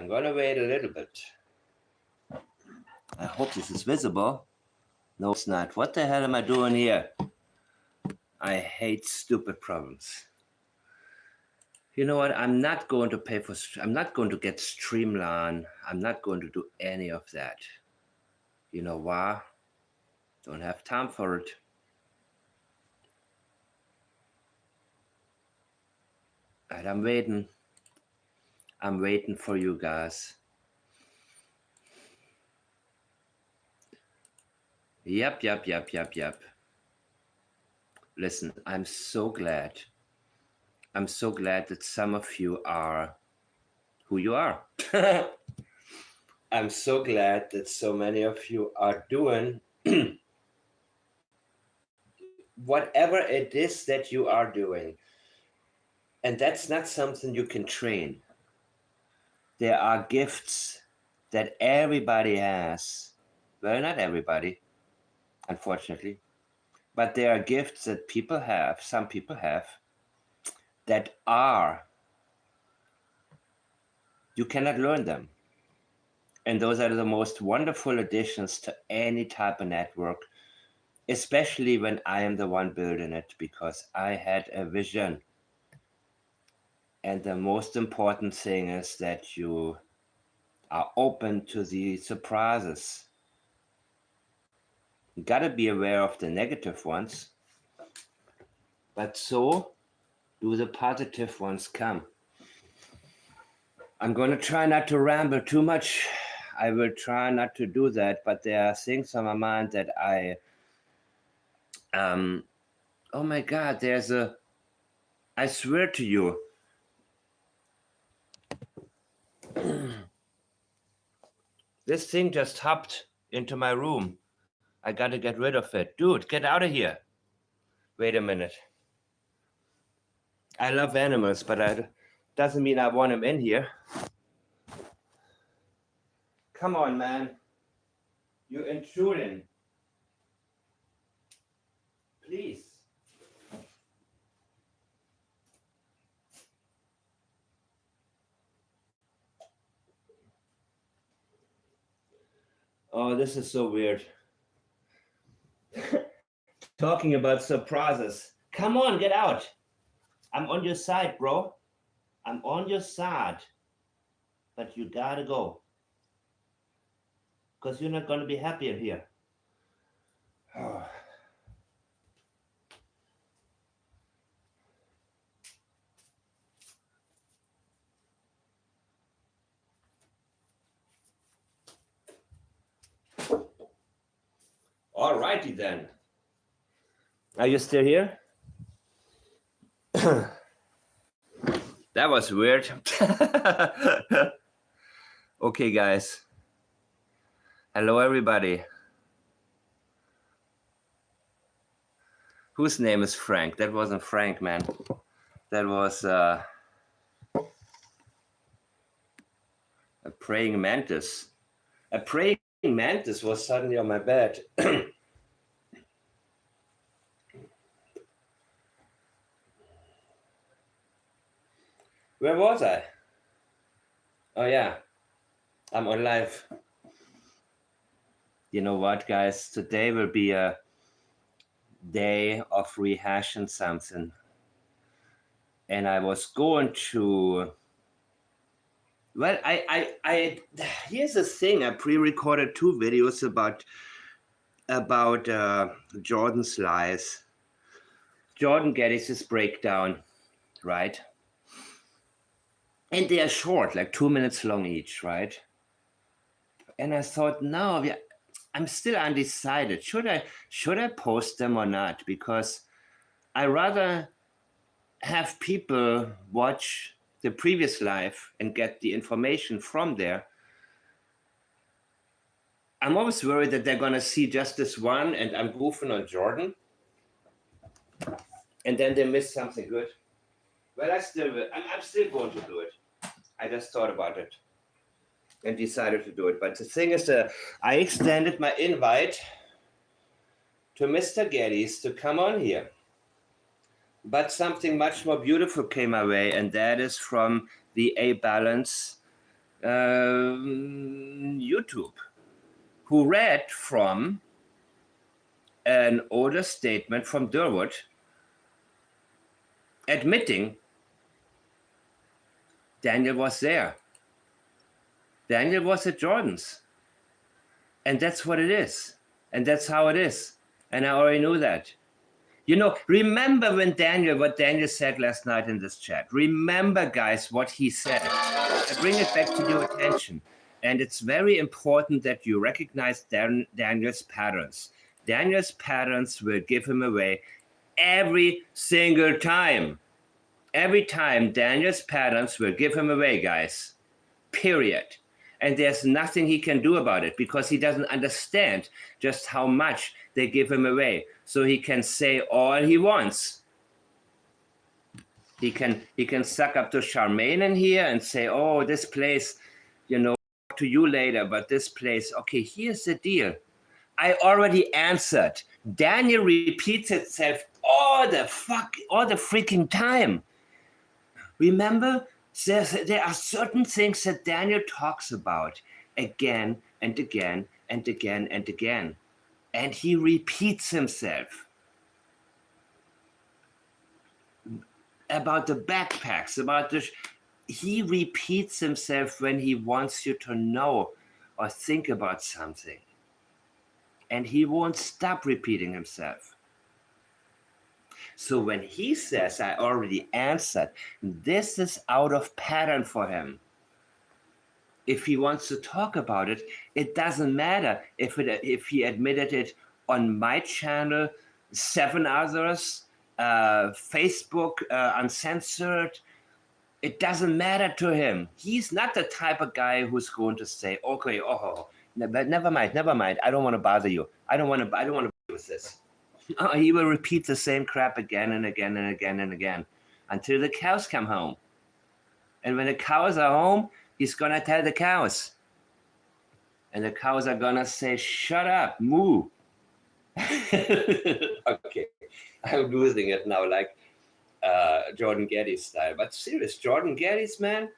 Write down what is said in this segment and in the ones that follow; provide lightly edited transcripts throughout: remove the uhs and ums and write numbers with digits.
I'm gonna wait a little bit. I hope this is visible. No, it's not. What the hell am I doing here? I hate stupid problems. You know what? I'm not going to pay for. I'm not going to get Streamline. I'm not going to do any of that. You know why? Don't have time for it. And I'm waiting. I'm waiting for you guys. Yep. Listen, I'm so glad. I'm so glad that some of you are who you are. I'm so glad that so many of you are doing whatever it is that you are doing. And that's not something you can train. There are gifts that everybody has. Well, not everybody, unfortunately. But there are gifts that people have, some people have, that you cannot learn them. And those are the most wonderful additions to any type of network, especially when I am the one building it, because I had a vision. And the most important thing is that you are open to the surprises. You gotta be aware of the negative ones, but so do the positive ones come. I'm going to try not to ramble too much. I will try not to do that, but there are things on my mind that oh my God, I swear to you, this thing just hopped into my room. I got to get rid of it. Dude, get out of here. Wait a minute. I love animals, but that doesn't mean I want them in here. Come on, man. You're intruding. Please. Oh, this is so weird. Talking about surprises. Come on, get out. I'm on your side, bro. I'm on your side. But you gotta go. Because you're not gonna be happy in here. Oh. All righty then. Are you still here? That was weird. Okay, guys. Hello, everybody. Whose name is Frank? That wasn't Frank, man. That was a praying mantis. A praying mantis was suddenly on my bed. Where was I? Oh yeah, I'm on live. You know what, guys? Today will be a day of rehashing something. And I was going to... Well, I here's the thing. I pre-recorded 2 videos about Jordan's lies. Jordan Geddes' breakdown, right? And they are short, like 2 minutes long each, right? And I thought, no, I'm still undecided. Should I post them or not? Because I rather have people watch the previous live and get the information from there. I'm always worried that they're gonna see just this one and I'm goofing on Jordan. And then they miss something good. Well, I'm still going to do it. I just thought about it and decided to do it. But the thing is, I extended my invite to Mr. Geddes to come on here. But something much more beautiful came my way, and that is from the A Balance YouTube, who read from an older statement from Durwood admitting Daniel was there. Daniel was at Jordan's. And that's what it is. And that's how it is. And I already knew that. Remember what Daniel said last night in this chat. Remember, guys, what he said. I bring it back to your attention. And it's very important that you recognize Daniel's patterns. Daniel's patterns will give him away every single time. Every time, Daniel's patterns will give him away, guys. Period. And there's nothing he can do about it because he doesn't understand just how much they give him away. So he can say all he wants. He can suck up to Charmaine in here and say, oh, this place, to you later, but this place, okay, here's the deal. I already answered. Daniel repeats itself all the freaking time. Remember? There are certain things that Daniel talks about again and again and again and again. And he repeats himself about the backpacks, he repeats himself when he wants you to know or think about something. And he won't stop repeating himself. So when he says, I already answered, this is out of pattern for him. If he wants to talk about it, it doesn't matter if he admitted it on my channel, 7 others, Facebook, Uncensored. It doesn't matter to him. He's not the type of guy who's going to say, okay, never mind. I don't want to bother you. I don't want to be with this. He will repeat the same crap again and again and again and again until the cows come home. And when the cows are home, he's going to tell the cows. And the cows are going to say, shut up, moo. Okay, I'm losing it now like Jordan Geddes style. But serious, Jordan Geddes, man,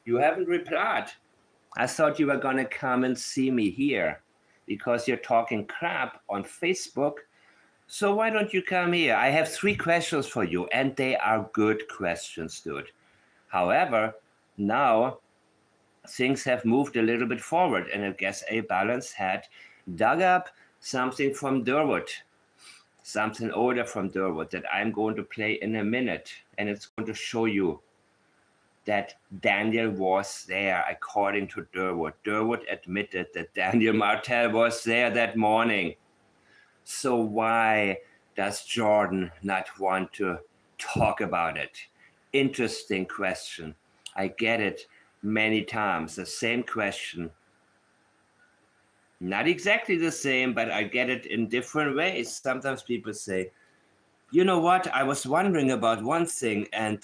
you haven't replied. I thought you were going to come and see me here because you're talking crap on Facebook. So why don't you come here? I have 3 questions for you, and they are good questions, dude. However, now things have moved a little bit forward, and I guess A Balance had dug up something from Durwood, something older from Durwood that I'm going to play in a minute, and it's going to show you that Daniel was there according to Durwood. Durwood admitted that Daniel Martel was there that morning. So why does Jordan not want to talk about it? Interesting question. I get it many times, the same question. Not exactly the same, but I get it in different ways. Sometimes people say, you know what, I was wondering about one thing, and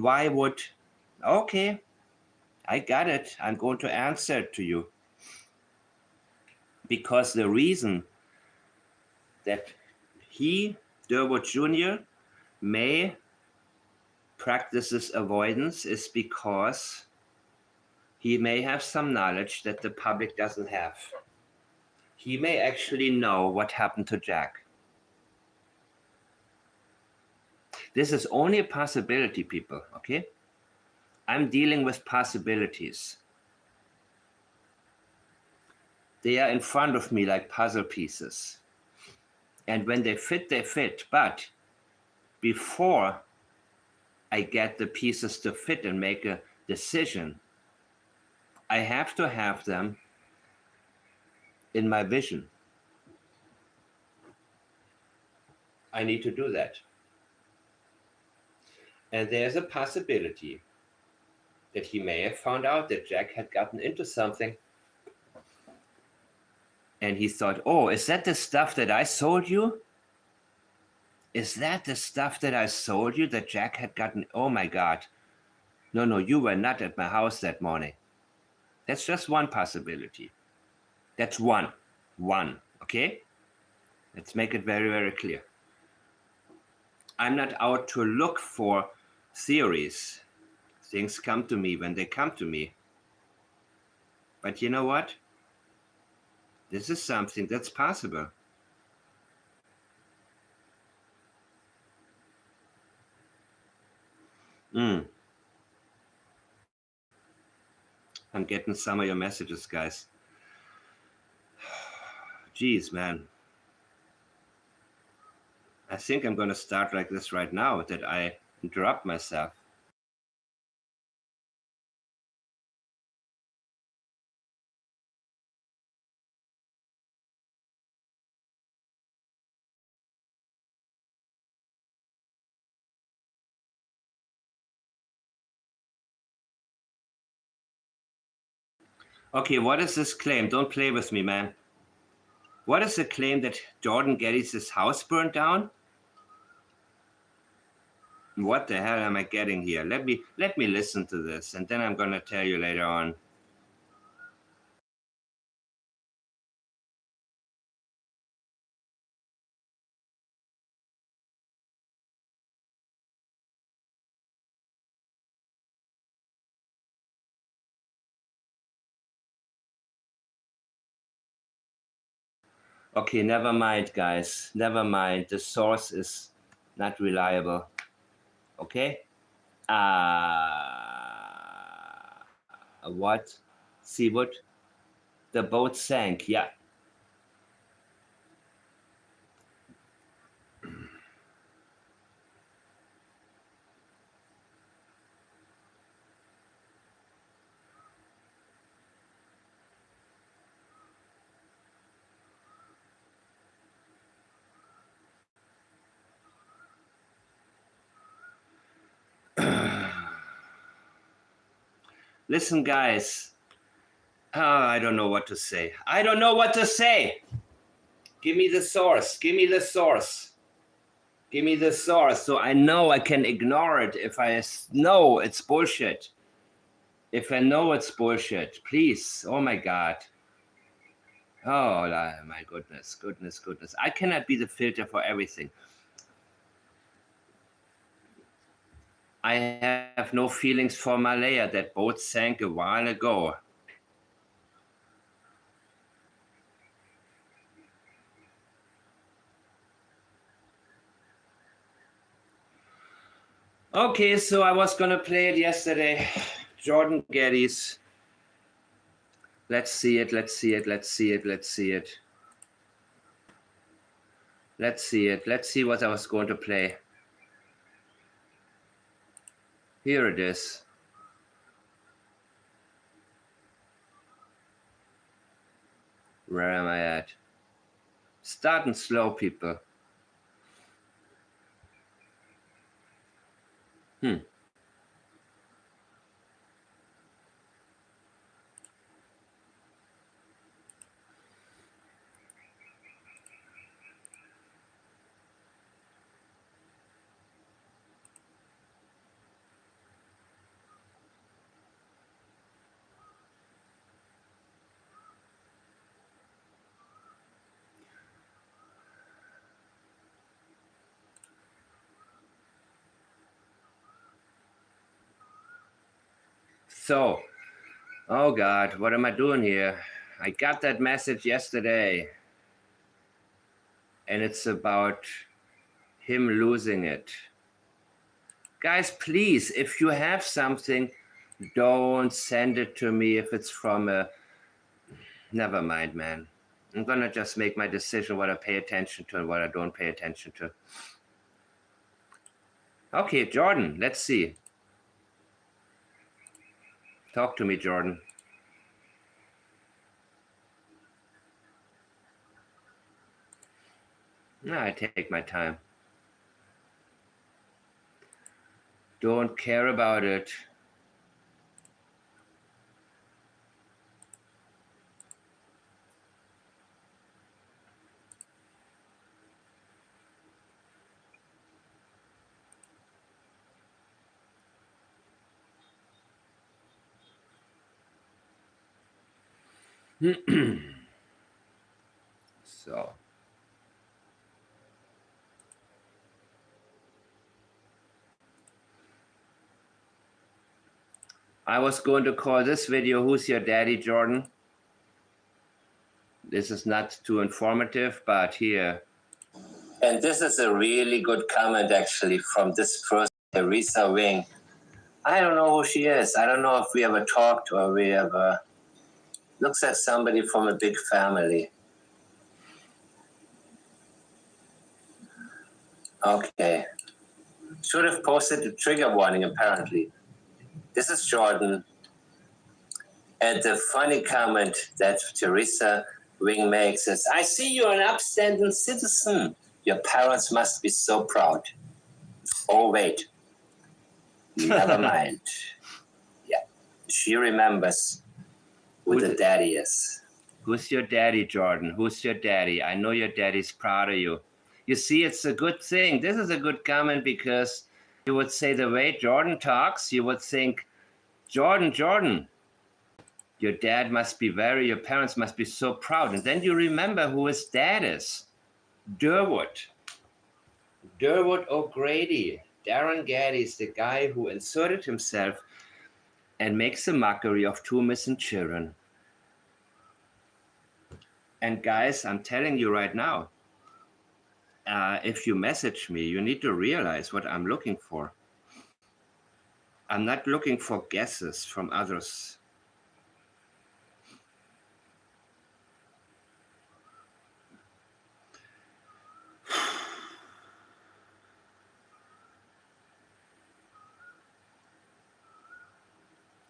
why would... Okay, I got it. I'm going to answer it to you. Because the reason that he, Durwood Jr., may practices avoidance is because he may have some knowledge that the public doesn't have. He may actually know what happened to Jack. This is only a possibility, people, okay? I'm dealing with possibilities. They are in front of me like puzzle pieces. And when they fit, they fit. But before I get the pieces to fit and make a decision, I have to have them in my vision. I need to do that. And there's a possibility that he may have found out that Jack had gotten into something. And he thought, oh, is that the stuff that I sold you? Is that the stuff that I sold you that Jack had gotten? Oh my God. No, you were not at my house that morning. That's just one possibility. That's one, okay? Let's make it very, very clear. I'm not out to look for theories. Things come to me when they come to me. But you know what? This is something that's possible. Mm, I'm getting some of your messages, guys. Jeez, man. I think I'm going to start like this right now, that I interrupt myself. Okay, what is this claim? Don't play with me, man. What is the claim that Jordan Geddes' house burned down? What the hell am I getting here? Let me listen to this, and then I'm gonna tell you later on. Okay, never mind, guys. Never mind. The source is not reliable. Okay? What? See what? The boat sank. Yeah. Listen, guys. I don't know what to say. I don't know what to say. Give me the source. Give me the source. Give me the source so I know I can ignore it if I know it's bullshit. If I know it's bullshit, please. Oh my God. Oh my goodness, goodness, goodness. I cannot be the filter for everything. I have no feelings for Malaya. That boat sank a while ago. Okay, so I was gonna play it yesterday. Jordan Geddes. Let's see it, let's see it, let's see it, let's see it. Let's see it. Let's see what I was going to play. Here it is. Where am I at? Starting slow, people. Hmm. So, oh God, what am I doing here? I got that message yesterday, and it's about him losing it. Guys, please, if you have something, don't send it to me if it's from a. Never mind, man. I'm gonna just make my decision what I pay attention to and what I don't pay attention to. Okay, Jordan, let's see. Talk to me, Jordan. No, I take my time. Don't care about it. So, I was going to call this video, Who's Your Daddy, Jordan? This is not too informative, but here. And this is a really good comment, actually, from this person, Teresa Wing. I don't know who she is. I don't know if we ever talked or we ever... Looks like somebody from a big family. Okay. Should have posted the trigger warning, apparently. This is Jordan. And the funny comment that Teresa Wing makes is, I see you're an upstanding citizen. Your parents must be so proud. Oh, wait. Never mind. Yeah. She remembers who the daddy is. Who's your daddy, Jordan? Who's your daddy? I know your daddy's proud of you. You see, it's a good thing. This is a good comment because you would say the way Jordan talks, you would think, Jordan, your parents must be so proud. And then you remember who his dad is. Durwood O'Grady. Darren Gaddy is the guy who inserted himself and makes a mockery of 2 missing children. And guys, I'm telling you right now, if you message me, you need to realize what I'm looking for. I'm not looking for guesses from others.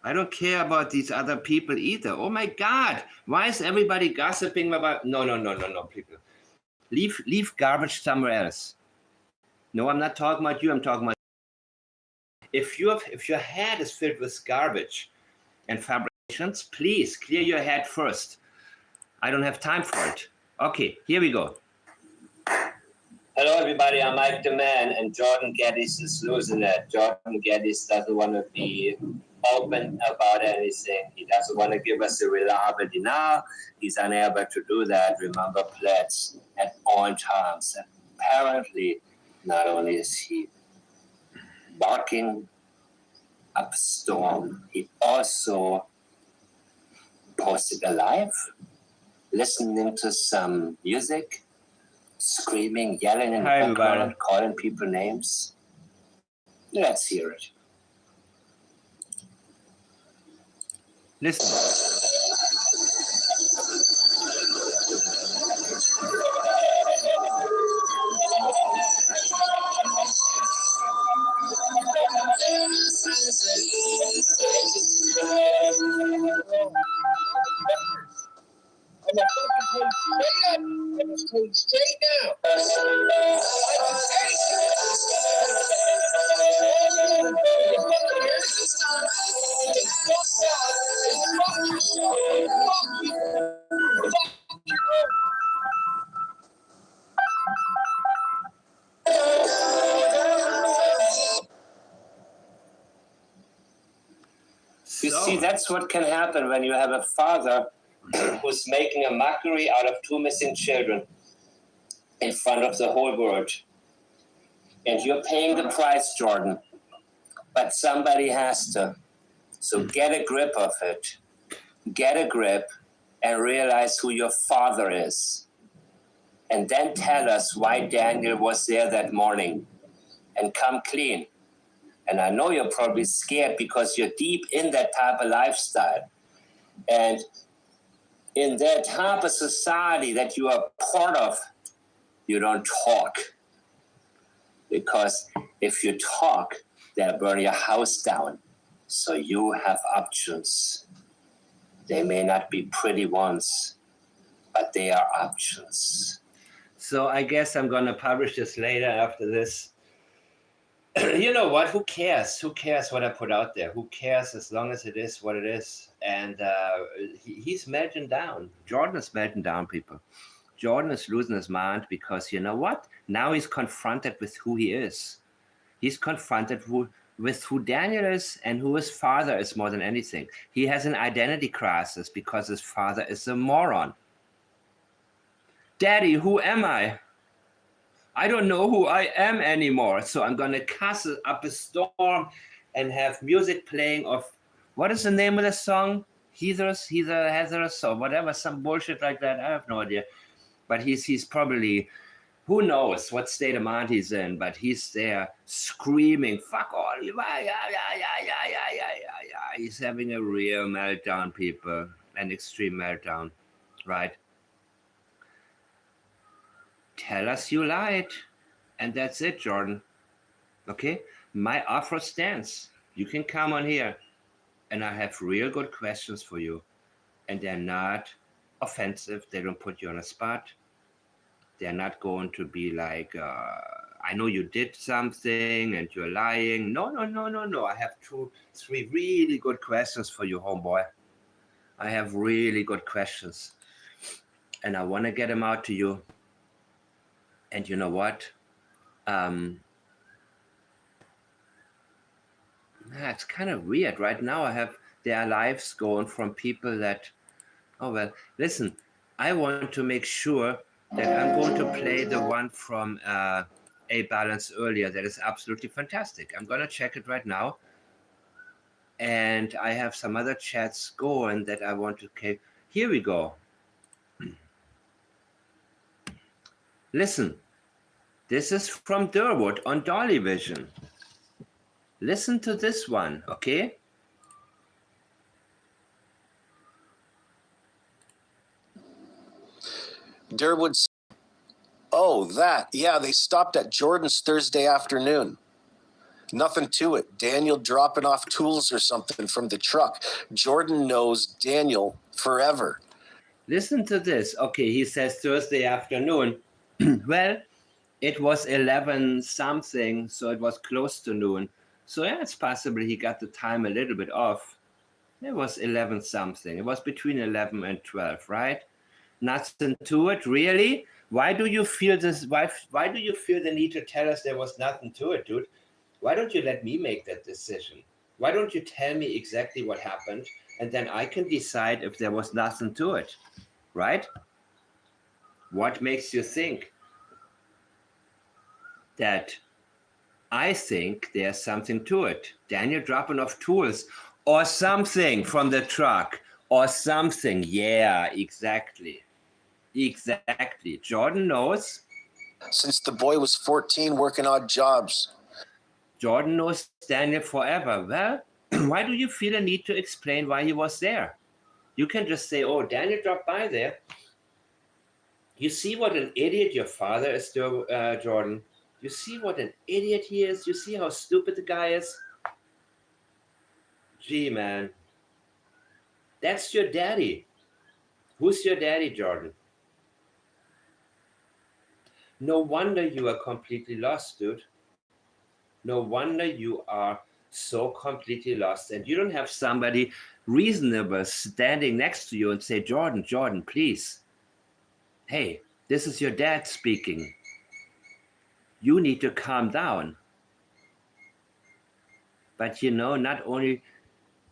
I don't care about these other people either. Oh my God, why is everybody gossiping about? No, people. Leave garbage somewhere else. No, I'm not talking about you, I'm talking about if your head is filled with garbage and fabrications, please clear your head first. I don't have time for it. Okay, here we go. Hello, everybody. I'm Mike the Man, and Jordan Geddes is losing it. Jordan Geddes doesn't want to be open about anything. He doesn't want to give us the reliability now. He's unable to do that. Remember, pledge at all times. And apparently, not only is he barking up a storm, he also posted a live, listening to some music, screaming, yelling in the background, calling people names. Let's hear it. Listen. You see, that's what can happen when you have a father who's making a mockery out of 2 missing children in front of the whole world. And you're paying the price, Jordan. But somebody has to. So get a grip of it. Get a grip and realize who your father is. And then tell us why Daniel was there that morning. And come clean. And I know you're probably scared because you're deep in that type of lifestyle. And in that type of society that you are part of, you don't talk. Because if you talk, they'll burn your house down. So you have options. They may not be pretty ones, but they are options. So I guess I'm going to publish this later after this. You know what? Who cares? Who cares what I put out there? Who cares as long as it is what it is? And he's melting down. Jordan is melting down, people. Jordan is losing his mind because you know what? Now he's confronted with who he is. He's confronted with who Daniel is and who his father is more than anything. He has an identity crisis because his father is a moron. Daddy, who am I? I don't know who I am anymore. So I'm going to cuss up a storm and have music playing of What is the name of the song? Heathers, or whatever, some bullshit like that. I have no idea. But he's probably, who knows what state of mind he's in, but he's there screaming, fuck all you, yeah. He's having a real meltdown, people, an extreme meltdown, right? Tell us you lied. And that's it, Jordan. Okay? My offer stands. You can come on here. And I have real good questions for you. And they're not offensive. They don't put you on a spot. They're not going to be like, I know you did something and you're lying. No. I have 3 really good questions for you, homeboy. I have really good questions. And I want to get them out to you. And you know what? It's kind of weird. Right now I have their lives going from people that, oh, well, listen, I want to make sure that I'm going to play the one from A Balance earlier. That is absolutely fantastic. I'm going to check it right now. And I have some other chats going that I want to... Okay, here we go. Listen, this is from Durwood on Dolly Vision. Listen to this one, okay? Durwood's. Oh, that. Yeah, they stopped at Jordan's Thursday afternoon. Nothing to it. Daniel dropping off tools or something from the truck. Jordan knows Daniel forever. Listen to this. Okay, he says Thursday afternoon. Well, it was 11 something, so it was close to noon. So yeah, it's possible he got the time a little bit off. It was 11 something. It was between 11 and 12, right? Nothing to it, really? Why do you feel this? Why do you feel the need to tell us there was nothing to it, dude? Why don't you let me make that decision? Why don't you tell me exactly what happened, and then I can decide if there was nothing to it, right? What makes you think that I think there's something to it? Daniel dropping off tools or something from the truck or something. Yeah, exactly. Jordan knows. Since the boy was 14 working odd jobs. Jordan knows Daniel forever. Well, why do you feel a need to explain why he was there? You can just say, oh, Daniel dropped by there. You see what an idiot your father is, Jordan. You see what an idiot he is? You see how stupid the guy is? Gee, man. That's your daddy. Who's your daddy, Jordan? No wonder you are completely lost, dude. No wonder you are so completely lost. And you don't have somebody reasonable standing next to you and say, Jordan, please. Hey, this is your dad speaking. You need to calm down. But not only,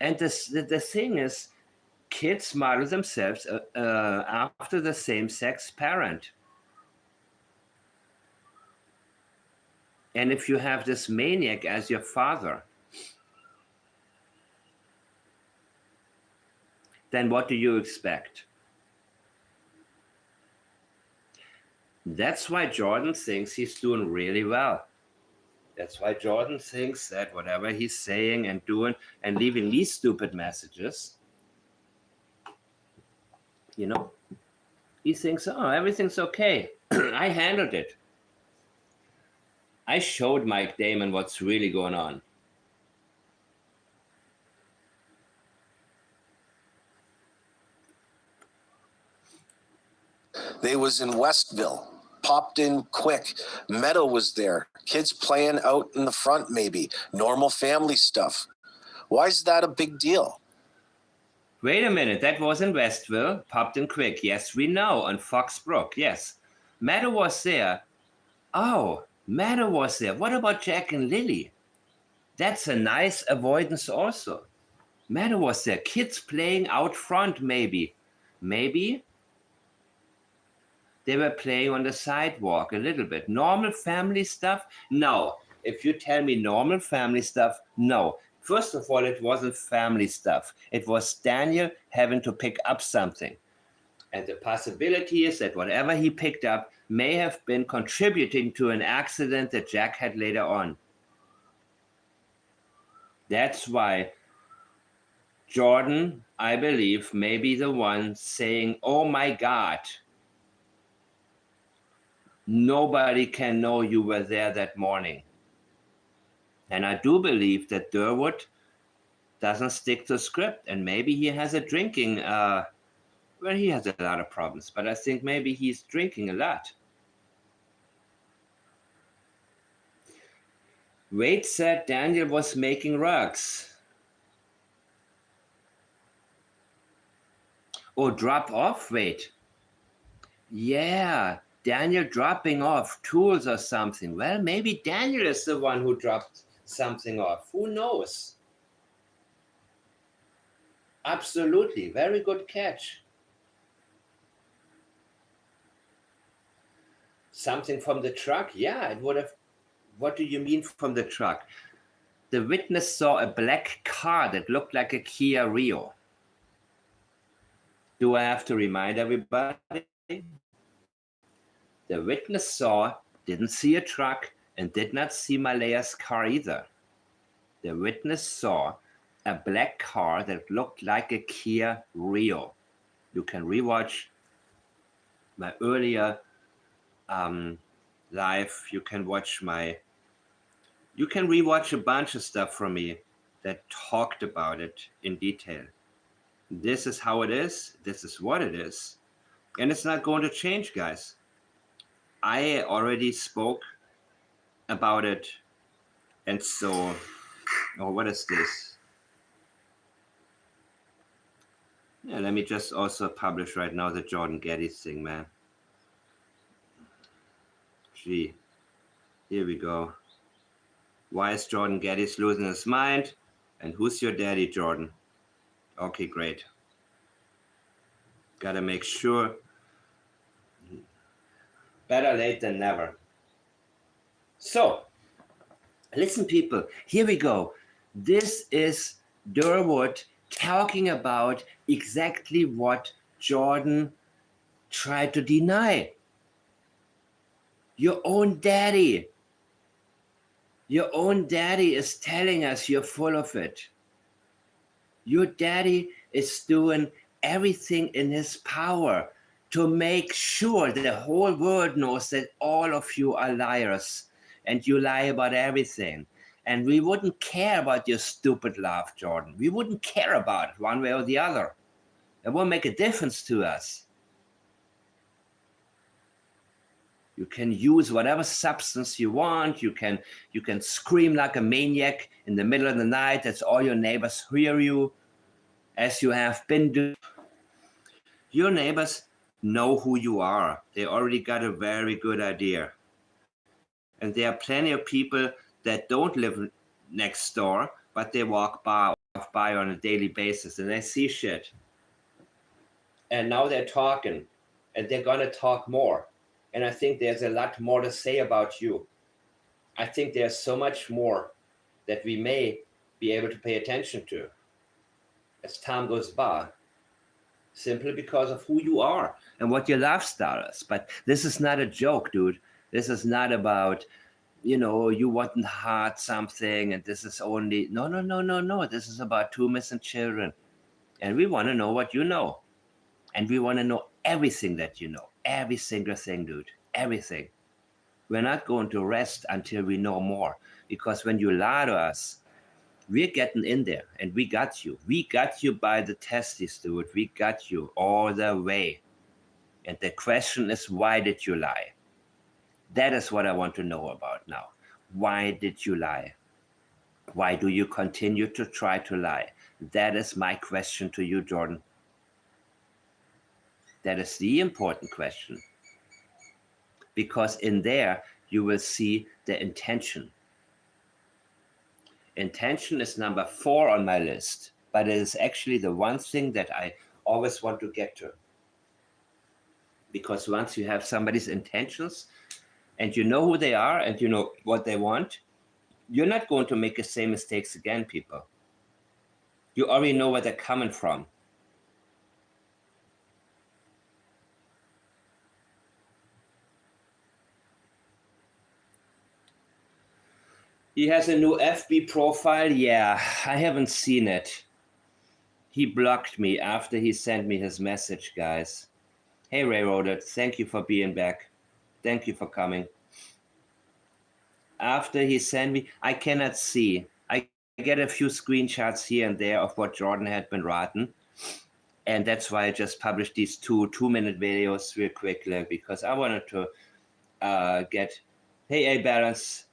and the thing is, kids model themselves after the same-sex parent. And if you have this maniac as your father, then what do you expect? That's why Jordan thinks he's doing really well. That's why Jordan thinks that whatever he's saying and doing and leaving these stupid messages, he thinks, oh, everything's okay. I handled it. I showed Mike Damon what's really going on. They was in Westville. Popped in quick. Meadow was there. Kids playing out in the front maybe. Normal family stuff. Why is that a big deal? Wait a minute. That was in Westville. Popped in quick. Yes, we know. On Foxbrook. Yes. Meadow was there. Oh, Meadow was there. What about Jack and Lilly? That's a nice avoidance also. Meadow was there. Kids playing out front maybe. Maybe they were playing on the sidewalk a little bit. Normal family stuff? No. If you tell me normal family stuff, no. First of all, it wasn't family stuff. It was Daniel having to pick up something. And the possibility is that whatever he picked up may have been contributing to an accident that Jack had later on. That's why Jordan, I believe, may be the one saying, oh my God, nobody can know you were there that morning. And I do believe that Durwood doesn't stick to script, and maybe he has a drinking, he has a lot of problems, but I think maybe he's drinking a lot. Wade said Daniel was making rugs. Oh, drop off, Wade. Yeah, Daniel dropping off tools or something. Well, maybe Daniel is the one who dropped something off. Who knows? Absolutely. Very good catch. Something from the truck? Yeah, it would have. What do you mean from the truck? The witness saw a black car that looked like a Kia Rio. Do I have to remind everybody? The witness didn't see a truck and did not see Malaya's car either. The witness saw a black car that looked like a Kia Rio. You can rewatch my earlier live. You can rewatch a bunch of stuff from me that talked about it in detail. This is how it is. This is what it is. And it's not going to change, guys. I already spoke about it. And so, what is this? Yeah, let me just also publish right now the Jordan Getty thing, man. Gee, here we go. Why is Jordan Geddes losing his mind? And who's your daddy, Jordan? Okay, great. Gotta make sure. Better late than never. So, listen, people, here we go. This is Durwood talking about exactly what Jordan tried to deny. Your own daddy. Your own daddy is telling us you're full of it. Your daddy is doing everything in his power to make sure the whole world knows that all of you are liars and you lie about everything. And we wouldn't care about your stupid laugh, Jordan. We wouldn't care about it one way or the other. It won't make a difference to us. You can use whatever substance you want. You can scream like a maniac in the middle of the night. That's all your neighbors hear you, as you have been doing. Your neighbors know who you are. They already got a very good idea. And there are plenty of people that don't live next door, but they walk by on a daily basis and they see shit. And now they're talking, and they're going to talk more. And I think there's a lot more to say about you. I think there's so much more that we may be able to pay attention to as time goes by, simply because of who you are and what your lifestyle is. But this is not a joke, dude. This is not about, you want to hide something and this is only, no. This is about two missing children. And we want to know what you know. And we want to know everything that you know. Every single thing, dude. Everything. We're not going to rest until we know more. Because when you lie to us, we're getting in there. And we got you. We got you by the testes, dude. We got you all the way. And the question is, why did you lie? That is what I want to know about now. Why did you lie? Why do you continue to try to lie? That is my question to you, Jordan. That is the important question. Because in there, you will see the intention. Intention is number 4 on my list, but it is actually the one thing that I always want to get to. Because once you have somebody's intentions and you know who they are and you know what they want, you're not going to make the same mistakes again, people. You already know where they're coming from. He has a new FB profile. Yeah, I haven't seen it. He blocked me after he sent me his message, guys. Hey, Railroaded, thank you for being back. Thank you for coming. After he sent me, I cannot see. I get a few screenshots here and there of what Jordan had been written. And that's why I just published these two-minute videos real quickly, because I wanted to get, hey, A-Balance,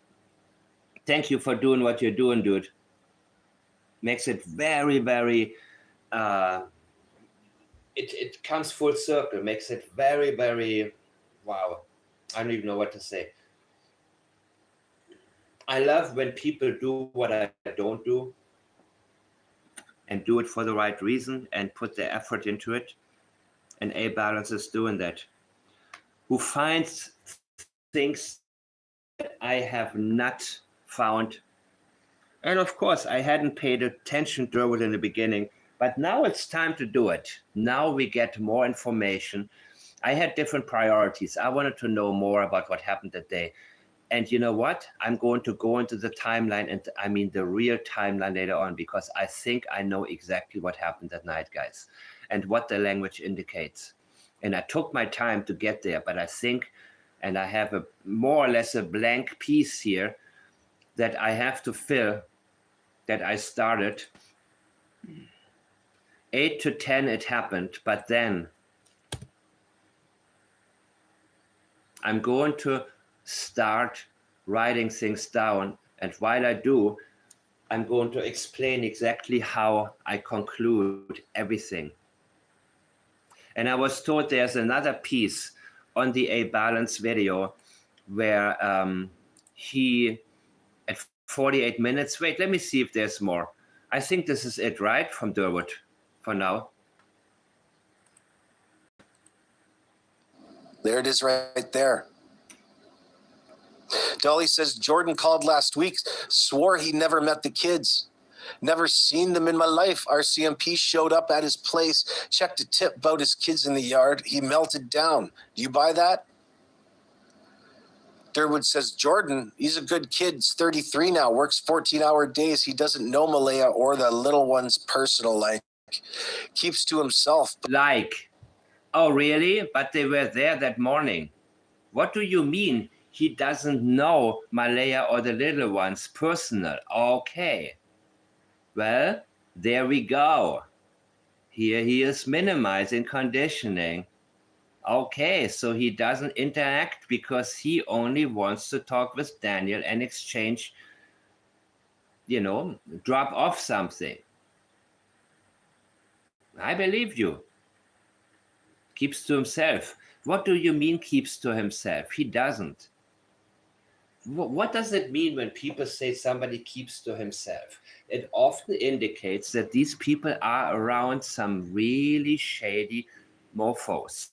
thank you for doing what you're doing, dude. Makes it very, very, it comes full circle, makes it very, very, wow. I don't even know what to say. I love when people do what I don't do and do it for the right reason and put their effort into it. And A-Balance is doing that. Who finds things that I have not found. And of course, I hadn't paid attention to it in the beginning, but now it's time to do it. Now we get more information. I had different priorities. I wanted to know more about what happened that day. And you know what? I'm going to go into the timeline, and I mean the real timeline later on, because I think I know exactly what happened that night, guys, and what the language indicates. And I took my time to get there, but I think, and I have a more or less a blank piece here that I have to fill, that I started. 8 to 10 it happened, but then I'm going to start writing things down. And while I do, I'm going to explain exactly how I conclude everything. And I was told there's another piece on the A-Balance video where he, at 48 minutes, wait, let me see if there's more. I think this is it, right? From Durwood for now. There it is right there. Dolly says, Jordan called last week, swore he never met the kids. Never seen them in my life. RCMP showed up at his place, checked a tip about his kids in the yard. He melted down. Do you buy that? Durwood says, Jordan, he's a good kid. He's 33 now, works 14-hour days. He doesn't know Malaya or the little one's personal life. Keeps to himself. Like, oh, really? But they were there that morning. What do you mean he doesn't know Malaya or the little ones personal? Okay. Well, there we go. Here he is minimizing conditioning. Okay, so he doesn't interact because he only wants to talk with Daniel and exchange, drop off something. I believe you. Keeps to himself. What do you mean keeps to himself? He doesn't. What does it mean when people say somebody keeps to himself? It often indicates that these people are around some really shady mofos.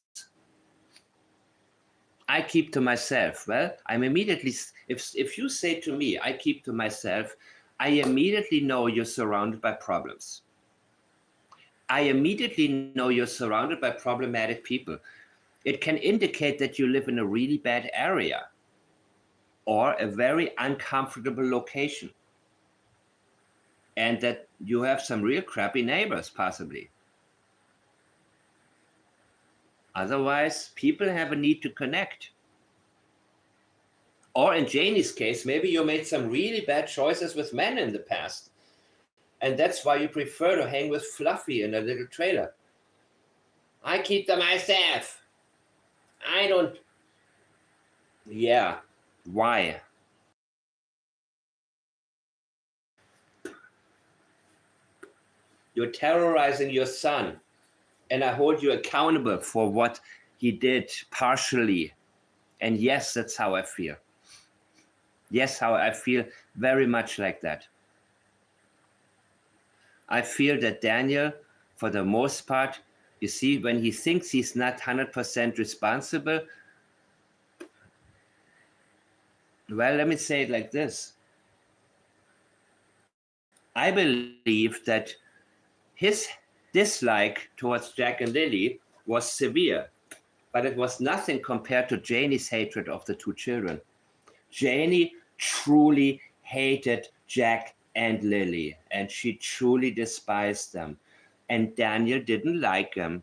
I keep to myself. Well, I'm immediately, if you say to me, I keep to myself, I immediately know you're surrounded by problems. I immediately know you're surrounded by problematic people. It can indicate that you live in a really bad area or a very uncomfortable location, and that you have some real crappy neighbors, possibly. Otherwise, people have a need to connect. Or in Janie's case, maybe you made some really bad choices with men in the past, and that's why you prefer to hang with Fluffy in a little trailer. I keep to myself. I don't. Yeah, why? You're terrorizing your son, and I hold you accountable for what he did partially. And yes, that's how I feel. Yes, how I feel very much like that. I feel that Daniel, for the most part, you see, when he thinks he's not 100% responsible, well, let me say it like this. I believe that his dislike towards Jack and Lilly was severe, but it was nothing compared to Janie's hatred of the two children. Janie truly hated Jack and Lilly, and she truly despised them. And Daniel didn't like him.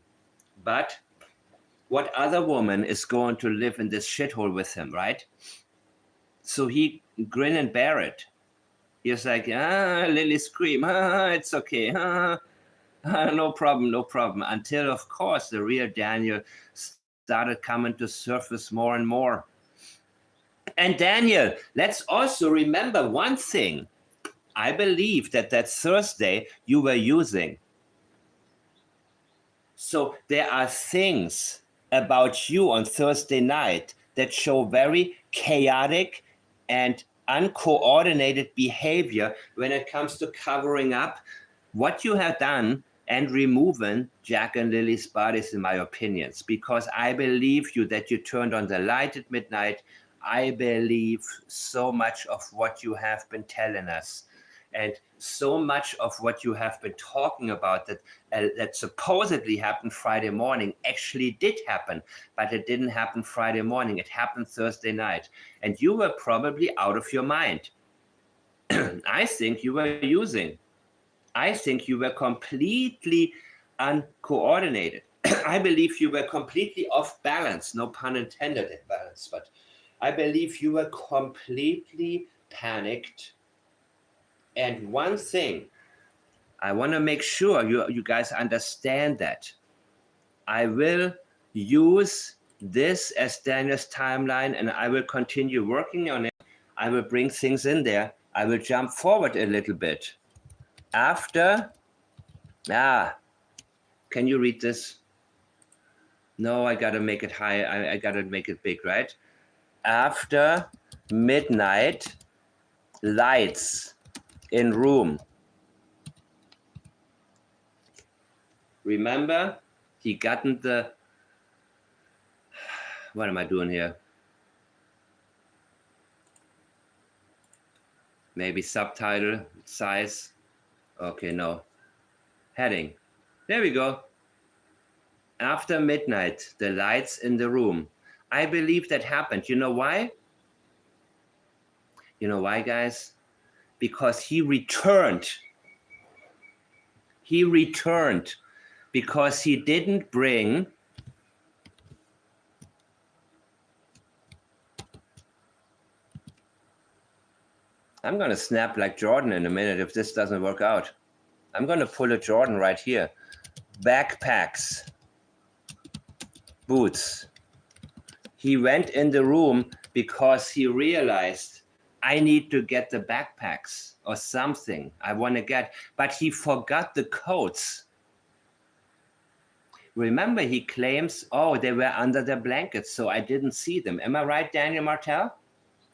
But what other woman is going to live in this shithole with him, right? So he grin and bear it. He was like, Lily scream, it's okay, no problem, no problem. Until, of course, the real Daniel started coming to surface more and more. And Daniel, let's also remember one thing. I believe that Thursday you were using. So there are things about you on Thursday night that show very chaotic and uncoordinated behavior when it comes to covering up what you have done and removing Jack and Lily's bodies, in my opinions, because I believe you that you turned on the light at midnight. I believe so much of what you have been telling us, and so much of what you have been talking about that supposedly happened Friday morning actually did happen, but it didn't happen Friday morning. It happened Thursday night, and you were probably out of your mind. I think you were using. I think you were completely uncoordinated. I believe you were completely off balance, no pun intended in balance, but I believe you were completely panicked. And one thing, I want to make sure you guys understand that. I will use this as Daniel's timeline, and I will continue working on it. I will bring things in there. I will jump forward a little bit. After, can you read this? No, I got to make it high. I got to make it big, right? After midnight, lights in room. Remember, he gotten the, what am I doing here? Maybe subtitle, size. Okay, no. Heading. There we go. After midnight, the lights in the room. I believe that happened. You know why? You know why, guys? Because he returned. He returned because he didn't bring I'm going to snap like Jordan in a minute if this doesn't work out. I'm going to pull a Jordan right here. Backpacks. Boots. He went in the room because he realized I need to get the backpacks or something I want to get, but he forgot the coats. Remember, he claims, they were under the blankets, so I didn't see them. Am I right, Daniel Martel?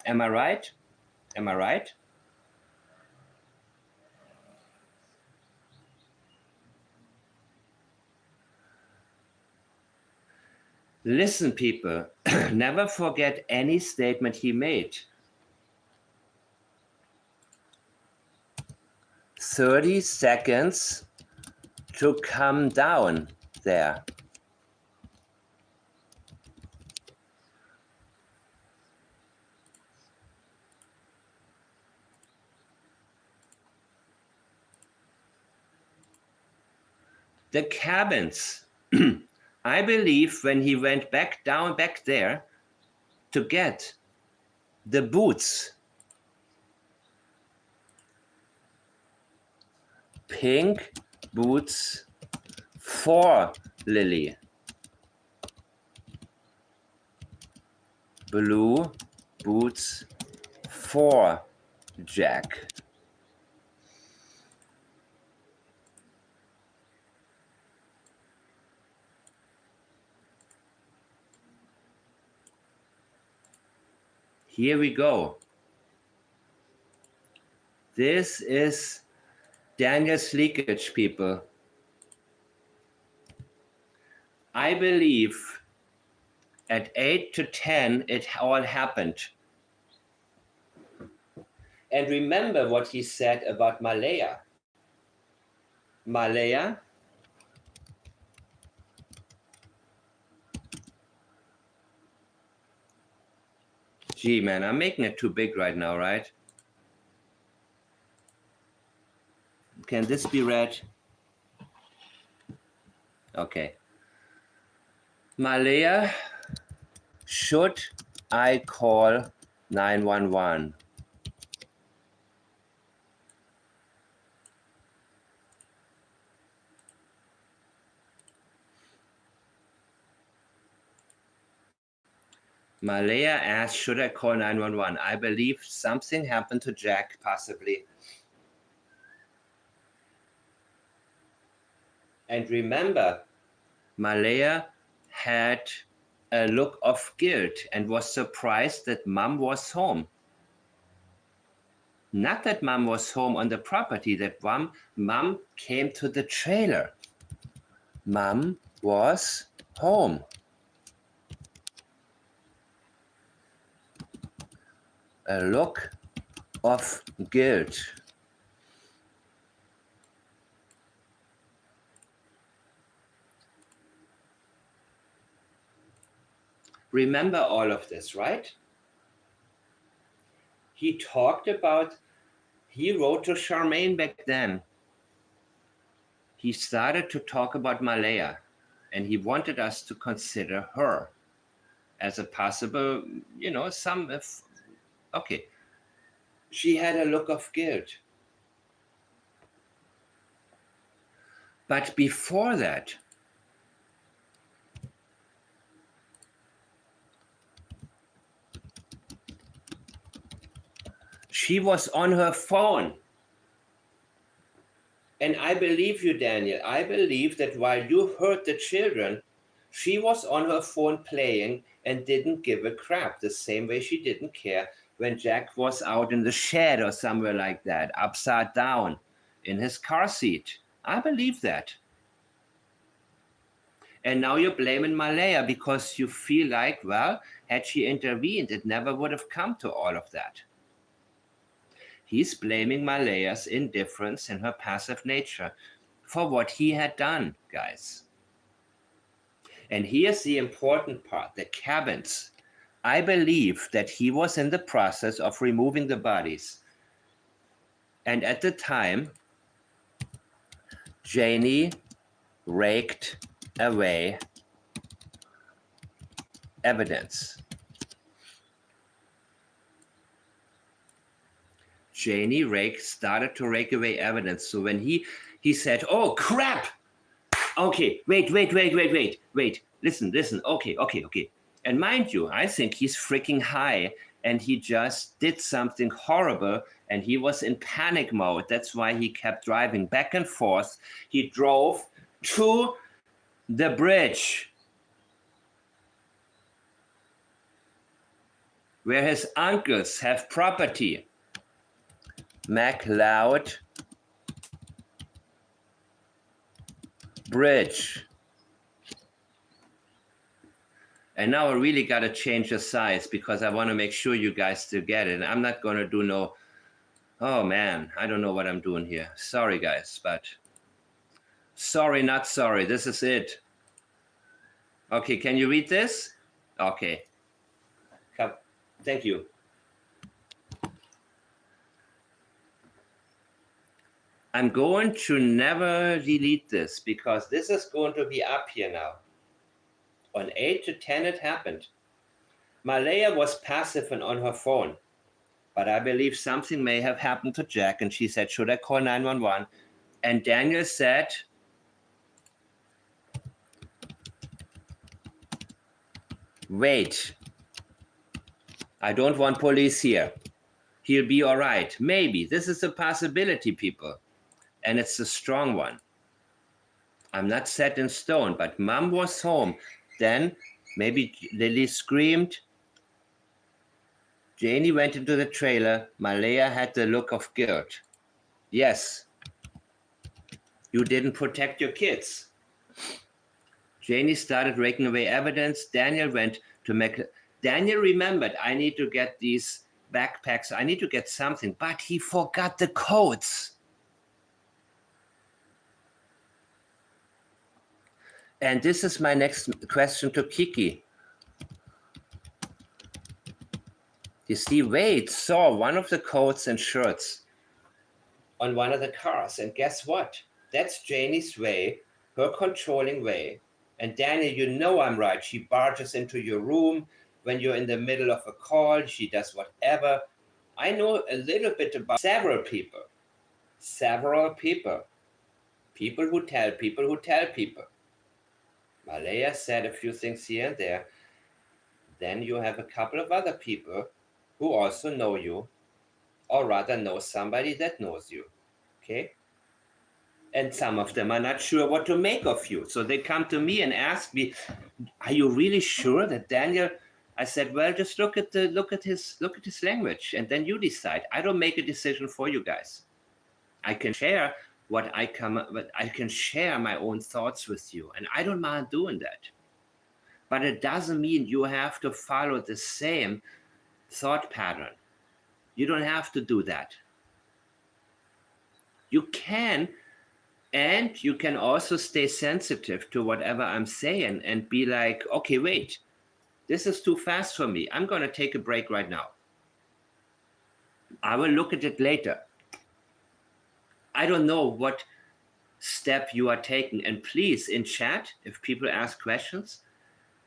Am I right? Am I right? Listen, people, never forget any statement he made. 30 seconds to come down there. The cabins. I believe when he went back there to get the boots, pink boots for Lily, blue boots for Jack. Here we go. This is Daniel's leakage, people. I believe at 8 to 10, it all happened. And remember what he said about Malaya. Malaya. Gee, man, I'm making it too big right now, right? Can this be read? Okay. Malaya, should I call 911? Malaya asked, should I call 911? I believe something happened to Jack, possibly. And remember, Malaya had a look of guilt and was surprised that Mom was home. Not that Mom was home on the property, that Mom came to the trailer. Mom was home. A look of guilt. Remember all of this, right? He talked about, he wrote to Charmaine back then. He started to talk about Malaya, and he wanted us to consider her as a possible, okay. She had a look of guilt. But before that, she was on her phone. And I believe you, Daniel. I believe that while you heard the children, she was on her phone playing and didn't give a crap, the same way she didn't care when Jack was out in the shed or somewhere like that, upside down in his car seat. I believe that. And now you're blaming Malaya because you feel like, well, had she intervened, it never would have come to all of that. He's blaming Malaya's indifference and her passive nature for what he had done, guys. And here's the important part, the cabins. I believe that he was in the process of removing the bodies. And at the time, Janie raked away evidence. Janie started to rake away evidence. So when he said, oh, crap. Okay, wait. Listen. Okay. And mind you, I think he's freaking high and he just did something horrible and he was in panic mode. That's why he kept driving back and forth. He drove to the bridge where his uncles have property. MacLeod Bridge. And now I really got to change the size because I want to make sure you guys still get it. And I'm not going to do no, oh man, I don't know what I'm doing here. Sorry, guys, but sorry, not sorry. This is it. Okay, can you read this? Okay. Thank you. I'm going to never delete this because this is going to be up here now. On 8/10 it happened. Malaya was passive and on her phone, but I believe something may have happened to Jack and she said, should I call 911? And Daniel said, wait, I don't want police here. He'll be all right. Maybe. This is a possibility, people. And it's a strong one. I'm not set in stone, but Mom was home. Then maybe Lilly screamed. Janie went into the trailer. Malaya had the look of guilt. Yes, you didn't protect your kids. Janie started raking away evidence. Daniel went to Daniel remembered, I need to get these backpacks. I need to get something, but he forgot the codes. And this is my next question to Kiki. You see, Wade saw one of the coats and shirts on one of the cars. And guess what? That's Janie's way, her controlling way. And Daniel, you know I'm right. She barges into your room when you're in the middle of a call. She does whatever. I know a little bit about several people. People who tell people who tell people. Malaya said a few things here and there. Then you have a couple of other people who also know you, or rather know somebody that knows you. Okay? And some of them are not sure what to make of you. So they come to me and ask me, are you really sure that Daniel? I said, well, just look at his language, and then you decide. I don't make a decision for you guys. I can share but I can share my own thoughts with you, and I don't mind doing that. But it doesn't mean you have to follow the same thought pattern. You don't have to do that. You can, and you can also stay sensitive to whatever I'm saying and be like, okay, wait, this is too fast for me. I'm going to take a break right now. I will look at it later. I don't know what step you are taking. And please, in chat, if people ask questions,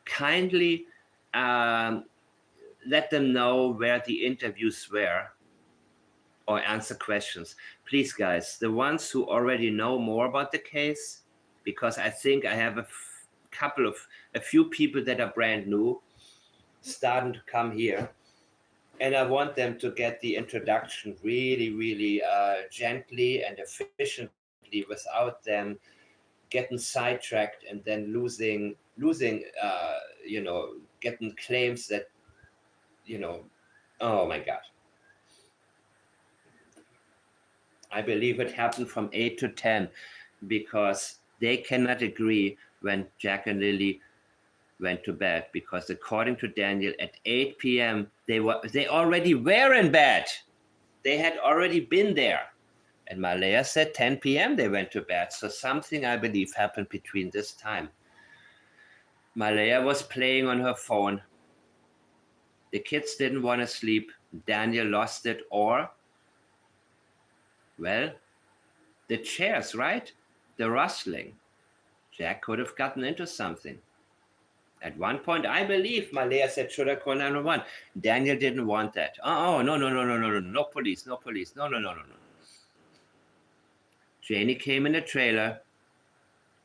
kindly let them know where the interviews were or answer questions. Please, guys, the ones who already know more about the case, because I think I have a few people that are brand new starting to come here. And I want them to get the introduction really, really gently and efficiently without them getting sidetracked and then losing, getting claims that, oh my God. I believe it happened from 8 to 10 because they cannot agree when Jack and Lilly went to bed, because according to Daniel, at 8 p.m. they already were in bed. They had already been there. And Malaya said 10 p.m. they went to bed. So something, I believe, happened between this time. Malaya was playing on her phone. The kids didn't want to sleep. Daniel lost it, or, well, the chairs, right? The rustling. Jack could have gotten into something. At one point, I believe Malaya said, should I call 911? Daniel didn't want that. Oh, no police, no. Janie came in a trailer,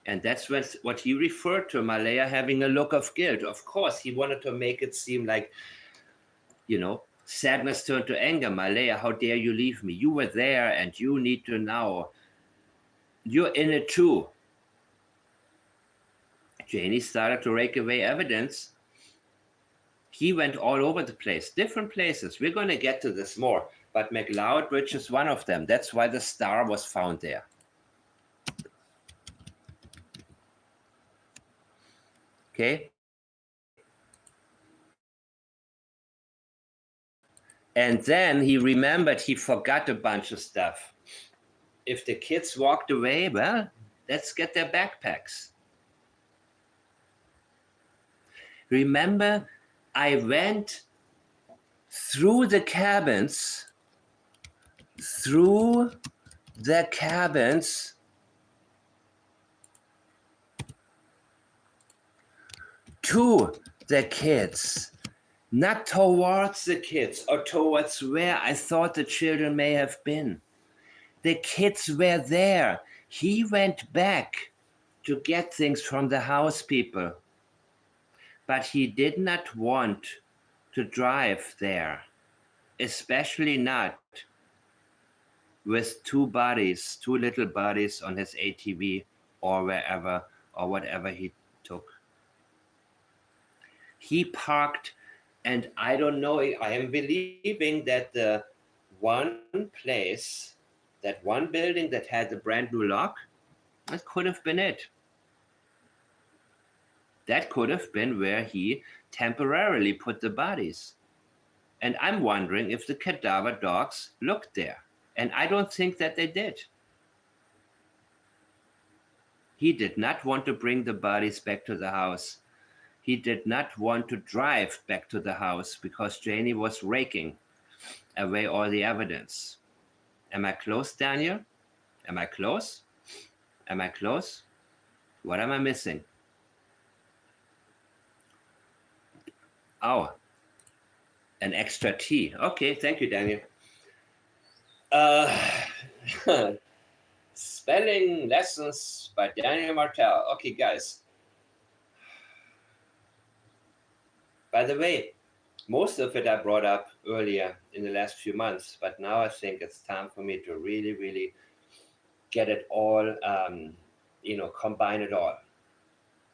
and that's what he referred to, Malaya having a look of guilt. Of course, he wanted to make it seem like, sadness turned to anger. Malaya, how dare you leave me? You were there, and you need to now. You're in it too. Janie started to rake away evidence. He went all over the place, different places. We're going to get to this more, but McLeod Bridge is one of them. That's why the star was found there. Okay? And then he remembered he forgot a bunch of stuff. If the kids walked away, well, let's get their backpacks. Remember, I went through the cabins to the kids, not towards the kids or towards where I thought the children may have been. The kids were there. He went back to get things from the house people. But he did not want to drive there, especially not with two little bodies on his ATV or wherever or whatever he took. He parked, and I don't know, I am believing that the one place, that one building that had the brand new lock, that could have been it. That could have been where he temporarily put the bodies. And I'm wondering if the cadaver dogs looked there. And I don't think that they did. He did not want to bring the bodies back to the house. He did not want to drive back to the house because Janie was raking away all the evidence. Am I close, Daniel? Am I close? Am I close? What am I missing? Oh, an extra tea. Okay, thank you, Daniel. Spelling lessons by Daniel Martel. Okay, guys. By the way, most of it I brought up earlier in the last few months, but now I think it's time for me to really, really get it all, combine it all.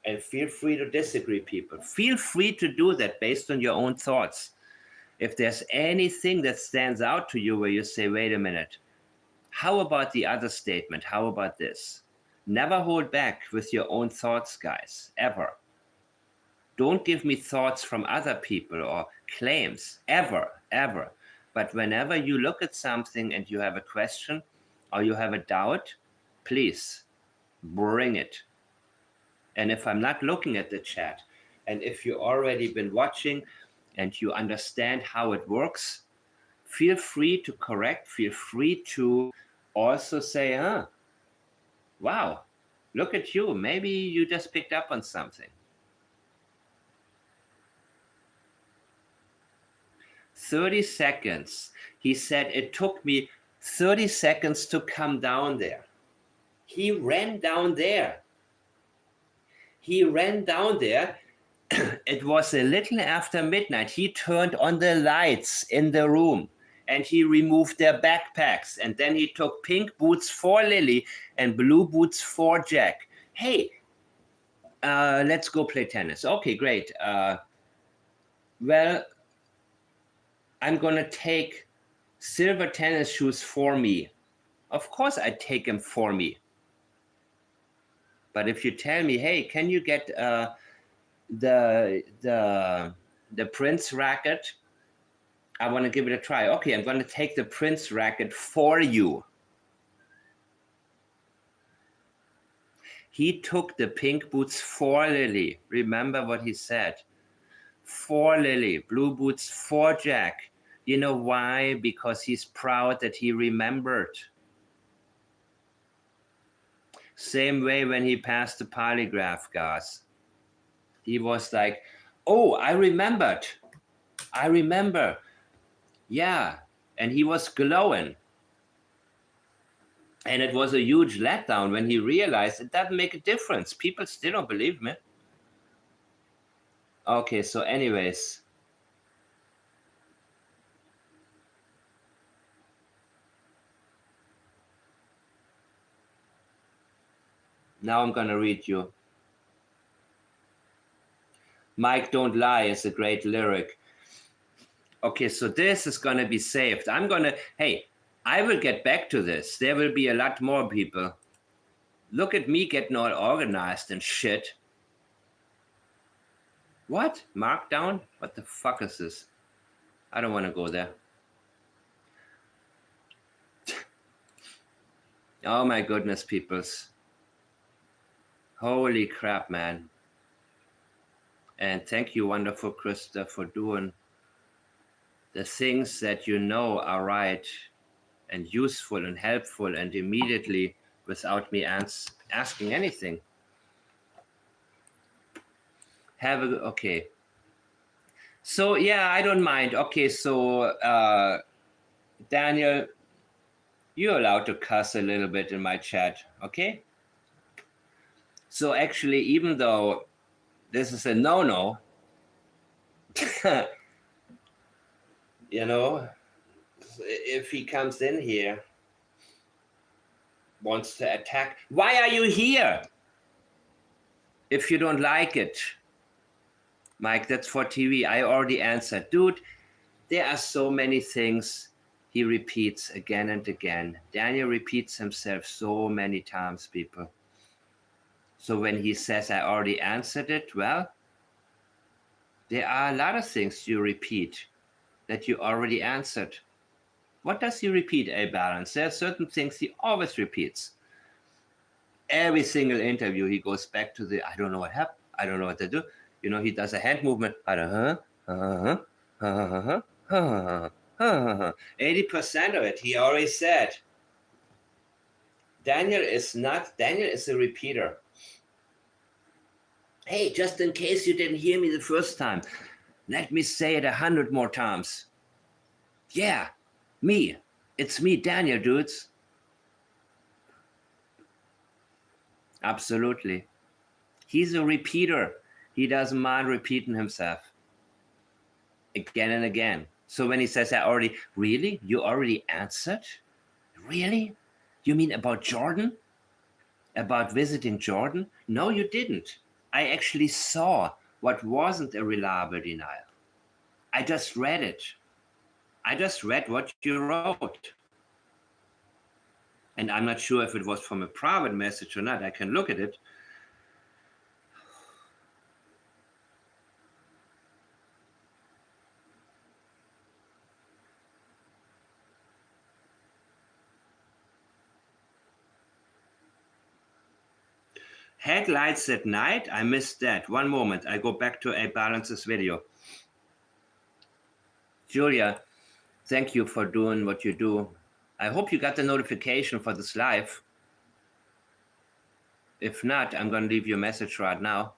And feel free to disagree, people. Feel free to do that based on your own thoughts. If there's anything that stands out to you where you say, wait a minute, how about the other statement? How about this? Never hold back with your own thoughts, guys, ever. Don't give me thoughts from other people or claims, ever, ever. But whenever you look at something and you have a question or you have a doubt, please bring it. And if I'm not looking at the chat, and if you've already been watching and you understand how it works, feel free to correct, feel free to also say, wow, look at you. Maybe you just picked up on something. 30 seconds. He said it took me 30 seconds to come down there. He ran down there. It was a little after midnight. He turned on the lights in the room and he removed their backpacks. And then he took pink boots for Lilly and blue boots for Jack. Hey, let's go play tennis. Okay, great. Well, I'm going to take silver tennis shoes for me. Of course I take them for me. But if you tell me, hey, can you get the Prince racket? I want to give it a try. Okay, I'm going to take the Prince racket for you. He took the pink boots for Lilly. Remember what he said. For Lilly, blue boots for Jack. You know why? Because he's proud that he remembered. Same way when he passed the polygraph, guys. He was like, oh, I remember. Yeah. And he was glowing. And it was a huge letdown when he realized it doesn't make a difference. People still don't believe me. Okay, so anyways. Now I'm going to read you. Mike, Don't Lie is a great lyric. Okay, so this is going to be saved. I will get back to this. There will be a lot more people. Look at me getting all organized and shit. What? Markdown? What the fuck is this? I don't want to go there. Oh my goodness, peoples. Holy crap, man. And thank you, wonderful Krista, for doing the things that you know are right and useful and helpful and immediately without me asking anything. Okay. So, yeah, I don't mind. Okay, so, Daniel, you're allowed to cuss a little bit in my chat, okay? So actually, even though this is a no-no, you know, if he comes in here, wants to attack, why are you here? If you don't like it, Mike, that's for TV. I already answered. Dude, there are so many things he repeats again and again. Daniel repeats himself so many times, people. So when he says, I already answered it, well, there are a lot of things you repeat that you already answered. What does he repeat, A Balance? There are certain things he always repeats. Every single interview, he goes back to the, I don't know what happened. I don't know what to do. You know, he does a hand movement. 80% of it, he already said. Daniel is a repeater. Hey, just in case you didn't hear me the first time, let me say it 100 more times. Yeah, me. It's me, Daniel, dudes. Absolutely. He's a repeater. He doesn't mind repeating himself again and again. So when he says, really? You already answered? Really? You mean about Jordan? About visiting Jordan? No, you didn't. I actually saw what wasn't a reliable denial. I just read it. I just read what you wrote. And I'm not sure if it was from a private message or not. I can look at it. Headlights at night? I missed that. One moment. I go back to A Balance's video. Julia, thank you for doing what you do. I hope you got the notification for this live. If not, I'm going to leave you a message right now.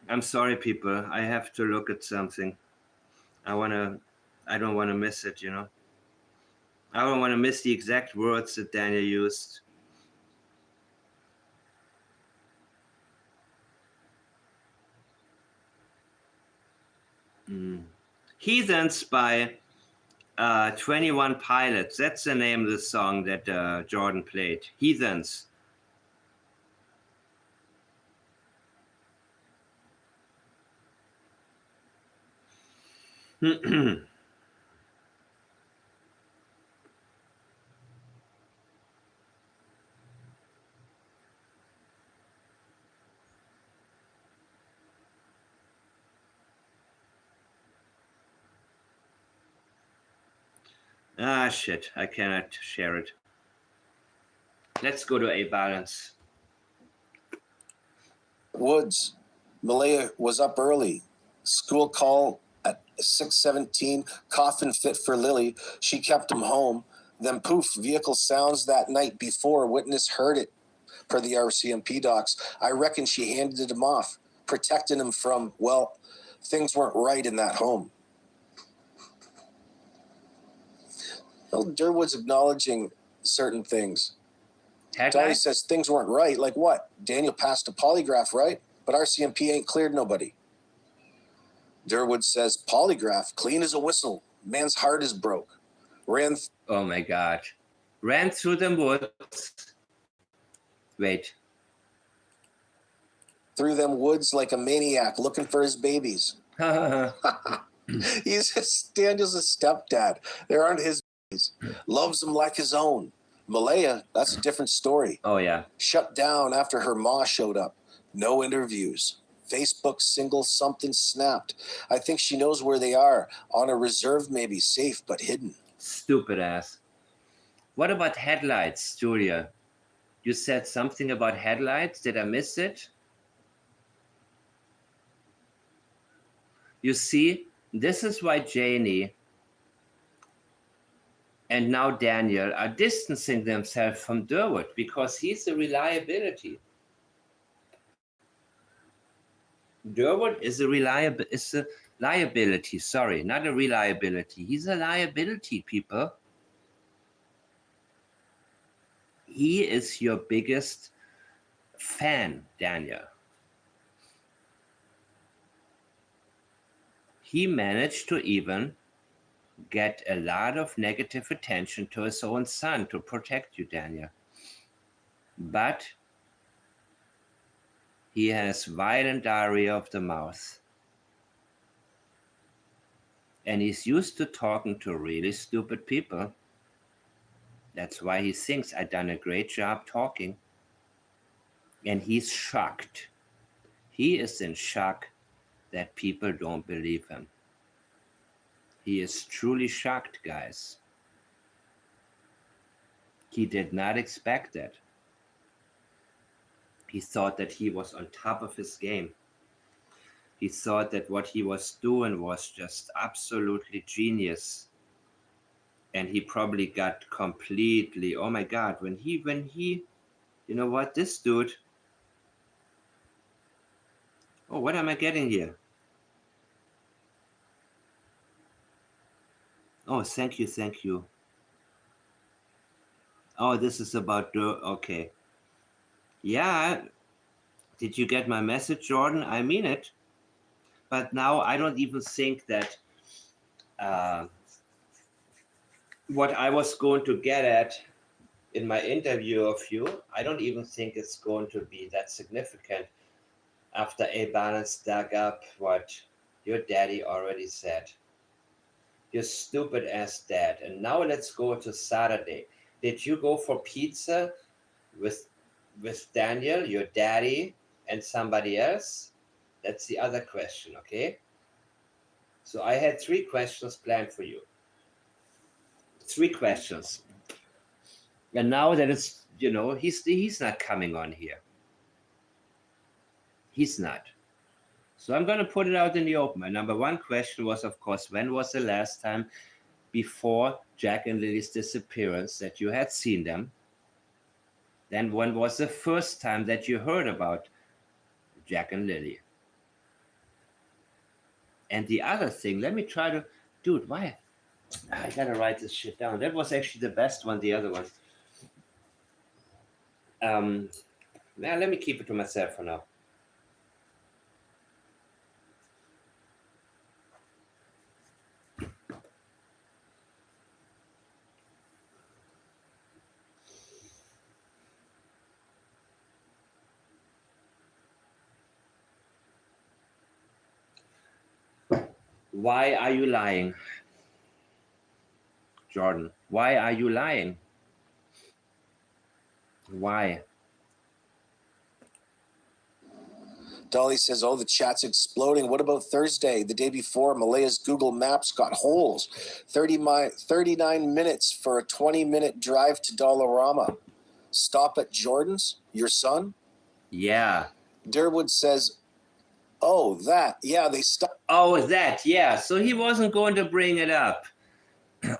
I'm sorry, people. I have to look at something. I don't want to miss it, you know. I don't want to miss the exact words that Daniel used. Heathens by 21 Pilots. That's the name of the song that Jordan played. Heathens. Shit. I cannot share it. Let's go to A Balance. Woods. Malaya was up early. School call at 6:17. Coffin fit for Lilly. She kept him home. Then poof, vehicle sounds that night before. Witness heard it. Per the RCMP docs, I reckon she handed him off, protecting him from, well, things weren't right in that home. Well, Durwood's acknowledging certain things. Dolly says things weren't right. Like what? Daniel passed a polygraph, right? But RCMP ain't cleared nobody. Durwood says polygraph, clean as a whistle. Man's heart is broke. Oh my God. Ran through the woods. Wait. Through them woods like a maniac looking for his babies. Daniel's a stepdad. They aren't his babies. Loves them like his own. Malaya, that's a different story. Oh, yeah. Shut down after her ma showed up. No interviews. Facebook single something snapped. I think she knows where they are. On a reserve, maybe safe, but hidden. Stupid ass. What about headlights, Julia? You said something about headlights. Did I miss it? You see, this is why Janie and now Daniel are distancing themselves from Durwood, because he's a reliability. Durwood is a liability. Sorry, not a reliability. He's a liability, people. He is your biggest fan, Daniel. He managed to even get a lot of negative attention to his own son to protect you, Daniel. But he has violent diarrhea of the mouth. And he's used to talking to really stupid people. That's why he thinks I've done a great job talking. And he's shocked. He is in shock that people don't believe him. He is truly shocked, guys. He did not expect it. He thought that he was on top of his game. He thought that what he was doing was just absolutely genius. And he probably got completely, oh my God, when he, you know what, this dude, oh, what am I getting here? Oh, thank you. Oh, this is about, okay. Yeah, did you get my message, Jordan? I mean it. But now I don't even think that what I was going to get at in my interview of you, I don't even think it's going to be that significant after A Balance dug up what your daddy already said. Your stupid ass dad. And now let's go to Saturday. Did you go for pizza with Daniel, your daddy, and somebody else? That's the other question, okay? So I had 3 questions planned for you. 3 questions. And now that it's, you know, he's not coming on here. He's not. So I'm going to put it out in the open. My number 1 question was, of course, when was the last time before Jack and Lily's disappearance that you had seen them? Then when was the first time that you heard about Jack and Lily? And the other thing, let me try to, dude, why? I gotta write this shit down. That was actually the best one, the other one. Now let me keep it to myself for now. Why are you lying? Jordan, why are you lying? Why? Dolly says, oh, the chat's exploding. What about Thursday? The day before, Malaya's Google Maps got holes. 39 minutes for a 20-minute drive to Dollarama. Stop at Jordan's? Your son? Yeah. Durwood says, oh, that. Yeah, they stopped. Oh, that. Yeah. So he wasn't going to bring it up.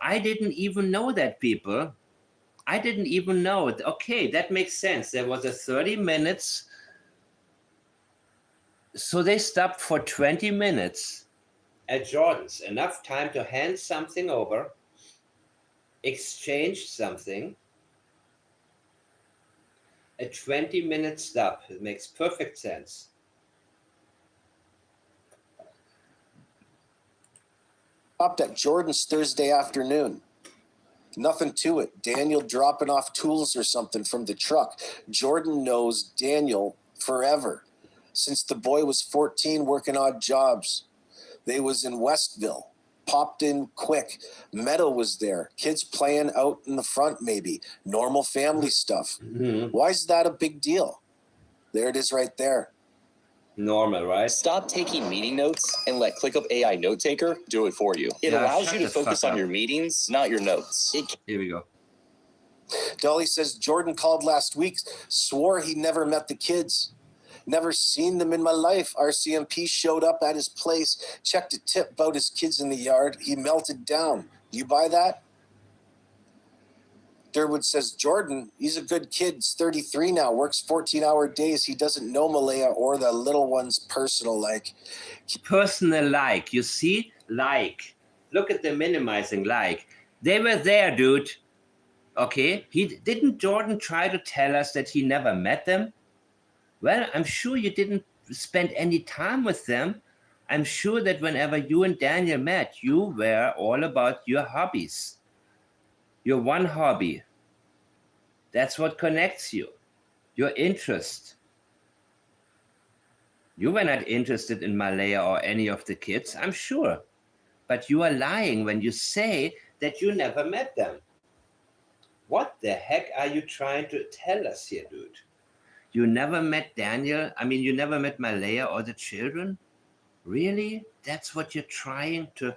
I didn't even know that, people. I didn't even know it. Okay, that makes sense. There was a 30 minutes. So they stopped for 20 minutes at Jordan's. Enough time to hand something over, exchange something. A 20-minute stop. It makes perfect sense. Stopped at Jordan's Thursday afternoon. Nothing to it. Daniel dropping off tools or something from the truck. Jordan knows Daniel forever. Since the boy was 14 working odd jobs. They was in Westville. Popped in quick. Meadow was there. Kids playing out in the front maybe. Normal family stuff. Mm-hmm. Why is that a big deal? There it is right there. Normal, right? Stop taking meeting notes and let ClickUp AI Note Taker do it for you. It allows you to focus on your meetings, not your notes. Here we go. Dolly says Jordan called last week, swore he never met the kids. Never seen them in my life. RCMP showed up at his place, checked a tip about his kids in the yard. He melted down. You buy that? Durwood says, Jordan, he's a good kid. He's 33 now, works 14-hour days. He doesn't know Malaya or the little one's personal like. Personal like, you see? Like. Look at the minimizing like. They were there, dude. Okay? Didn't Jordan try to tell us that he never met them? Well, I'm sure you didn't spend any time with them. I'm sure that whenever you and Daniel met, you were all about your hobbies. Your one hobby. That's what connects you. Your interest. You were not interested in Malaya or any of the kids, I'm sure. But you are lying when you say that you never met them. What the heck are you trying to tell us here, dude? You never met Daniel? I mean, you never met Malaya or the children? Really? That's what you're trying to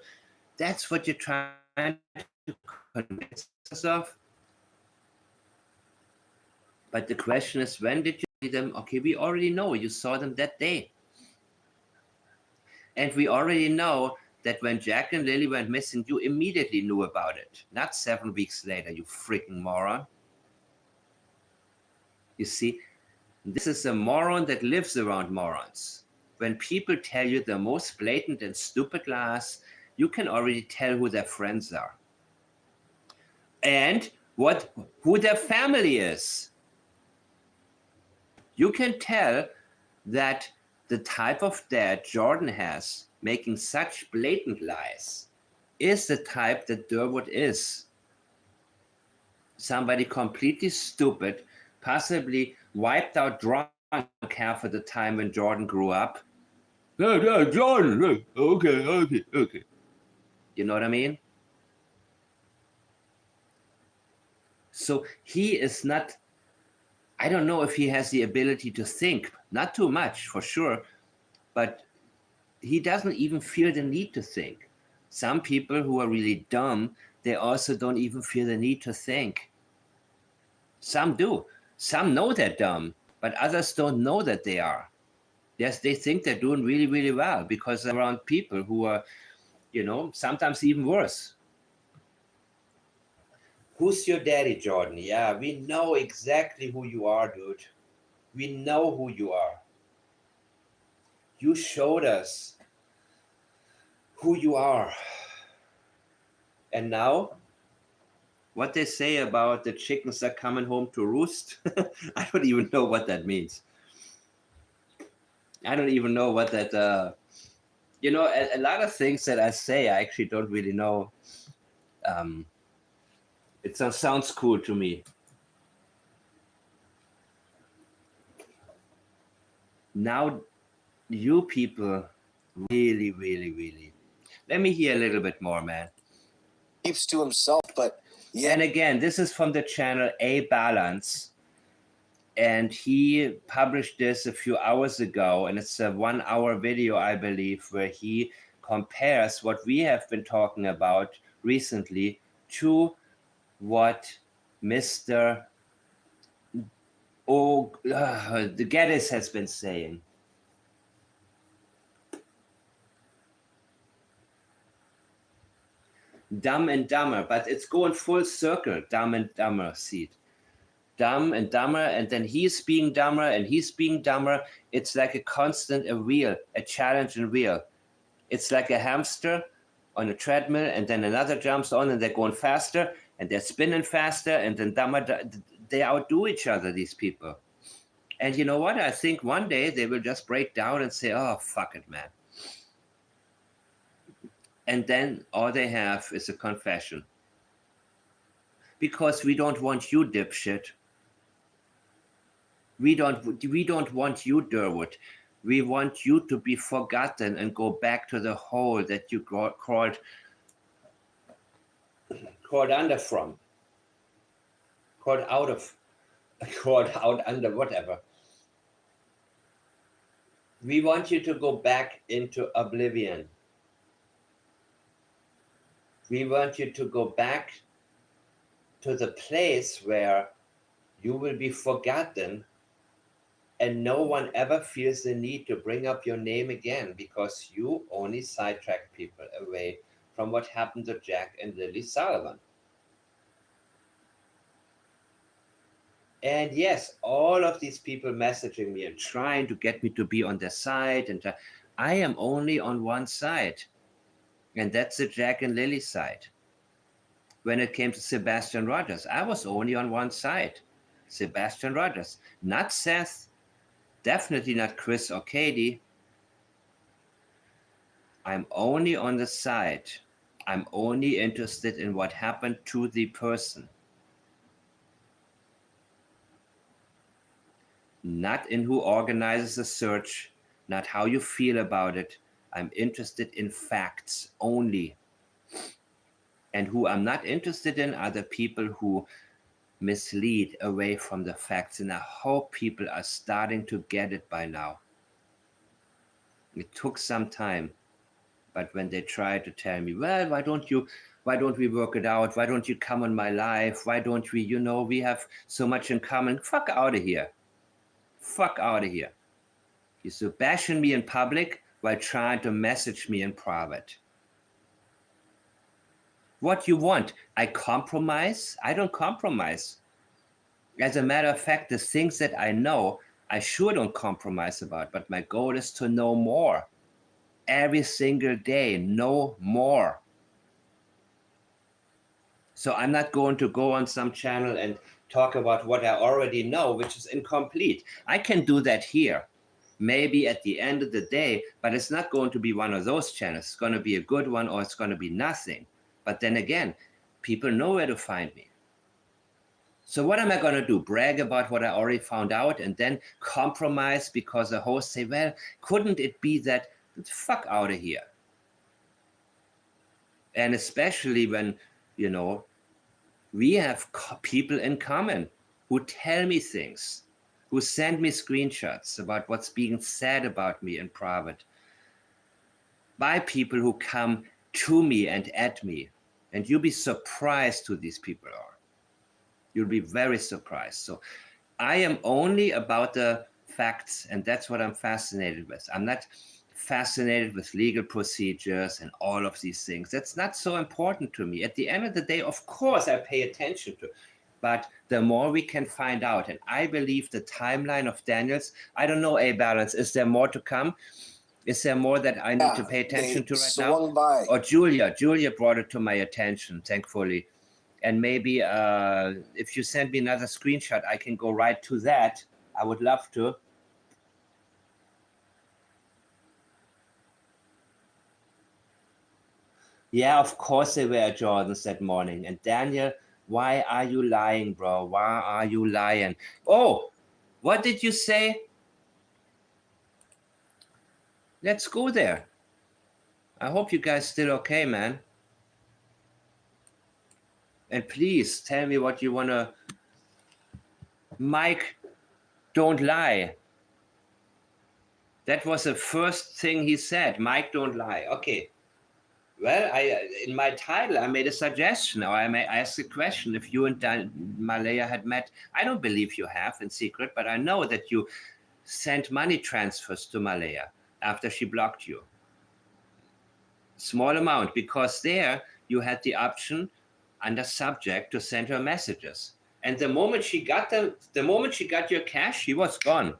convince us of? But the question is, when did you see them? Okay, we already know you saw them that day. And we already know that when Jack and Lily went missing, you immediately knew about it. Not 7 weeks later, you freaking moron. You see, this is a moron that lives around morons. When people tell you the most blatant and stupid lies, you can already tell who their friends are. And who their family is. You can tell that the type of dad Jordan has, making such blatant lies, is the type that Durwood is. Somebody completely stupid, possibly wiped out drunk half of the time when Jordan grew up. Yeah, Jordan, okay. You know what I mean? So he is not, I don't know if he has the ability to think, not too much for sure, but he doesn't even feel the need to think. Some people who are really dumb, they also don't even feel the need to think. Some do. Some know they're dumb, but others don't know that they are. Yes, they think they're doing really, really well because they're around people who are, sometimes even worse. Who's your daddy, Jordan? Yeah, we know exactly who you are, dude. We know who you are. You showed us who you are. And now, what they say about the chickens are coming home to roost, I don't even know what that means. I don't even know what that, a lot of things that I say, I actually don't really know. It sounds cool to me. Now, you people really, really, really. Let me hear a little bit more, man. Keeps to himself, but yeah. And again, this is from the channel A Balance. And he published this a few hours ago, and it's a 1-hour video, I believe, where he compares what we have been talking about recently to what Mr. The Geddes has been saying. Dumb and Dumber, but it's going full circle, Dumb and Dumber, Seed. Dumb and dumber, and then he's being dumber and he's being dumber. It's like a constant, a challenge and wheel. It's like a hamster on a treadmill, and then another jumps on and they're going faster and they're spinning faster, and then dumber, they outdo each other, these people. And you know what? I think one day they will just break down and say, oh, fuck it, man. And then all they have is a confession. Because we don't want you, dipshit. We don't want you, Durwood. We want you to be forgotten and go back to the hole that you crawled under from. Crawled out under, whatever. We want you to go back into oblivion. We want you to go back to the place where you will be forgotten And no one ever feels the need to bring up your name again because you only sidetrack people away from what happened to Jack and Lily Sullivan. And yes, all of these people messaging me and trying to get me to be on their side. And I am only on one side. And that's the Jack and Lily side. When it came to Sebastian Rogers, I was only on one side. Sebastian Rogers, not Seth, definitely not Chris or Katie. I'm only on the side. I'm only interested in what happened to the person. Not in who organizes the search, not how you feel about it. I'm interested in facts only. And who I'm not interested in are the people who mislead away from the facts. And I hope people are starting to get it by now. It took some time. But when they try to tell me, well, why don't we work it out? Why don't you come on my live? Why don't we, we have so much in common. Fuck out of here. Fuck out of here. You so bashing me in public while trying to message me in private. What you want? I compromise? I don't compromise. As a matter of fact, the things that I know, I sure don't compromise about, but my goal is to know more. Every single day, no more. So I'm not going to go on some channel and talk about what I already know, which is incomplete. I can do that here, maybe at the end of the day, but it's not going to be one of those channels. It's going to be a good one or it's going to be nothing. But then again, people know where to find me. So what am I going to do? Brag about what I already found out and then compromise because the hosts say, well, couldn't it be that? Fuck out of here. And especially when, we have people in common who tell me things, who send me screenshots about what's being said about me in private by people who come to me and at me. And you'll be surprised who these people are. You'll be very surprised. So I am only about the facts, and that's what I'm fascinated with. I'm not fascinated with legal procedures and all of these things. That's not so important to me. At the end of the day, of course, I pay attention to, but the more we can find out, and I believe the timeline of Daniels, I don't know, A-Balance, is there more to come? Is there more that I need to pay attention to right now? By. Or Julia brought it to my attention, thankfully. And maybe if you send me another screenshot, I can go right to that. I would love to. Yeah, of course they were at Jordan's that morning. And Daniel, why are you lying, bro? Why are you lying? Oh, what did you say? Let's go there. I hope you guys still okay, man. And please tell me what you want to... Mike, don't lie. That was the first thing he said. Mike, don't lie. Okay. Well, in my title, I made a suggestion, or I asked a question. If you and Malaya had met, I don't believe you have in secret, but I know that you sent money transfers to Malaya after she blocked you. Small amount, because there you had the option under subject to send her messages. And the moment she got your cash, she was gone.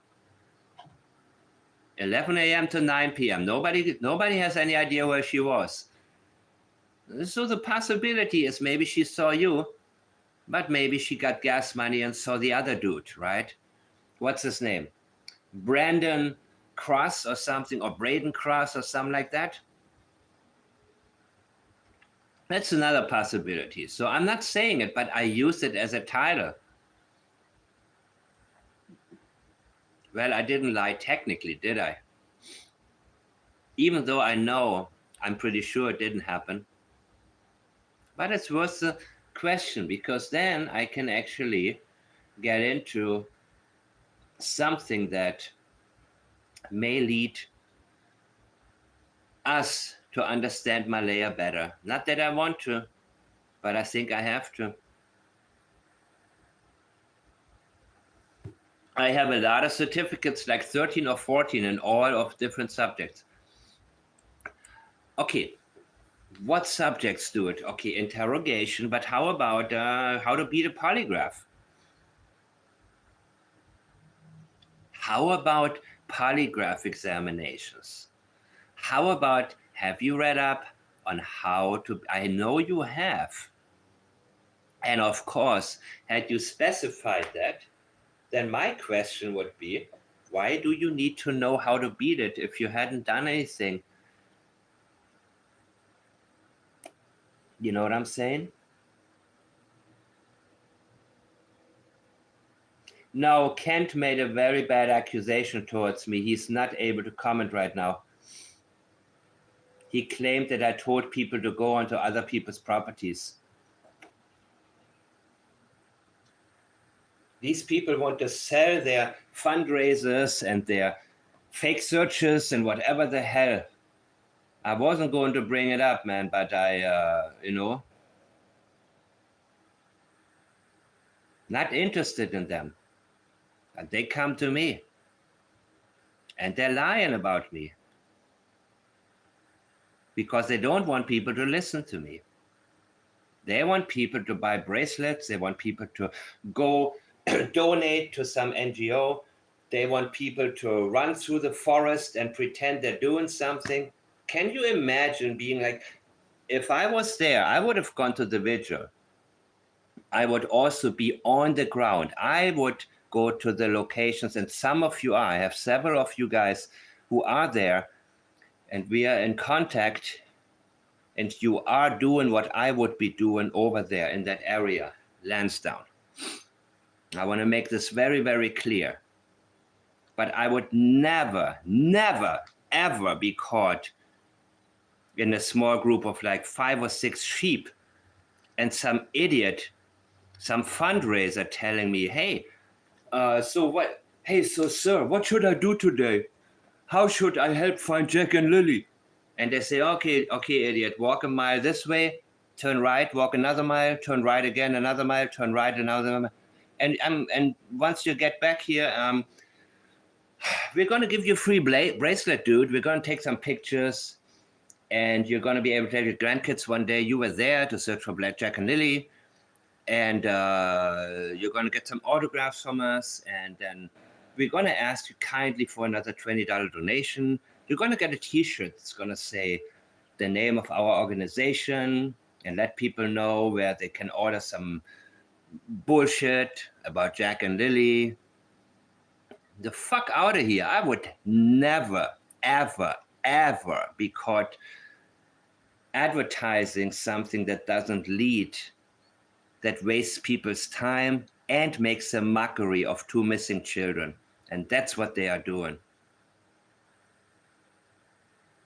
11 a.m. to 9 p.m. Nobody has any idea where she was. So the possibility is maybe she saw you, but maybe she got gas money and saw the other dude, right? What's his name? Brandon Cross or something, or Braden Cross or something like that. That's another possibility. So I'm not saying it, but I used it as a title. Well, I didn't lie technically, did I? Even though I'm pretty sure it didn't happen. But it's worth the question, because then I can actually get into something that may lead us to understand Malaya better. Not that I want to, but I think I have to. I have a lot of certificates, like 13 or 14 in all of different subjects. Okay, what subjects do it? Okay, interrogation, but how about how to beat a polygraph? How about polygraph examinations? How about, have you read up on how to, I know you have. And of course, had you specified that, then my question would be, why do you need to know how to beat it if you hadn't done anything? You know what I'm saying? No, Kent made a very bad accusation towards me. He's not able to comment right now. He claimed that I told people to go onto other people's properties. These people want to sell their fundraisers and their fake searches and whatever the hell. I wasn't going to bring it up, man, but I, not interested in them. And they come to me. And they're lying about me. Because they don't want people to listen to me. They want people to buy bracelets. They want people to go donate to some NGO. They want people to run through the forest and pretend they're doing something. Can you imagine being like, if I was there, I would have gone to the vigil. I would also be on the ground. I would go to the locations, and some of you are. I have several of you guys who are there, and we are in contact, and you are doing what I would be doing over there in that area, Lansdowne. I want to make this very, very clear. But I would never, never, ever be caught in a small group of like 5 or 6 sheep and some idiot, some fundraiser telling me, hey, so sir, what should I do today? How should I help find Jack and Lilly? And they say, okay, idiot, walk a mile this way, turn right, walk another mile, turn right again, another mile, turn right, another mile. And once you get back here, we're going to give you a free bracelet, dude. We're going to take some pictures, and you're going to be able to tell your grandkids one day you were there to search for Black Jack and Lilly, and you're going to get some autographs from us, and then we're going to ask you kindly for another $20 donation. You're going to get a T-shirt that's going to say the name of our organization and let people know where they can order some bullshit about Jack and Lilly. The fuck out of here. I would never, ever, ever be caught advertising something that doesn't lead, that wastes people's time and makes a mockery of 2 missing children. And that's what they are doing.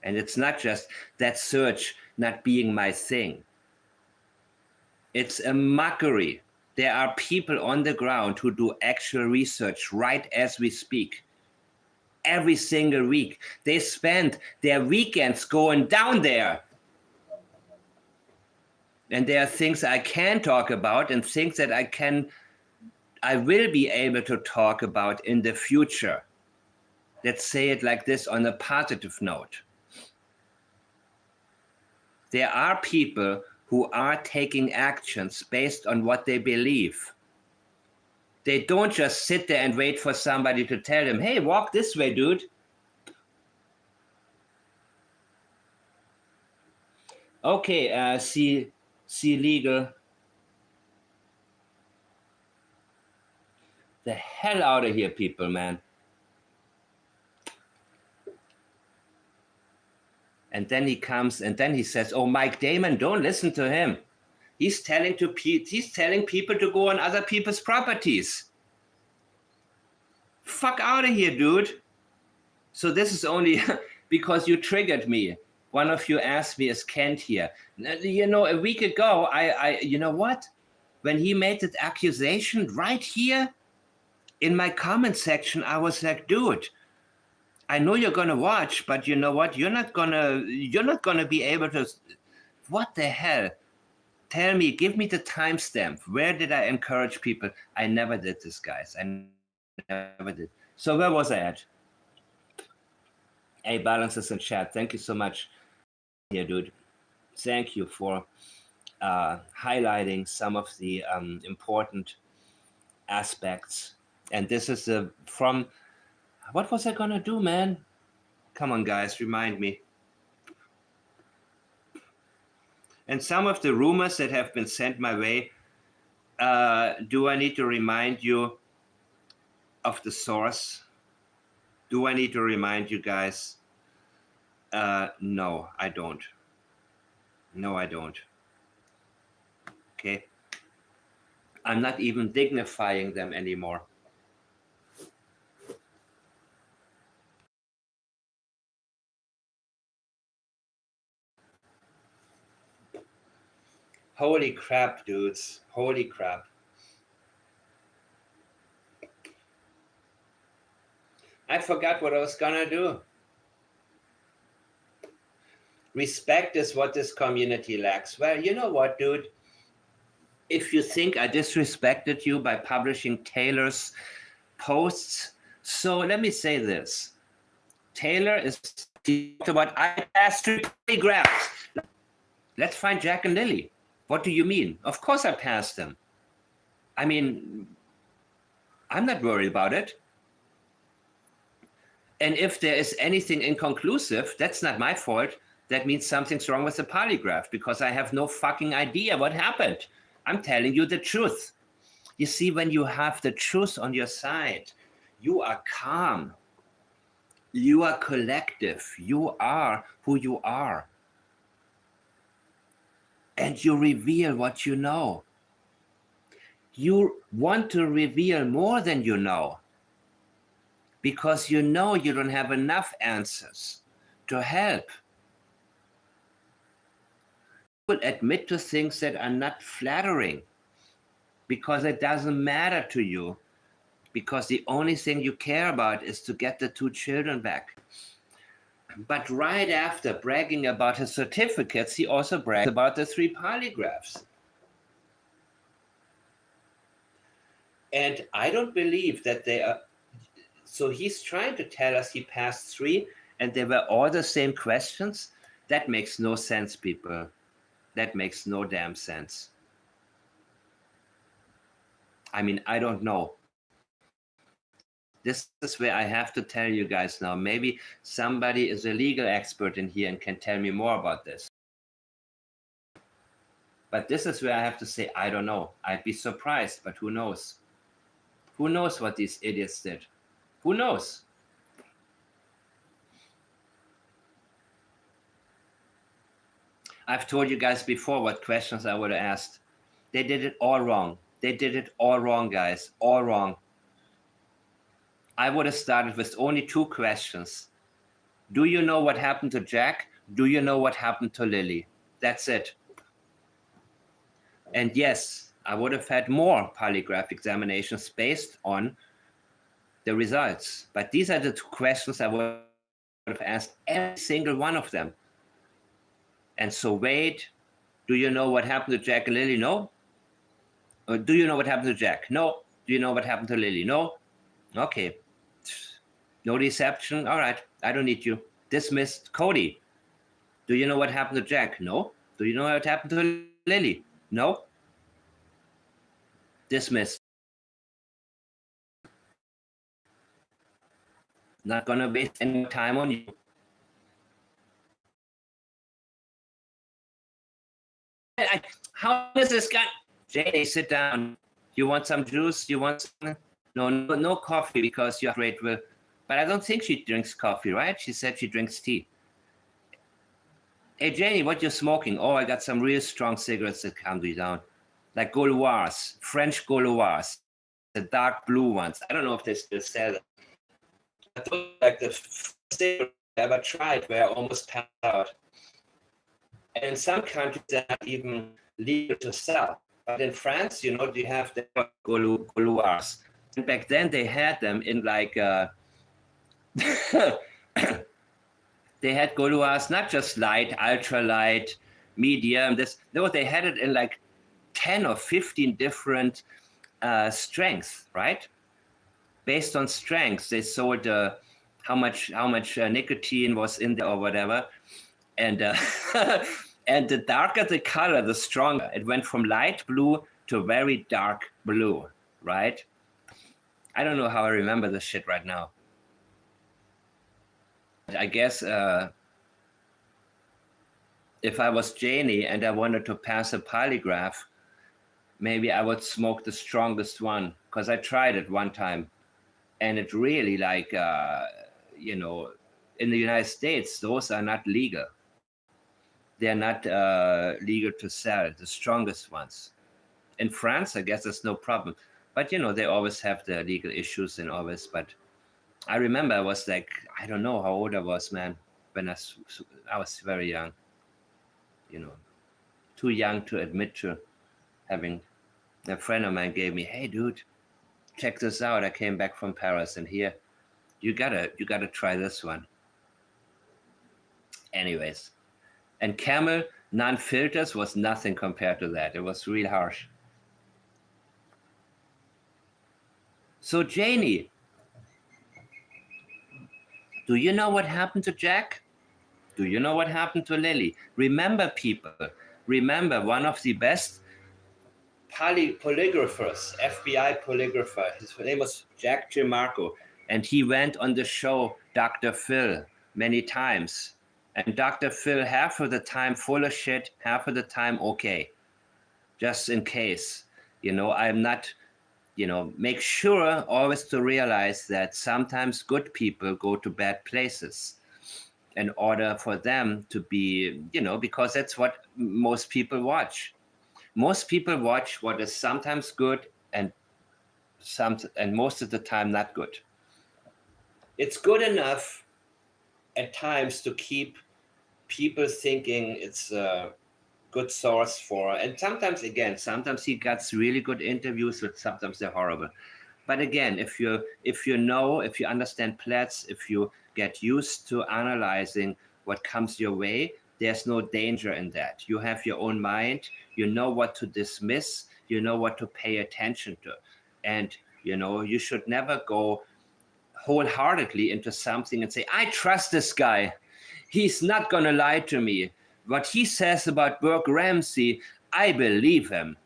And it's not just that search not being my thing. It's a mockery. There are people on the ground who do actual research right as we speak. Every single week. They spend their weekends going down there. And there are things I can talk about and things that I will be able to talk about in the future. Let's say it like this on a positive note. There are people who are taking actions based on what they believe. They don't just sit there and wait for somebody to tell them, hey, walk this way, dude. Okay, see legal. The hell out of here, people, man. And then he comes and then he says, oh, Mike Damon, don't listen to him. He's telling people to go on other people's properties. Fuck out of here, dude. So this is only because you triggered me. One of you asked me, is Kent here? You know, a week ago, I you know what? When he made that accusation right here in my comment section, I was like, dude, I know you're gonna watch, but you know what? You're not gonna be able to. What the hell? Tell me, give me the timestamp. Where did I encourage people? I never did this, guys. I never never did. So where was I at? Hey, balances in chat. Thank you so much here, dude. Thank you for highlighting some of the important aspects. And this is from, what was I gonna do, man? Come on, guys, remind me. And some of the rumors that have been sent my way, do I need to remind you of the source? Do I need to remind you guys? No, I don't. No, I don't. Okay. I'm not even dignifying them anymore. Holy crap, dudes. Holy crap. I forgot what I was gonna do. Respect is what this community lacks. Well, you know what, dude? If you think I disrespected you by publishing Taylor's posts, so let me say this. Taylor is about I passed 3 polygraphs. Let's find Jack and Lilly. What do you mean? Of course I passed them. I mean, I'm not worried about it. And if there is anything inconclusive, that's not my fault. That means something's wrong with the polygraph because I have no fucking idea what happened. I'm telling you the truth. You see, when you have the truth on your side, you are calm. You are collective. You are who you are. And you reveal what you know. You want to reveal more than you know. Because you know you don't have enough answers to help. You will admit to things that are not flattering because it doesn't matter to you, because the only thing you care about is to get the 2 children back. But right after bragging about his certificates, he also bragged about the 3 polygraphs. And I don't believe that they are. So he's trying to tell us he passed 3 and they were all the same questions. That makes no sense, people. That makes no damn sense. I mean, I don't know. This is where I have to tell you guys now. Maybe somebody is a legal expert in here and can tell me more about this. But this is where I have to say, I don't know. I'd be surprised, but who knows? Who knows what these idiots did? Who knows? I've told you guys before what questions I would have asked. They did it all wrong. They did it all wrong, guys. All wrong. I would have started with only 2 questions. Do you know what happened to Jack? Do you know what happened to Lilly? That's it. And yes, I would have had more polygraph examinations based on the results. But these are the 2 questions I would have asked every single one of them. And so wait, do you know what happened to Jack and Lilly? No. Or do you know what happened to Jack? No. Do you know what happened to Lilly? No. Okay. No deception. All right. I don't need you. Dismissed. Cody. Do you know what happened to Jack? No. Do you know what happened to Lilly? No. Dismissed. Not gonna waste any time on you. How is this guy? Jay, sit down. You want some juice? You want some? No coffee because you're great will. But I don't think she drinks coffee, right? She said she drinks tea. Hey, Janie, what you smoking? Oh, I got some real strong cigarettes that calm me down. Like Gauloises, French Gauloises, the dark blue ones. I don't know if they still sell them. I thought like the first cigarette I ever tried where I almost passed out. And in some countries, they're not even legal to sell. But in France, you know, they have the Gauloises. And back then, they had them in like... they had Gauloises, not just light, ultra light, medium. They had it in like 10 or 15 different strengths, right? based on strengths. They sold how much nicotine was in there or whatever, and and the darker the color, the stronger. It went from light blue to very dark blue, right? I don't know how I remember this shit right now. I guess if I was Janie and I wanted to pass a polygraph, maybe I would smoke the strongest one, because I tried it one time, and it really, like, you know, in the United States, those are not legal. They're not legal to sell, the strongest ones. In France, I guess there's no problem. But, you know, they always have the legal issues and always. But I remember I was like, I don't know how old I was, man, when I was very young. You know, too young to admit to having. A friend of mine gave me, hey, dude, check this out. I came back from Paris, and here, you gotta try this one. Anyways, and Camel non-filters was nothing compared to that. It was real harsh. So Janie, do you know what happened to Jack? Do you know what happened to Lilly? Remember, people, remember, one of the best polygraphers, FBI polygrapher, his name was Jack Giammarco, and he went on the show Dr. Phil many times. And Dr. Phil, half of the time full of shit, half of the time okay, just in case. You know, I'm not, you know, make sure always to realize that sometimes good people go to bad places in order for them to be, you know, because that's what most people watch. Most people watch what is sometimes good and most of the time not good. It's good enough at times to keep people thinking it's a good source for, and sometimes he gets really good interviews, but sometimes they're horrible. But again, if you understand Platts, if you get used to analyzing what comes your way, there's no danger in that. You have your own mind. You know what to dismiss. You know what to pay attention to. And, you know, you should never go wholeheartedly into something and say, I trust this guy. He's not going to lie to me. What he says about Burke Ramsey, I believe him.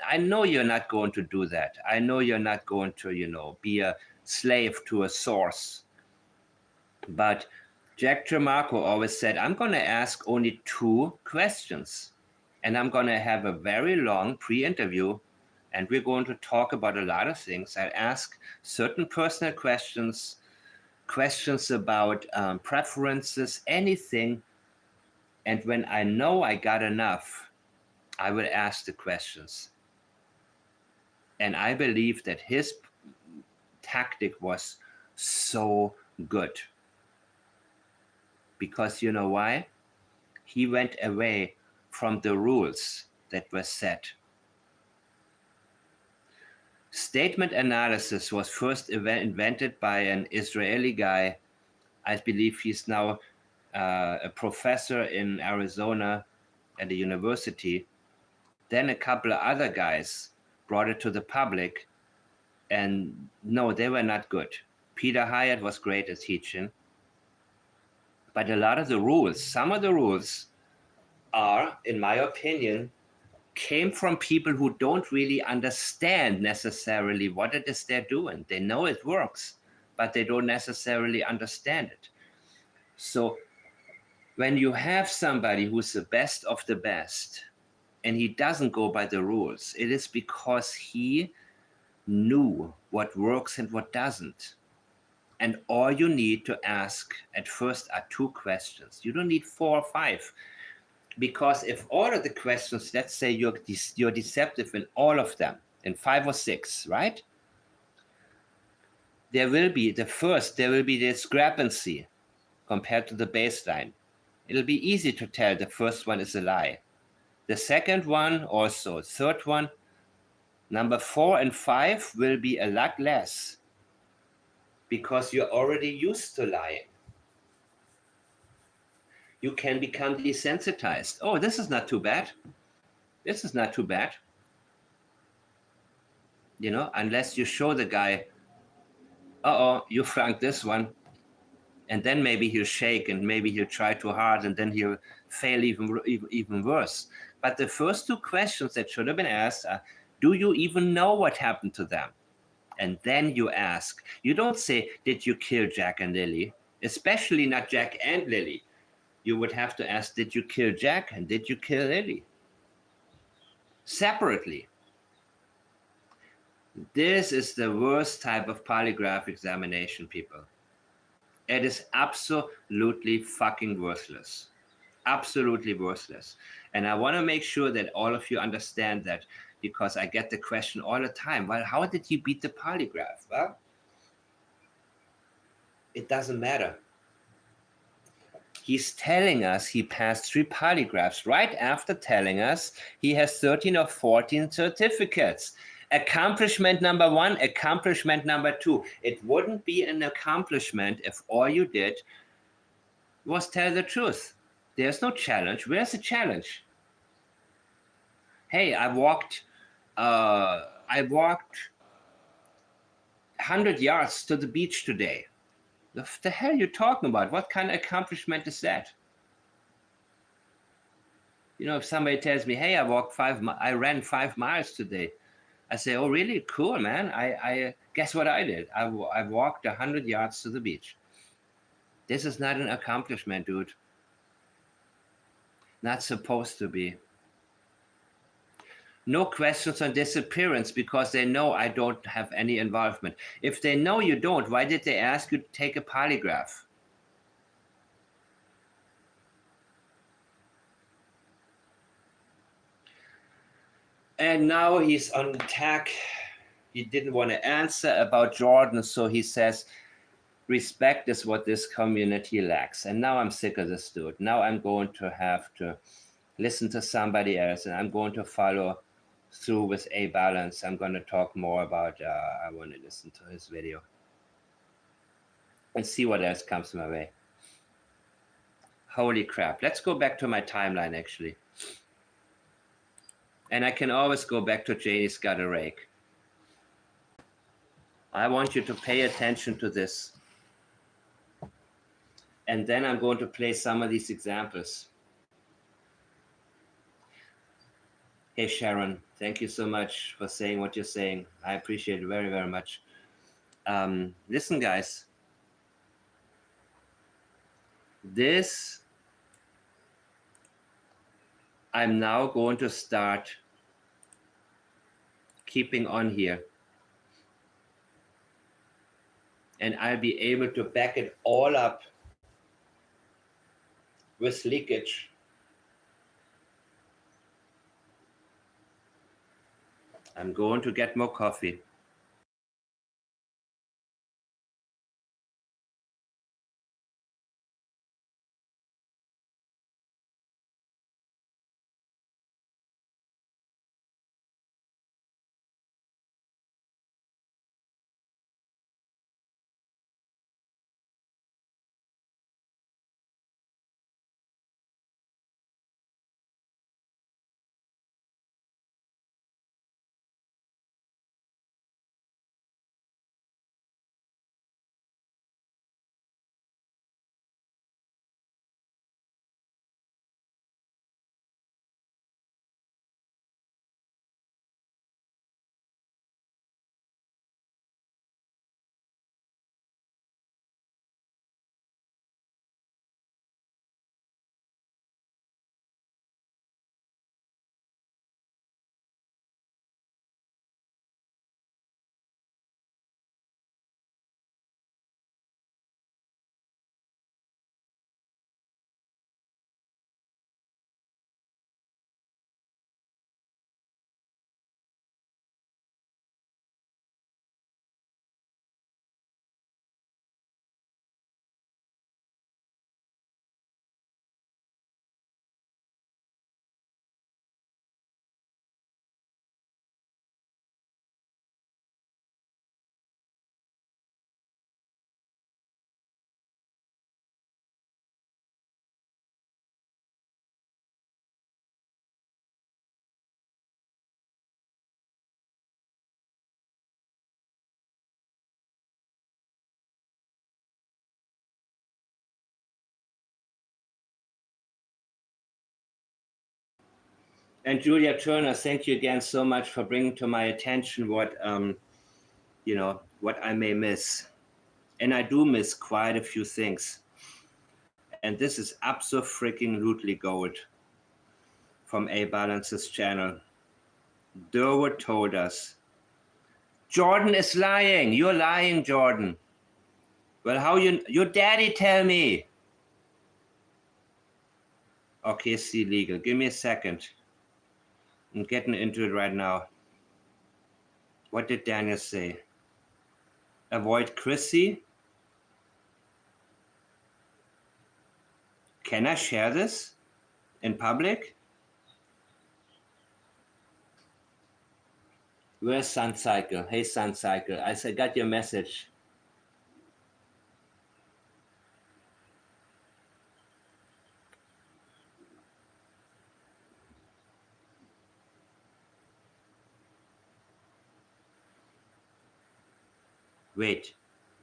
I know you're not going to do that. I know you're not going to, you know, be a slave to a source. But Jack Giammarco always said, I'm going to ask only 2 questions, and I'm going to have a very long pre-interview, and we're going to talk about a lot of things. I'll ask certain personal questions about preferences, anything. And when I know I got enough, I will ask the questions. And I believe that his tactic was so good. Because you know why? He went away from the rules that were set. Statement analysis was first invented by an Israeli guy. I believe he's now a professor in Arizona at a university. Then a couple of other guys brought it to the public, and no, they were not good. Peter Hyatt was great at teaching. But a lot of the rules, some of the rules are, in my opinion, came from people who don't really understand necessarily what it is they're doing. They know it works, but they don't necessarily understand it. So when you have somebody who's the best of the best, and he doesn't go by the rules, it is because he knew what works and what doesn't. And all you need to ask at first are 2 questions. You don't need 4 or 5. Because if all of the questions, let's say you're deceptive in all of them, in 5 or 6, right? There will be discrepancy compared to the baseline. It'll be easy to tell the first one is a lie. The second one also, third one, number 4 and 5 will be a lot less, because you're already used to lying. You can become desensitized. Oh, this is not too bad. This is not too bad. You know, unless you show the guy uh-oh, you flunked this one. And then maybe he'll shake and maybe he'll try too hard and then he'll fail even worse. But the first two questions that should have been asked are, do you even know what happened to them? And then you ask. You don't say, did you kill Jack and Lilly? Especially not Jack and Lilly. You would have to ask, did you kill Jack and did you kill Lilly? Separately. This is the worst type of polygraph examination, people. It is absolutely fucking worthless. Absolutely worthless. And I want to make sure that all of you understand that, because I get the question all the time. Well, how did he beat the polygraph? Well, it doesn't matter. He's telling us he passed 3 polygraphs right after telling us he has 13 or 14 certificates. Accomplishment number 1, accomplishment number 2. It wouldn't be an accomplishment if all you did was tell the truth. There's no challenge. Where's the challenge? Hey, I walked 100 yards to the beach today. What the hell are you talking about? What kind of accomplishment is that? You know, if somebody tells me, hey, I ran 5 miles today. I say, oh, really? Cool, man. I guess what I did? I walked 100 yards to the beach. This is not an accomplishment, dude. Not supposed to be. No questions on disappearance because they know I don't have any involvement. If they know you don't, why did they ask you to take a polygraph? And now he's on attack. He didn't want to answer about Jordan, so he says, respect is what this community lacks. And now I'm sick of this dude. Now I'm going to have to listen to somebody else, and I'm going to follow through with A Balance. I'm going to talk more about, I want to listen to his video and see what else comes my way. Holy crap. Let's go back to my timeline, actually. And I can always go back to Janie's Got a Rake. I want you to pay attention to this. And then I'm going to play some of these examples. Hey, Sharon, thank you so much for saying what you're saying. I appreciate it very, very much. Listen, guys. This, I'm now going to start keeping on here. And I'll be able to back it all up with leakage. I'm going to get more coffee. And Julia Turner, thank you again so much for bringing to my attention what I may miss. And I do miss quite a few things. And this is abso-freaking-lutely gold from A Balance's channel. Durwood told us, Jordan is lying. You're lying, Jordan. Well, how your daddy tell me? Okay, see legal. Give me a second. I'm getting into it right now. What did Daniel say? Avoid Chrissy? Can I share this in public? Where's Sun Cycle? Hey, Sun Cycle. I got your message. Wait.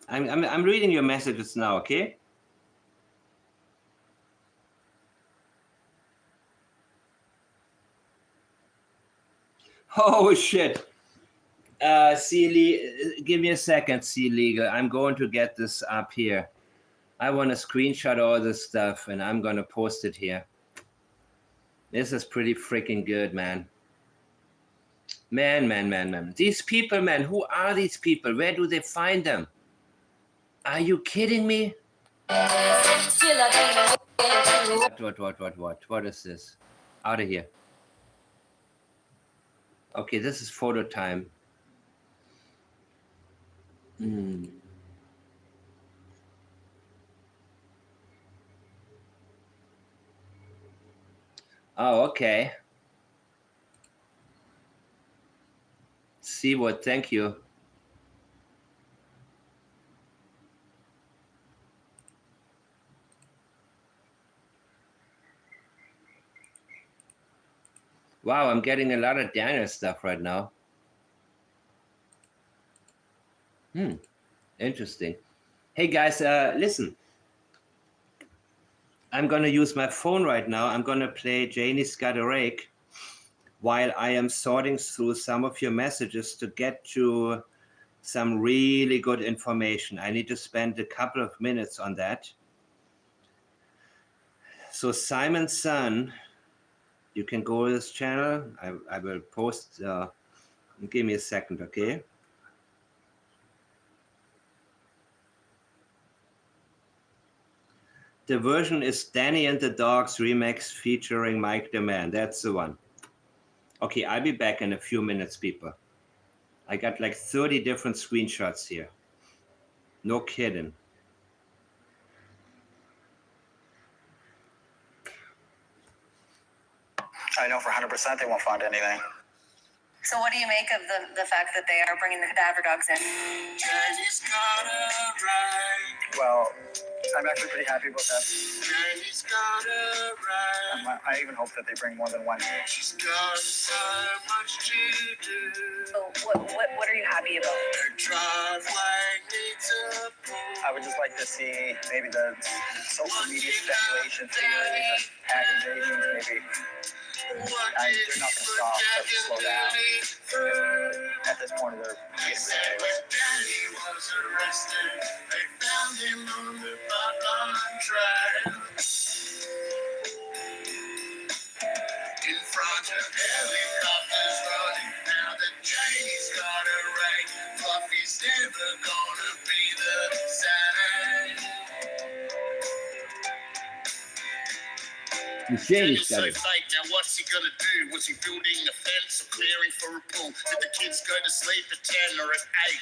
I'm reading your messages now, okay? Oh, shit. Give me a second, C Legal. I'm going to get this up here. I want to screenshot all this stuff, and I'm going to post it here. This is pretty freaking good, man. Man. These people, man, who are these people? Where do they find them? Are you kidding me? What? What is this? Out of here. Okay, this is photo time. Oh, okay. See what? Thank you. Wow, I'm getting a lot of Daniel stuff right now. Interesting. Hey guys, listen. I'm gonna use my phone right now. I'm gonna play Janie's Got a Rake while I am sorting through some of your messages to get to some really good information. I need to spend a couple of minutes on that. So Simon's son, you can go to this channel. I will post, give me a second, okay? The version is Danny and the Dogs remix featuring Mike the Man. That's the one. Okay, I'll be back in a few minutes, people. I got like 30 different screenshots here. No kidding. I know for 100% they won't find anything. So what do you make of the fact that they are bringing the cadaver dogs in? Well, I'm actually pretty happy about that. I even hope that they bring more than one. So what are you happy about? I would just like to see maybe the social media speculation theories and accusations maybe. They're not going to stop, but slow down. At this point, they're getting ridiculous. Daddy was arrested. They found him on the bottom track. In front of helicopters running. Now that Janie's got a ring, Fluffy's never gonna be the same. Janie's got it. Fake. Now what's he gonna do? Was he building a fence or clearing for a pool? Did the kids go to sleep at 10 or at 8?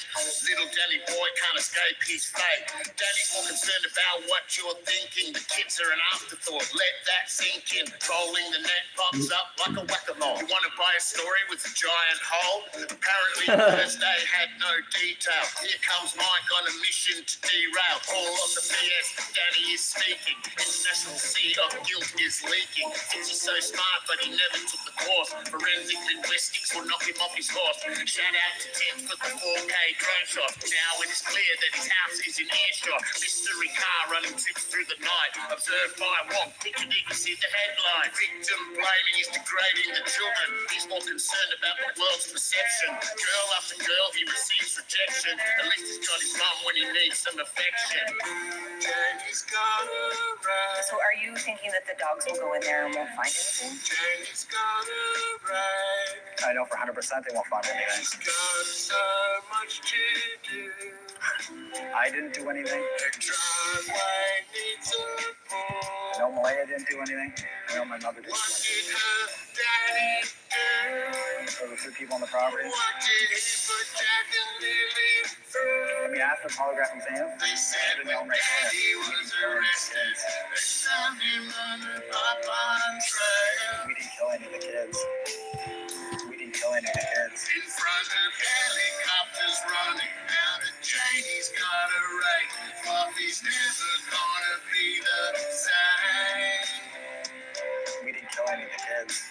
Little Danny boy can't escape his fate. Danny's more concerned about what you're thinking. The kids are an afterthought. Let that sink in. Rolling the net pops up like a whack-a-mole. You want to buy a story with a giant hole? Apparently Thursday had no detail. Here comes Mike on a mission to derail. All of the BS Danny is speaking. International sea of guilt is leaking. Thinks he's so smart smart, but he never took the course. Forensic linguistics will knock him off his horse. Shout out to Tim for the 4K drone shot. Now it is clear that his house is in earshot. Mystery car running trips through the night. Observed by Wong, he could even see the headline. Victim blaming is degrading the children. He's more concerned about the world's perception. Girl after girl, he receives rejection. At least he's got his mum when he needs some affection. Jenny's got a right. So are you thinking that the dogs will go in there and won't find anything? Jenny's got a right. I know for 100% they won't find anything. She's got so much to do. I didn't do anything. The driveway needs a I pull. know Malaya didn't do anything. I know my mother didn't do What anything. did her daddy do? So the 3 people on the property. What did he put Jack and Lily through? Let me ask the polygraph exam. They said when Daddy was arrested, they found him on the Papon Trail. We didn't kill any of the kids. We didn't kill any of the kids. In front of helicopters running, now that Janie's got a right. Fluffy's never gonna be the same. We didn't kill any of the kids.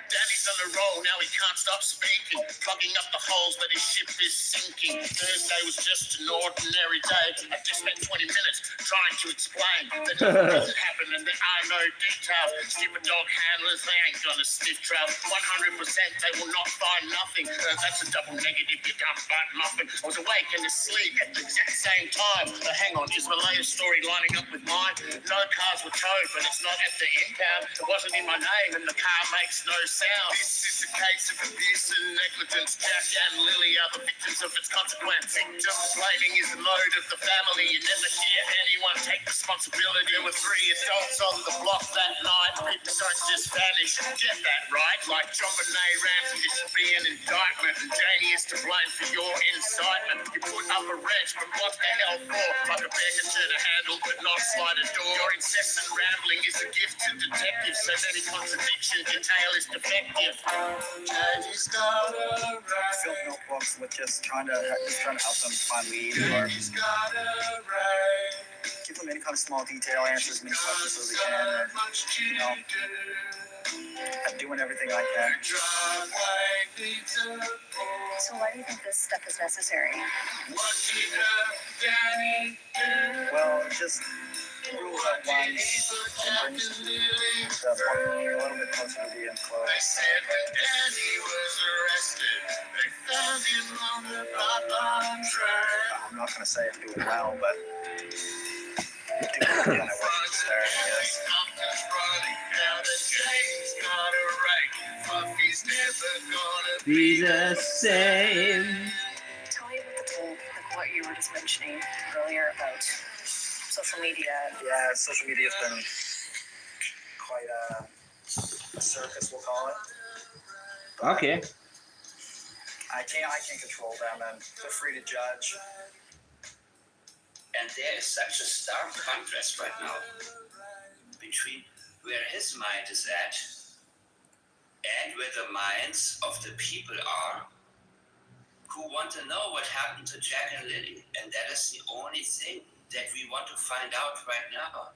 Danny's on the roll, now he can't stop speaking. Plugging up the holes, but his ship is sinking. Thursday was just an ordinary day. I just spent 20 minutes trying to explain that nothing doesn't happen and there are no details. Stupid dog handlers, they ain't gonna sniff trails. 100% they will not find nothing. That's a double negative, you dumb butt muffin. I was awake and asleep at the exact same time. Hang on, is Malaya's story lining up with mine? No cars were towed, but it's not at the impound. It wasn't in my name and the car makes no sound. This is a case of abuse and negligence. Jack and Lily are the victims of its consequence. Victim blaming is the load of the family. You never hear anyone take responsibility. There were 3 adults on the block that night. People don't just vanish. Get that right? Like JonBenet Ramsey, this should be an indictment. And Janie is to blame for your incitement. You put up a wrench, but what the hell for? Like a bear can turn a handle, but not slide a door. Your incessant rambling is a gift to detectives. So many contradictions, your tale is defective. Janie's got a right. Filled notebooks with just trying to help them find leads or Janie's got a right. give them any kind of small detail, answer as many questions as we can, or, you know, I'm doing everything I can. So why do you think this step is necessary? What did her daddy do? Well, just rules outline and brings the book a little bit closer to being They close. said when Daddy was arrested, they found him on the Papon Trail. I'm not going to say I'm doing well, but doing kind of work there, I guess. Helicopters running, now that Janie's got a right. Fluffy's never gonna Be the same. Tell me about the whole, like what you were just mentioning earlier about social media. Yeah, social media's been quite a circus, we'll call it. Okay. I can't control them, and they're free to judge. And there is such a stark contrast right now between where his mind is at and where the minds of the people are who want to know what happened to Jack and Lily. And that is the only thing that we want to find out right now.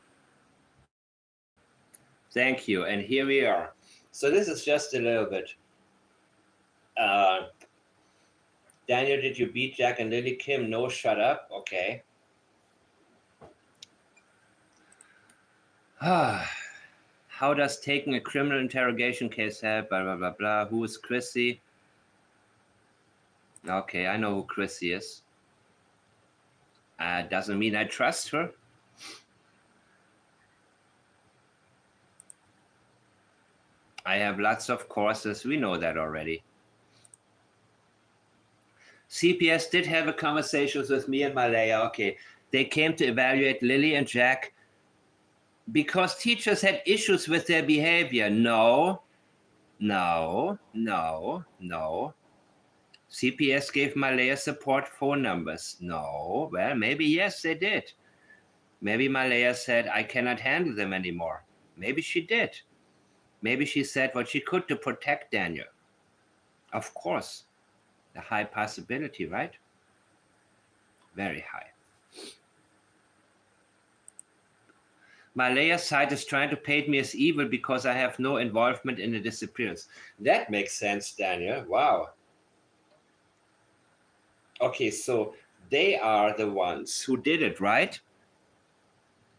Thank you. And here we are. So this is just a little bit. Daniel, did you beat Jack and Lily? Kim, no, shut up. Okay. How does taking a criminal interrogation case help? Blah, blah, blah, blah. Who is Chrissy? Okay, I know who Chrissy is. Doesn't mean I trust her. I have lots of courses. We know that already. CPS did have a conversation with me and Malaya. Okay, they came to evaluate Lily and Jack because teachers had issues with their behavior. No. CPS gave Malaya support phone numbers. No. Well, maybe yes, they did. Maybe Malaya said, I cannot handle them anymore. Maybe she did. Maybe she said what she could to protect Daniel. Of course. A high possibility, right? Very high. Malaya's side is trying to paint me as evil because I have no involvement in the disappearance. That makes sense, Daniel. Wow. Okay, so they are the ones who did it, right?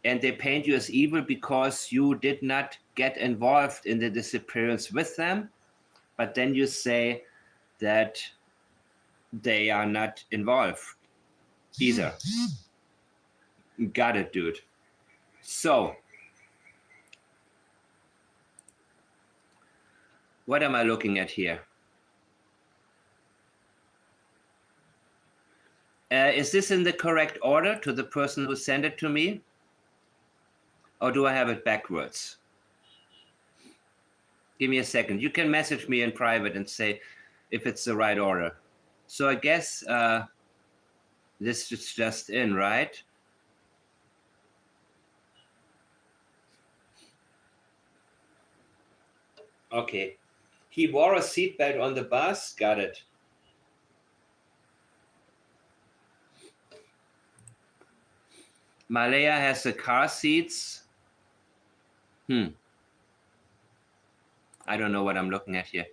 And they paint you as evil because you did not get involved in the disappearance with them. But then you say that they are not involved either. Got it, dude. So, what am I looking at here? Is this in the correct order to the person who sent it to me? Or do I have it backwards? Give me a second. You can message me in private and say if it's the right order. So I guess this is just in, right? Okay. He wore a seatbelt on the bus. Got it. Malaya has the car seats. I don't know what I'm looking at here.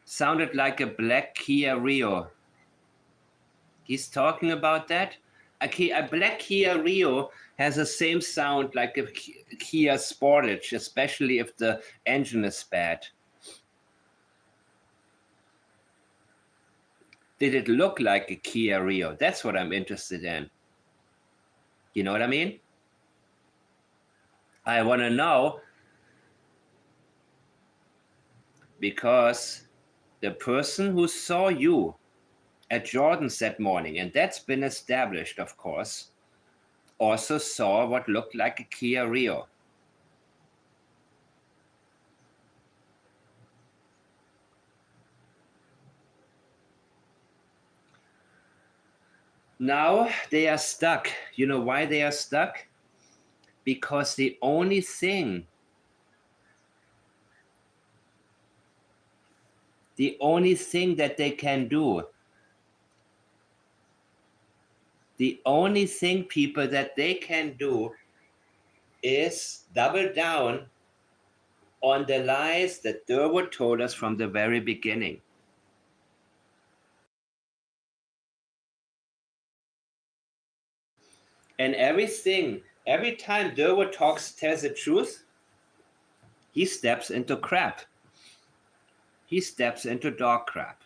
Sounded like a black Kia Rio. He's talking about that? A black Kia Rio has the same sound like a Kia Sportage, especially if the engine is bad. Did it look like a Kia Rio? That's what I'm interested in. You know what I mean? I want to know because the person who saw you at Jordan's that morning, and that's been established, of course, also saw what looked like a Kia Rio. Now they are stuck. You know why they are stuck? Because the only thing that they can do, the only thing, people, that they can do is double down on the lies that Durwood told us from the very beginning. And every time Durwood tells the truth, he steps into crap. He steps into dog crap.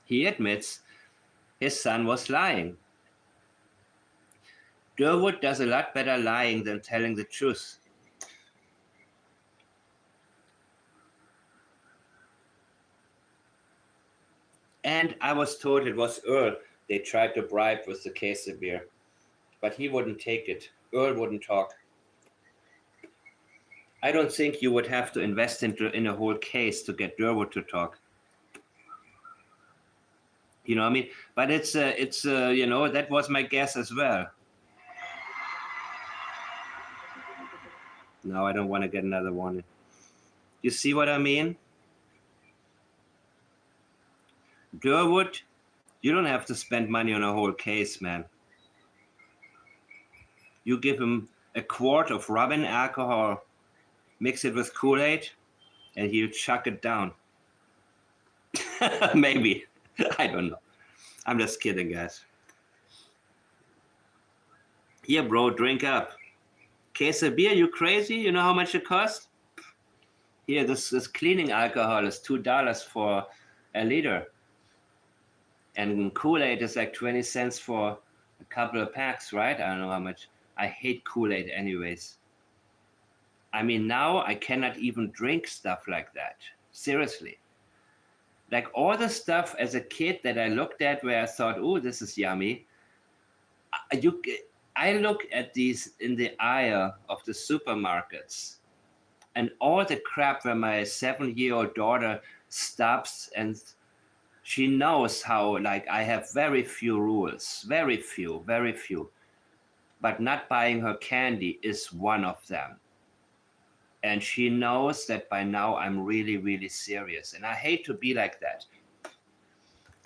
He admits his son was lying. Durwood does a lot better lying than telling the truth. And I was told it was Earl they tried to bribe with the case of beer, but he wouldn't take it. Earl wouldn't talk. I don't think you would have to invest in a whole case to get Durwood to talk. You know what I mean? But it's you know, that was my guess as well. No, I don't want to get another warning. You see what I mean? Durwood, you don't have to spend money on a whole case, man. You give him a quart of rubbing alcohol, mix it with Kool-Aid, and he'll chuck it down. Maybe. I don't know. I'm just kidding, guys. Here, bro, drink up. Case of beer, you crazy? You know how much it costs? Here, this cleaning alcohol is $2 for a liter. And Kool-Aid is like 20 cents for a couple of packs, right? I don't know how much. I hate Kool-Aid anyways. I mean, now I cannot even drink stuff like that. Seriously. Like all the stuff as a kid that I looked at where I thought, oh, this is yummy. I look at these in the aisle of the supermarkets and all the crap where my 7-year-old daughter stops and she knows how, like, I have very few rules, very few. But not buying her candy is one of them. And she knows that by now I'm really, really serious. And I hate to be like that.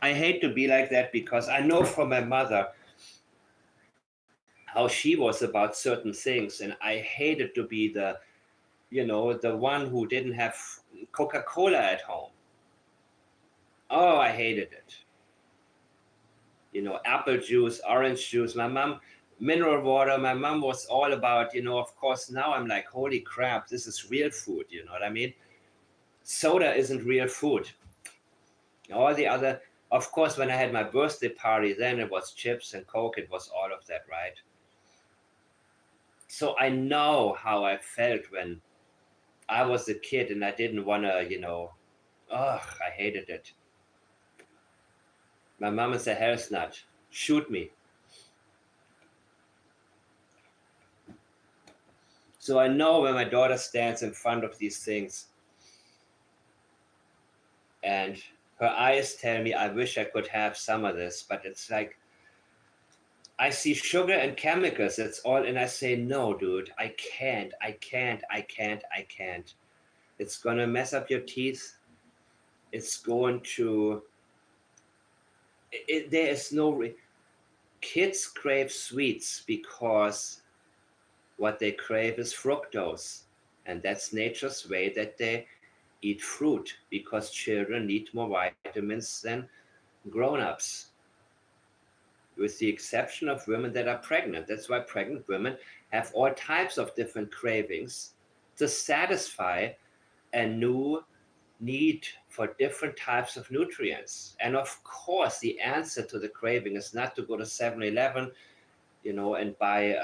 I hate to be like that because I know from my mother how she was about certain things. And I hated to be the, the one who didn't have Coca-Cola at home. Oh, I hated it. Apple juice, orange juice. My mom, mineral water. My mom was all about, of course, now I'm like, holy crap, this is real food. You know what I mean? Soda isn't real food. All the other, of course, when I had my birthday party, then it was chips and Coke. It was all of that, right? So I know how I felt when I was a kid and I didn't want to, I hated it. My mom is a health nut. Shoot me. So I know when my daughter stands in front of these things and her eyes tell me, I wish I could have some of this, but it's like, I see sugar and chemicals, that's all. And I say, no, dude, I can't. It's going to mess up your teeth. It's going to, there is no, kids crave sweets because what they crave is fructose. And that's nature's way that they eat fruit, because children need more vitamins than grown-ups, with the exception of women that are pregnant. That's why pregnant women have all types of different cravings to satisfy a new need for different types of nutrients. And of course, the answer to the craving is not to go to 7-Eleven, and buy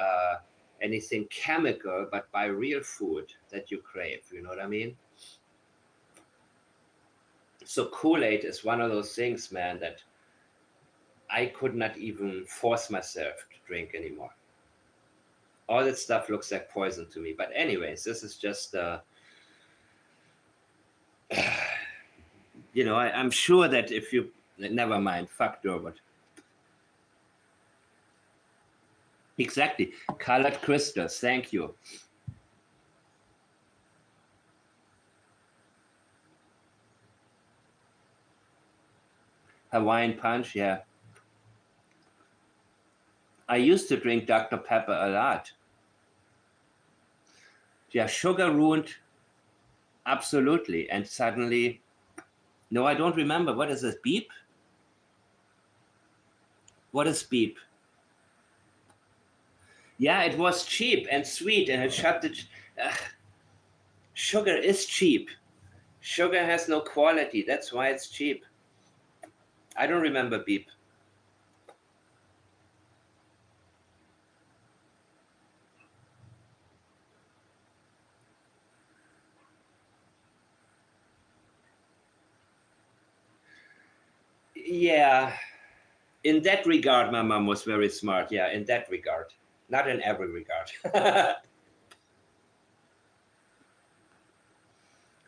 anything chemical, but buy real food that you crave. You know what I mean? So Kool-Aid is one of those things, man, that I could not even force myself to drink anymore. All that stuff looks like poison to me. But anyways, this is just, I'm sure that if you, never mind, fuck Durbert. Exactly. Colored crystals, thank you. Hawaiian punch, yeah. I used to drink Dr. Pepper a lot. Yeah, sugar ruined, absolutely. And suddenly, no, I don't remember. What is this, beep? What is beep? Yeah, it was cheap and sweet, and it shut the... sugar is cheap. Sugar has no quality. That's why it's cheap. I don't remember beep. Yeah, in that regard, my mom was very smart. Yeah, in that regard. Not in every regard.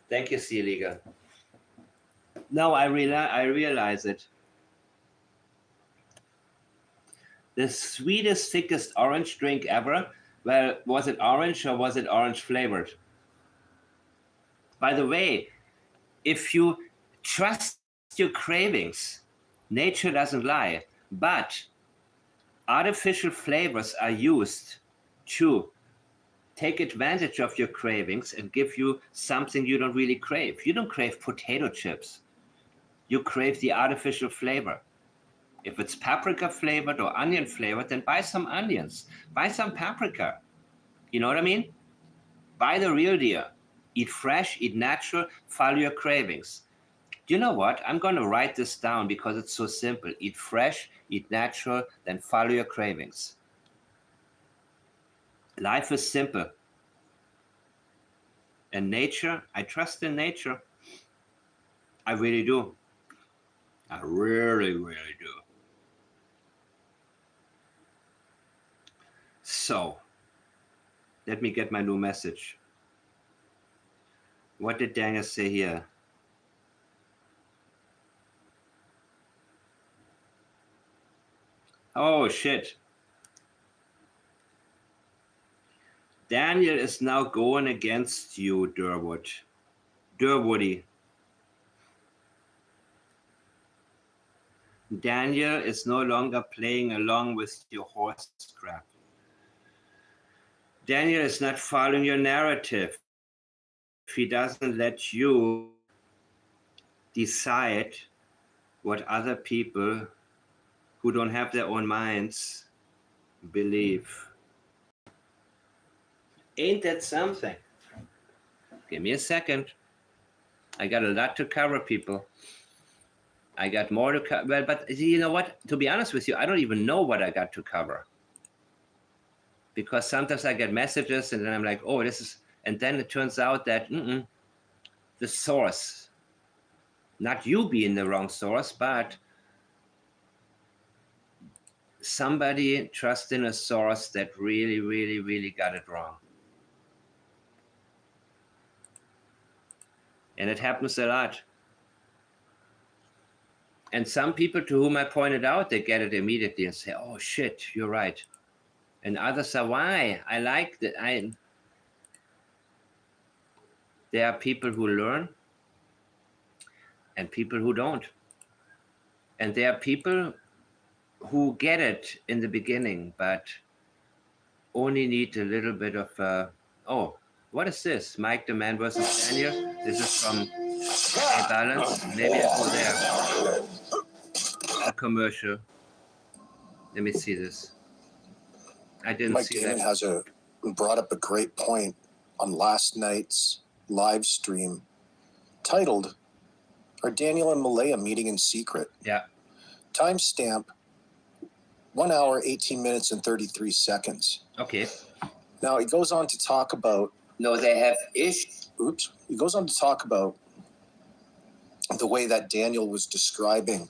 Thank you, Seeliger. Now I realize it. The sweetest, thickest orange drink ever. Well, was it orange or was it orange flavored? By the way, if you trust your cravings, nature doesn't lie, but artificial flavors are used to take advantage of your cravings and give you something you don't really crave. You don't crave potato chips. You crave the artificial flavor. If it's paprika flavored or onion flavored, then buy some onions, buy some paprika. You know what I mean? Buy the real deal. Eat fresh, eat natural, follow your cravings. You know what? I'm going to write this down because it's so simple. Eat fresh, eat natural, then follow your cravings. Life is simple. And nature, I trust in nature. I really do. I really, really do. So, let me get my new message. What did Daniel say here? Oh, shit. Daniel is now going against you, Durwoody. Daniel is no longer playing along with your horse crap. Daniel is not following your narrative. He doesn't let you decide what other people who don't have their own minds believe. Ain't that something? Give me a second. I got a lot to cover, people. I got more to cover. Well, but you know what? To be honest with you, I don't even know what I got to cover. Because sometimes I get messages and then I'm like, oh, this is... And then it turns out that the source, not you being the wrong source, but somebody trusts in a source that really, really, really got it wrong. And it happens a lot. And some people to whom I pointed out, they get it immediately and say, oh shit, you're right. And others are, why? I like that. There are people who learn and people who don't. And there are people who get it in the beginning, but only need a little bit of, oh, what is this? Mike the Man versus Daniel? This is from A Balance. Maybe I go there. A commercial. Let me see this. I didn't Mike see Damon that. has brought up a great point on last night's live stream titled, Are Daniel and Malaya Meeting in Secret? Yeah. Timestamp 1 hour, 18 minutes, and 33 seconds. Okay. Now, he goes on to talk about... No, they have Oops. He goes on to talk about the way that Daniel was describing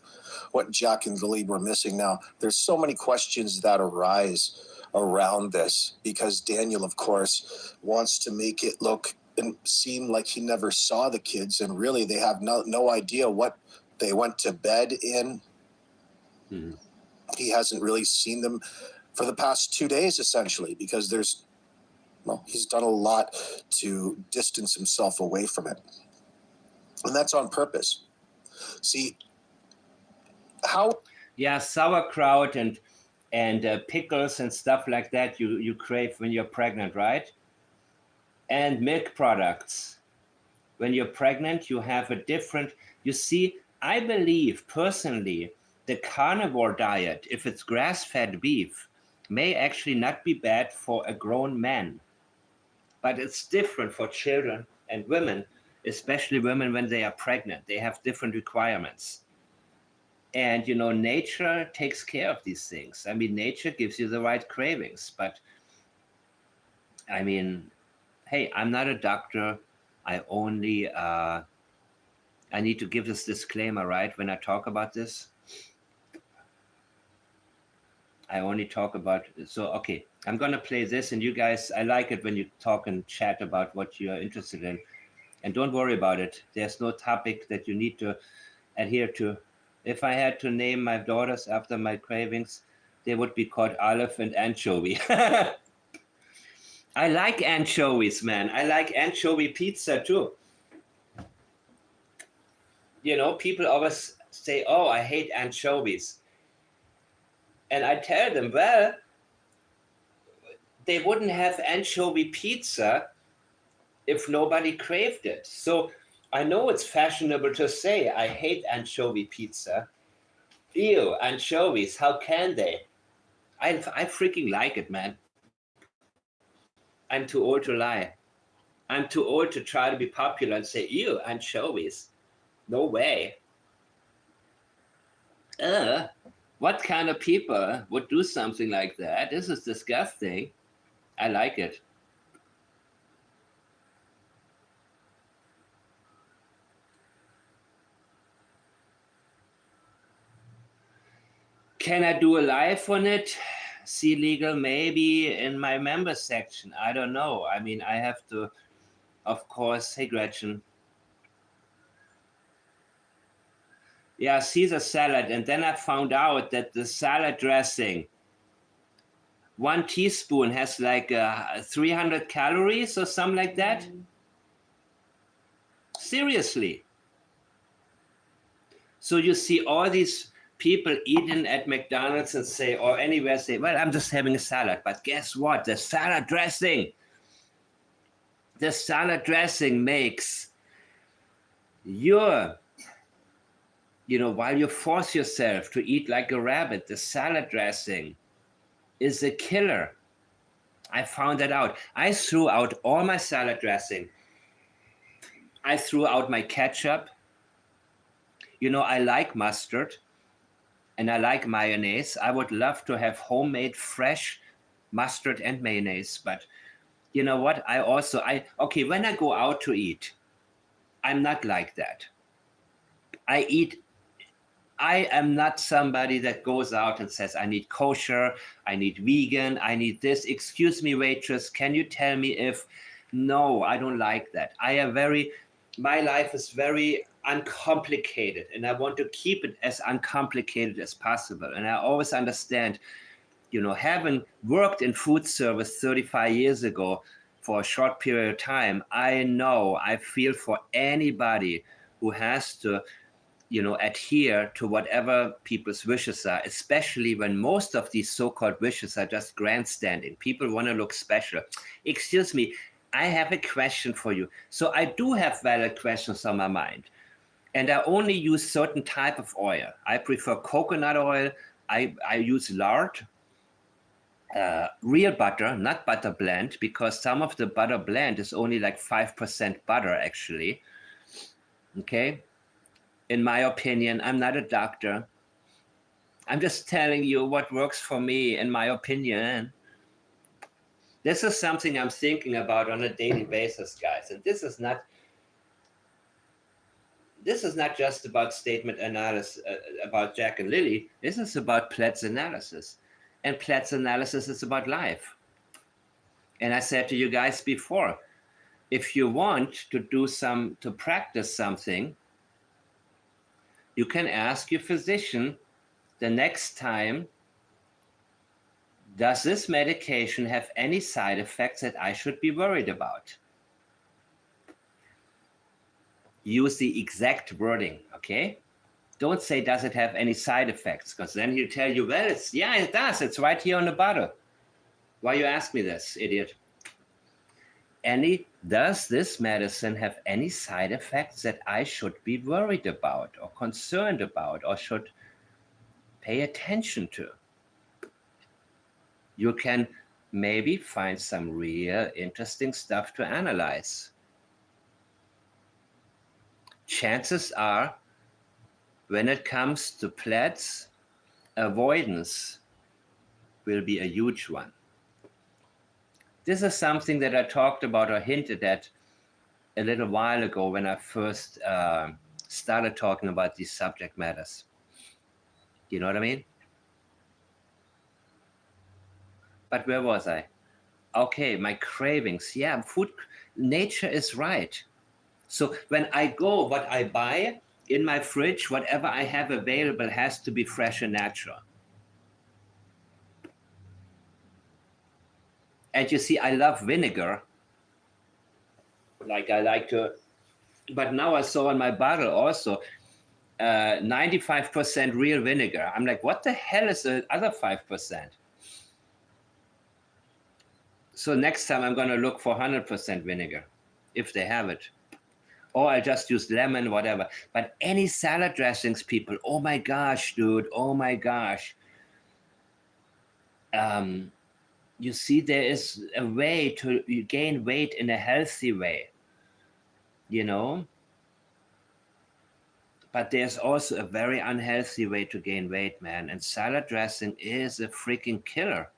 what Jack and Lilly were missing. Now, there's so many questions that arise around this because Daniel, of course, wants to make it look and seem like he never saw the kids, and really they have no idea what they went to bed in. Mm-hmm. He hasn't really seen them for the past 2 days, essentially, because he's done a lot to distance himself away from it. And that's on purpose. See, how... Yeah, sauerkraut and pickles and stuff like that you crave when you're pregnant, right? And milk products. When you're pregnant, you have a different... You see, I believe, personally, the carnivore diet, if it's grass-fed beef, may actually not be bad for a grown man. But it's different for children and women, especially women when they are pregnant. They have different requirements. And, nature takes care of these things. I mean, nature gives you the right cravings. But, I mean, hey, I'm not a doctor. I only, I need to give this disclaimer, right, when I talk about this. I only talk about, so, okay, I'm going to play this. And you guys, I like it when you talk and chat about what you're interested in. And don't worry about it. There's no topic that you need to adhere to. If I had to name my daughters after my cravings, they would be called Olive and Anchovy. I like anchovies, man. I like anchovy pizza too. People always say, oh, I hate anchovies. And I tell them, well, they wouldn't have anchovy pizza if nobody craved it. So I know it's fashionable to say, I hate anchovy pizza. Ew, anchovies, how can they? I freaking like it, man. I'm too old to lie. I'm too old to try to be popular and say, ew, anchovies. No way. What kind of people would do something like that? This is disgusting. I like it. Can I do a live on it? See legal, maybe in my members section. I don't know. I mean, I have to, of course. Hey, Gretchen. Yeah, Caesar salad. And then I found out that the salad dressing one teaspoon has like 300 calories or something like that. Seriously. So you see all these people eating at McDonald's and say, or anywhere say, well, I'm just having a salad. But guess what? The salad dressing makes your, while you force yourself to eat like a rabbit, the salad dressing is a killer. I found that out. I threw out all my salad dressing. I threw out my ketchup. I like mustard and I like mayonnaise. I would love to have homemade fresh mustard and mayonnaise. But you know what? When I go out to eat, I'm not like that. I am not somebody that goes out and says, I need kosher, I need vegan, I need this. Excuse me, waitress, can you tell me if... No, I don't like that. My life is very uncomplicated, and I want to keep it as uncomplicated as possible. And I always understand, having worked in food service 35 years ago for a short period of time, I feel for anybody who has to adhere to whatever people's wishes are, especially when most of these so-called wishes are just grandstanding. People want to look special. Excuse me, I have a question for you. So I do have valid questions on my mind. And I only use certain type of oil. I prefer coconut oil. I use lard, real butter, not butter blend, because some of the butter blend is only like 5% butter, actually. Okay? In my opinion, I'm not a doctor. I'm just telling you what works for me, in my opinion. This is something I'm thinking about on a daily basis, guys. And this is not just about statement analysis about Jack and Lilly. This is about Platt's analysis. And Platt's analysis is about life. And I said to you guys before, if you want to practice something, you can ask your physician the next time, does this medication have any side effects that I should be worried about? Use the exact wording, okay? Don't say, does it have any side effects? Because then he'll tell you, well, it does. It's right here on the bottle. Why you ask me this, idiot? Does this medicine have any side effects that I should be worried about or concerned about or should pay attention to? You can maybe find some real interesting stuff to analyze. Chances are, when it comes to Platt's, avoidance will be a huge one. This is something that I talked about or hinted at a little while ago when I first started talking about these subject matters. You know what I mean? But where was I? Okay, my cravings. Yeah, nature is right. So when I go, what I buy in my fridge, whatever I have available has to be fresh and natural. And you see, I love vinegar. Like I like to, but now I saw in my bottle also 95% real vinegar. I'm like, what the hell is the other 5%? So next time I'm going to look for 100% vinegar, if they have it. Or I just use lemon, whatever. But any salad dressings, people, oh my gosh, dude, oh my gosh. You see, there is a way to gain weight in a healthy way, But there's also a very unhealthy way to gain weight, man. And salad dressing is a freaking killer,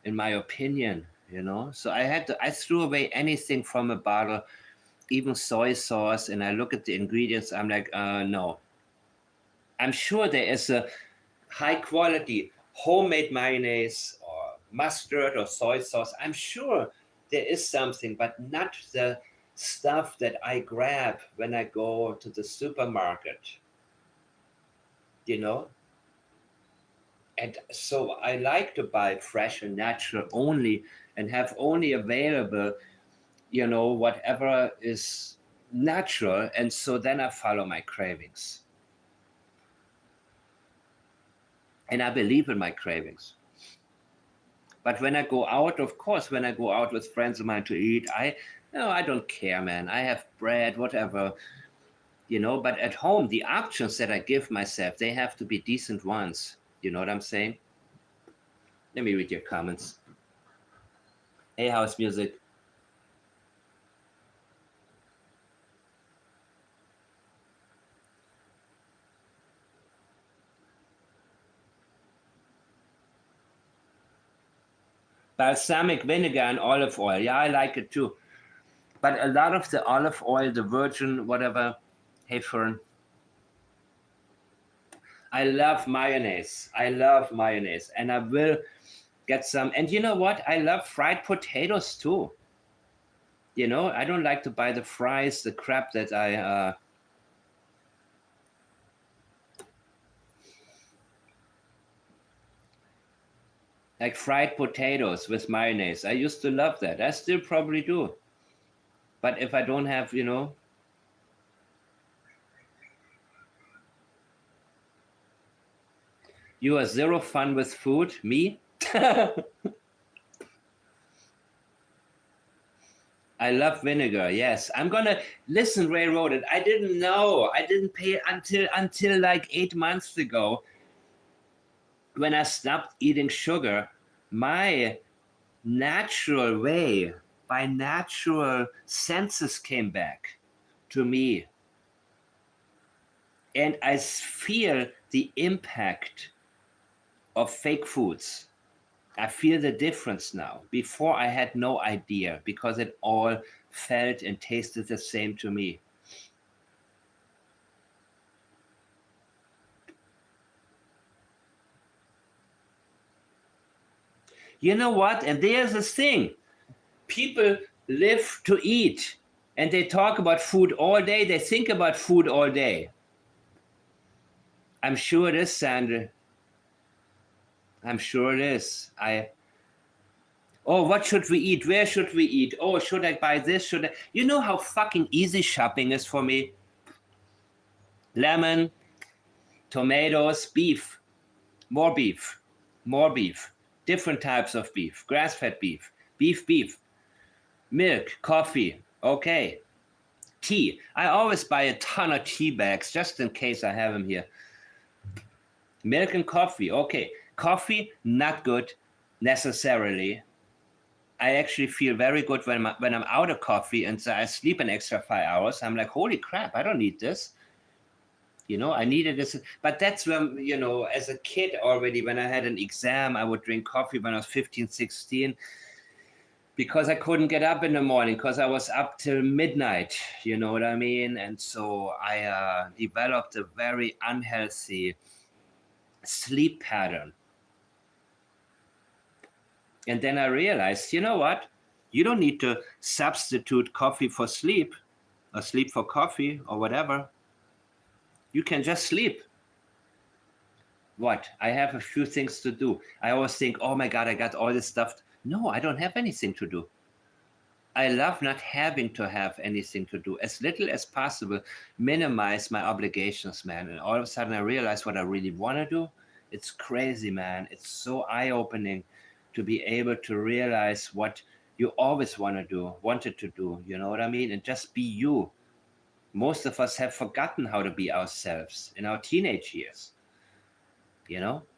in my opinion, So I threw away anything from a bottle, even soy sauce, and I look at the ingredients. I'm like, no. I'm sure there is a high quality homemade mayonnaise or mustard or soy sauce. I'm sure there is something, but not the stuff that I grab when I go to the supermarket, And And so I like to buy fresh and natural only and have only available, whatever is natural. And so then I follow my cravings. And I believe in my cravings. But when I go out, of course, when I go out with friends of mine to eat, I don't care, man. I have bread, whatever, but at home, the options that I give myself, they have to be decent ones. You know what I'm saying? Let me read your comments. Hey, house music. Balsamic vinegar and olive oil. Yeah, I like it too. But a lot of the olive oil, the virgin, whatever. Hey, Fern. I love mayonnaise. And I will get some. And you know what? I love fried potatoes too. I don't like to buy the fries, the crap that I... like fried potatoes with mayonnaise. I used to love that. I still probably do. But if I don't have, you are zero fun with food? Me? I love vinegar. Yes. I'm going to listen, Ray wrote it. I didn't know. I didn't pay until like 8 months ago when I stopped eating sugar. My natural way, my natural senses came back to me. And I feel the impact of fake foods. I feel the difference now. Before I had no idea because it all felt and tasted the same to me. You know what? And there's this thing. People live to eat and they talk about food all day. They think about food all day. I'm sure it is, Sandra. I'm sure it is. Oh, what should we eat? Where should we eat? Oh, should I buy this? Should I? You know how fucking easy shopping is for me? Lemon, tomatoes, beef, more beef, different types of beef, grass-fed beef, beef, milk, coffee, okay. Tea. I always buy a ton of tea bags just in case I have them here. Milk and coffee, okay. Coffee, not good necessarily. I actually feel very good when I'm out of coffee and so I sleep an extra 5 hours. I'm like, holy crap, I don't need this. I needed this. But that's when, as a kid already, when I had an exam, I would drink coffee when I was 15, 16, because I couldn't get up in the morning because I was up till midnight. You know what I mean? And so I developed a very unhealthy sleep pattern. And then I realized, you know what? You don't need to substitute coffee for sleep or sleep for coffee or whatever. You can just sleep. What? I have a few things to do. I always think, oh my God, I got all this stuff. No, I don't have anything to do. I love not having to have anything to do. As little as possible, minimize my obligations, man. And all of a sudden I realize what I really want to do. It's crazy, man. It's so eye-opening to be able to realize what you always wanted to do, you know what I mean? And just be you. Most of us have forgotten how to be ourselves in our teenage years,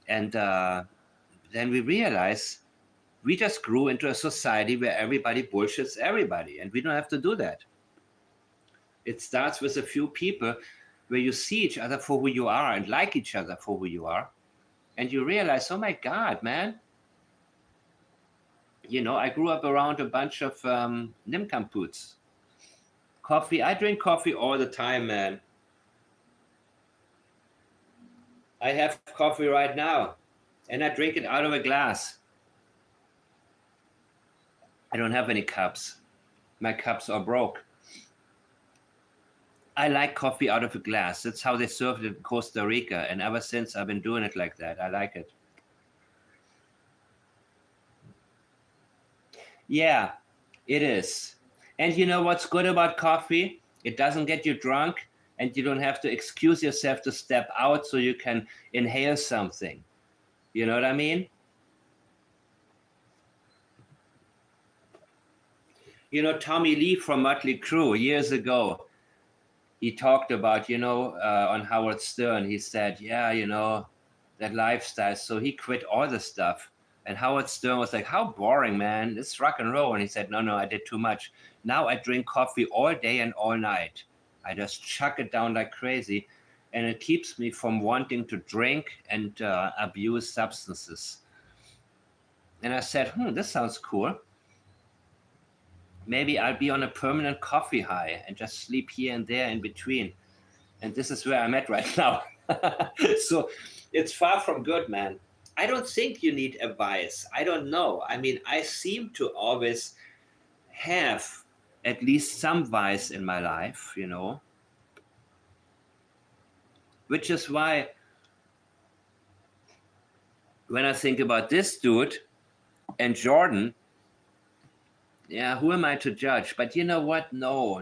and then we realize we just grew into a society where everybody bullshits everybody, and we don't have to do that. It starts with a few people where you see each other for who you are and like each other for who you are, and you realize, oh my God, man, I grew up around a bunch of nincompoops. Coffee, I drink coffee all the time, man. I have coffee right now, and I drink it out of a glass. I don't have any cups. My cups are broke. I like coffee out of a glass. That's how they serve it in Costa Rica, and ever since I've been doing it like that. I like it. Yeah, it is. And you know what's good about coffee? It doesn't get you drunk, and you don't have to excuse yourself to step out so you can inhale something. You know what I mean? You know, Tommy Lee from Mötley Crüe years ago, he talked about, on Howard Stern, he said, yeah, that lifestyle. So he quit all the stuff. And Howard Stern was like, how boring, man. It's rock and roll. And he said, no, I did too much. Now I drink coffee all day and all night. I just chuck it down like crazy. And it keeps me from wanting to drink and abuse substances. And I said, this sounds cool. Maybe I'll be on a permanent coffee high and just sleep here and there in between. And this is where I'm at right now. So it's far from good, man. I don't think you need a vice. I don't know. I mean, I seem to always have at least some vice in my life, which is why when I think about this dude and Jordan, yeah, who am I to judge? But you know what? No.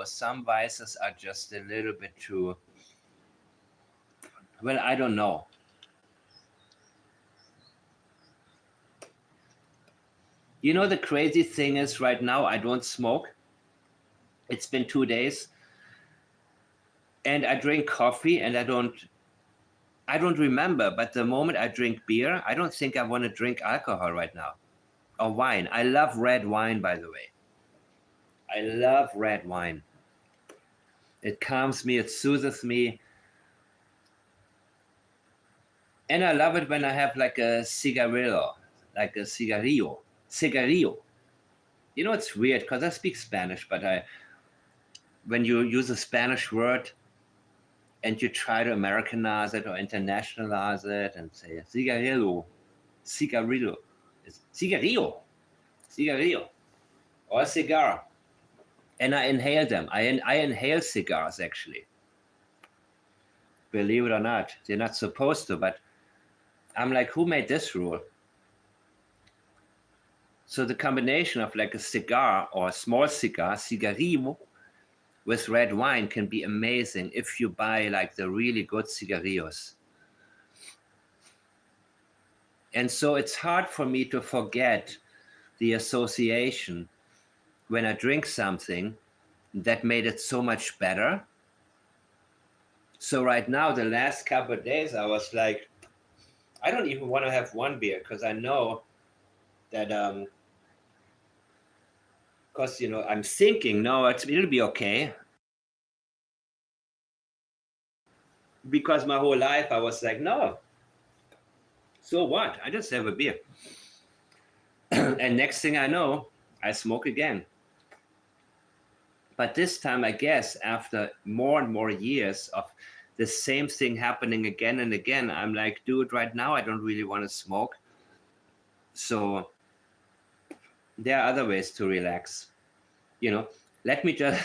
Some vices are just a little bit too, well, I don't know. You know, the crazy thing is right now, I don't smoke. It's been 2 days. And I drink coffee and I don't remember. But the moment I drink beer, I don't think I want to drink alcohol right now. Or wine. I love red wine, by the way. I love red wine. It calms me, it soothes me. And I love it when I have like a cigarillo. Cigarillo. You know, it's weird because I speak Spanish, but when you use a Spanish word and you try to Americanize it or internationalize it and say cigarillo, it's cigarillo, or cigar. And I inhale them. I inhale cigars, actually. Believe it or not. They're not supposed to, but I'm like, who made this rule? So the combination of like a cigar or a small cigar, cigarillo, with red wine can be amazing if you buy like the really good cigarillos. And so it's hard for me to forget the association when I drink something that made it so much better. So right now, the last couple of days, I was like, I don't even want to have one beer because I know that, because, I'm thinking, no, it'll be okay. Because my whole life I was like, no, so what? I just have a beer. And next thing I know, I smoke again. But this time, I guess, after more and more years of the same thing happening again and again, I'm like, dude, right now I don't really want to smoke. So there are other ways to relax. Let me just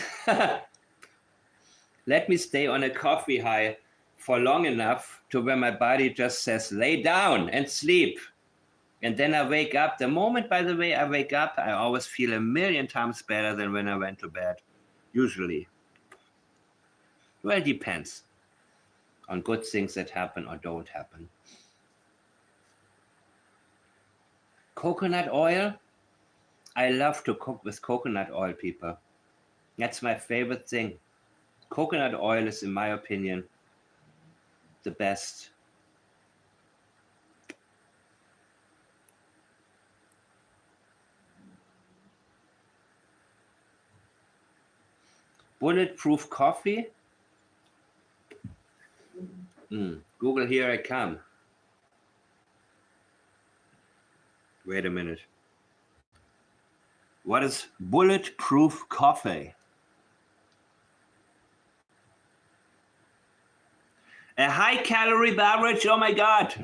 let me stay on a coffee high for long enough to where my body just says, lay down and sleep. And then I wake up. The moment, by the way, I wake up, I always feel a million times better than when I went to bed, usually. Well, it depends on good things that happen or don't happen. Coconut oil? I love to cook with coconut oil, people. That's my favorite thing. Coconut oil is, in my opinion, the best. Bulletproof coffee? Google, here I come. Wait a minute. What is bulletproof coffee? A high-calorie beverage, oh my God.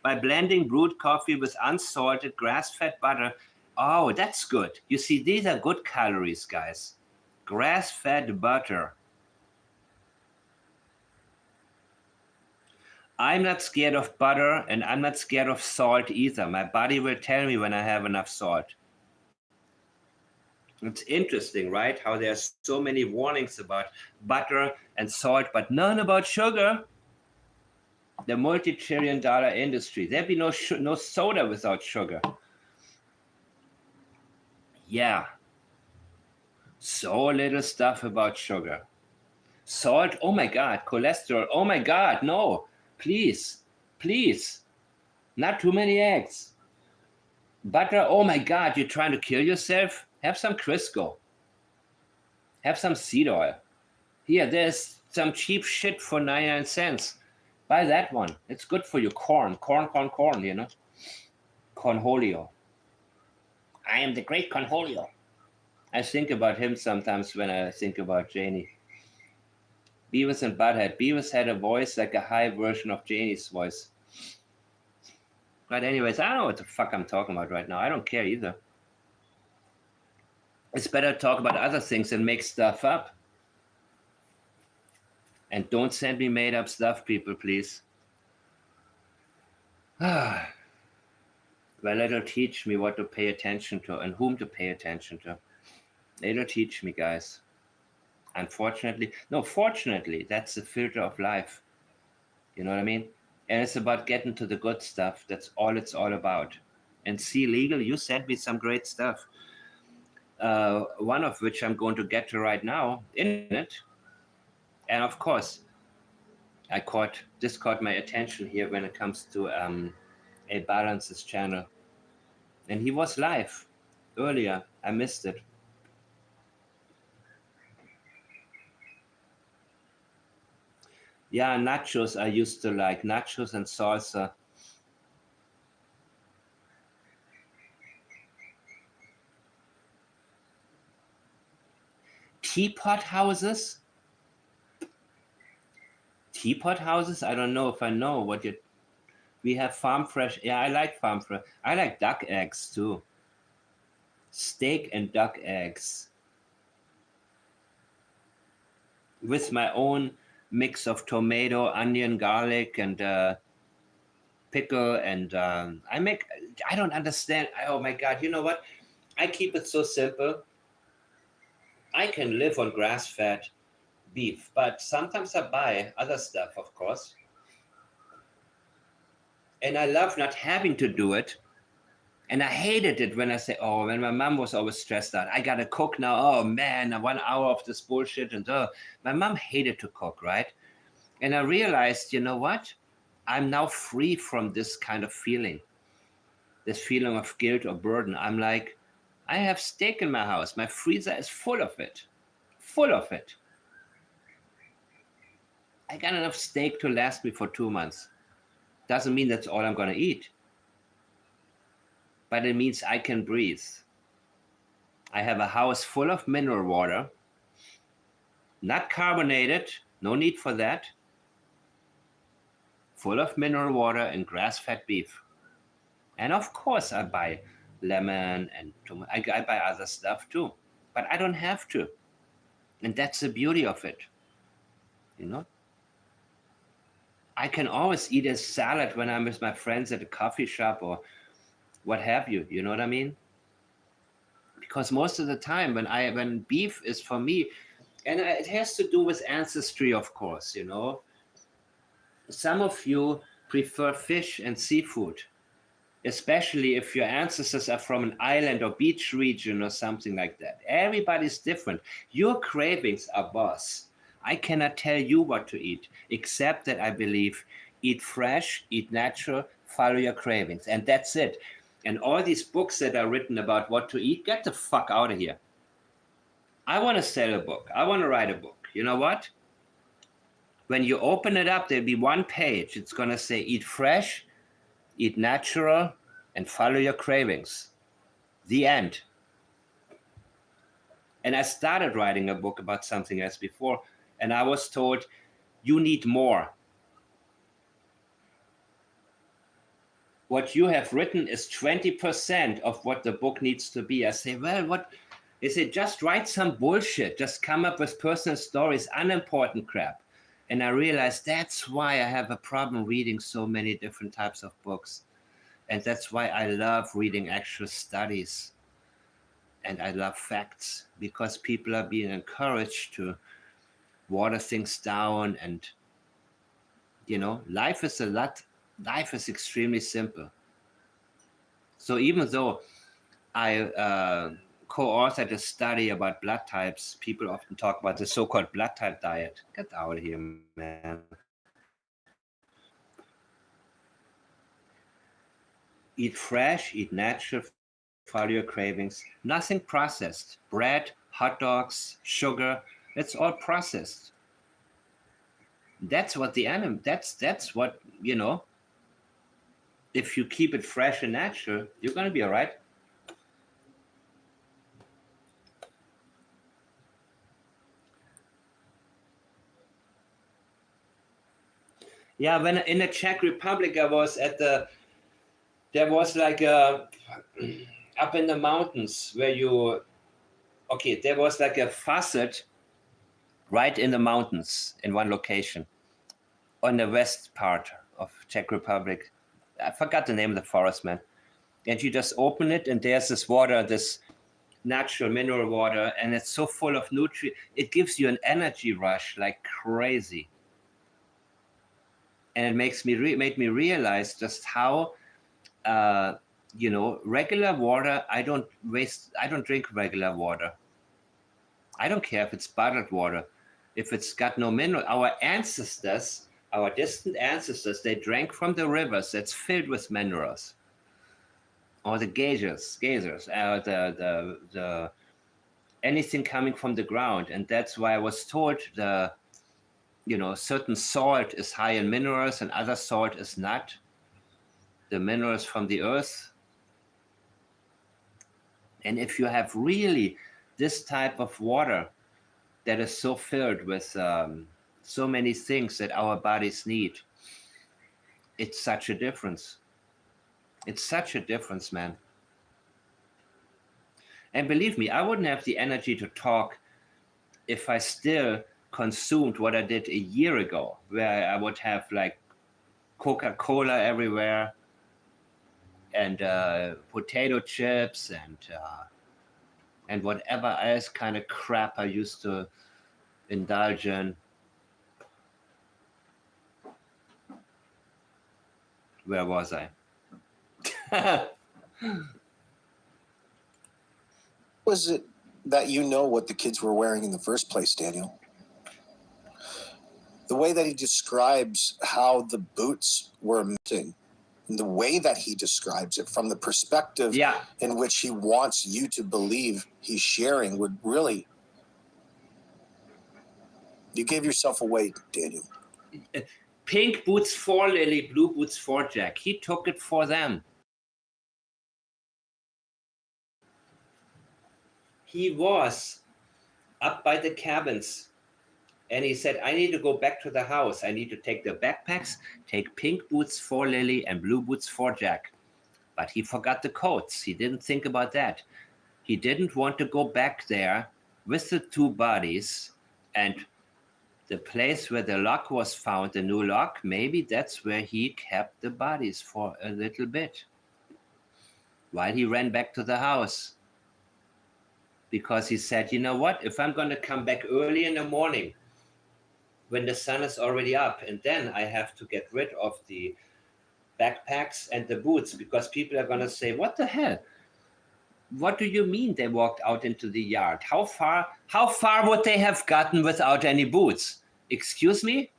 By blending brewed coffee with unsalted grass-fed butter. Oh, that's good. You see, these are good calories, guys. Grass-fed butter. I'm not scared of butter, and I'm not scared of salt either. My body will tell me when I have enough salt. It's interesting, right? How there's so many warnings about butter and salt, but none about sugar. The multi-trillion-dollar industry. There'd be no soda without sugar. Yeah. So little stuff about sugar. Salt, oh my God. Cholesterol, oh my God. No, please, please. Not too many eggs. Butter, oh my God, you're trying to kill yourself? Have some Crisco. Have some seed oil. Here, there's some cheap shit for 99 cents. Buy that one. It's good for you. Corn, you know? Cornholio. I am the great Cornholio. I think about him sometimes when I think about Janie. Beavis and Butthead. Beavis had a voice like a high version of Janie's voice. But anyways, I don't know what the fuck I'm talking about right now. I don't care either. It's better to talk about other things and make stuff up. And don't send me made up stuff, people, please. Well, it'll teach me what to pay attention to and whom to pay attention to. It'll teach me, guys. Fortunately, that's the filter of life. You know what I mean? And it's about getting to the good stuff. That's all it's all about. And see, Legal, you sent me some great stuff. One of which I'm going to get to right now in it. And of course, this caught my attention here when it comes to A Balances channel. And he was live earlier. I missed it. Yeah, nachos I used to like. Nachos and salsa. Teapot houses? Teapot houses? I don't know if I know what you... We have farm fresh. Yeah, I like farm fresh. I like duck eggs too. Steak and duck eggs. With my own mix of tomato, onion, garlic, and pickle. And I don't understand. Oh my God, you know what? I keep it so simple. I can live on grass-fed beef, but sometimes I buy other stuff, of course. And I love not having to do it. And I hated it when when my mom was always stressed out. I got to cook now. Oh man, 1 hour of this bullshit. And my mom hated to cook, right? And I realized, you know what? I'm now free from this kind of feeling, this feeling of guilt or burden. I'm like, I have steak in my house. My freezer is full of it. Full of it. I got enough steak to last me for 2 months. Doesn't mean that's all I'm going to eat. But it means I can breathe. I have a house full of mineral water, not carbonated, no need for that. Full of mineral water and grass-fed beef. And of course I buy lemon and tomato. I buy other stuff too, but I don't have to. And that's the beauty of it, you know? I can always eat a salad when I'm with my friends at a coffee shop or what have you. You know what I mean? Because most of the time when beef is for me, and it has to do with ancestry, of course, you know. Some of you prefer fish and seafood, especially if your ancestors are from an island or beach region or something like that. Everybody's different. Your cravings are boss. I cannot tell you what to eat, except that I believe eat fresh, eat natural, follow your cravings. And that's it. And all these books that are written about what to eat, get the fuck out of here. I want to sell a book. I want to write a book. You know what? When you open it up, there'll be one page. It's going to say eat fresh, eat natural, and follow your cravings. The end. And I started writing a book about something else before, and I was told, you need more. What you have written is 20% of what the book needs to be. I say, well, what? They say, just write some bullshit. Just come up with personal stories, unimportant crap. And I realized that's why I have a problem reading so many different types of books. And that's why I love reading actual studies. And I love facts, because people are being encouraged to water things down. And, life is extremely simple. So even though I co-authored a study about blood types, people often talk about the so-called blood type diet. Get out of here, man. Eat fresh, eat natural, follow your cravings. Nothing processed. Bread, hot dogs, sugar, it's all processed. That's what that's what, if you keep it fresh and natural, you're going to be all right. Yeah, when in the Czech Republic, I was there was like up in the mountains where there was like a faucet right in the mountains in one location on the west part of Czech Republic. I forgot the name of the forest, man. And you just open it and there's this water, this natural mineral water, and it's so full of nutrients. It gives you an energy rush like crazy. And it made me realize just how, regular water, I don't drink regular water. I don't care if it's bottled water, if it's got no mineral. Our distant ancestors, they drank from the rivers that's filled with minerals, or the geysers, the anything coming from the ground. And that's why I was told certain salt is high in minerals and other salt is not. The minerals from the earth. And if you have really this type of water that is so filled with so many things that our bodies need, it's such a difference. It's such a difference, man. And believe me, I wouldn't have the energy to talk if I still consumed what I did a year ago, where I would have like Coca-Cola everywhere and potato chips and whatever else kind of crap I used to indulge in. Where was I? Was it that you know what the kids were wearing in the first place, Daniel? The way that he describes how the boots were missing, and the way that he describes it from the perspective in which he wants you to believe he's sharing would really... You gave yourself away, Daniel. Pink boots for Lilly, blue boots for Jack. He took it for them. He was up by the cabins and he said, I need to go back to the house. I need to take the backpacks, take pink boots for Lilly and blue boots for Jack. But he forgot the coats. He didn't think about that. He didn't want to go back there with the two bodies, and the place where the lock was found, the new lock, maybe that's where he kept the bodies for a little bit while he ran back to the house. Because he said, you know what, if I'm going to come back early in the morning when the sun is already up, and then I have to get rid of the backpacks and the boots, because people are going to say, what the hell? What do you mean they walked out into the yard? How far would they have gotten without any boots? Excuse me?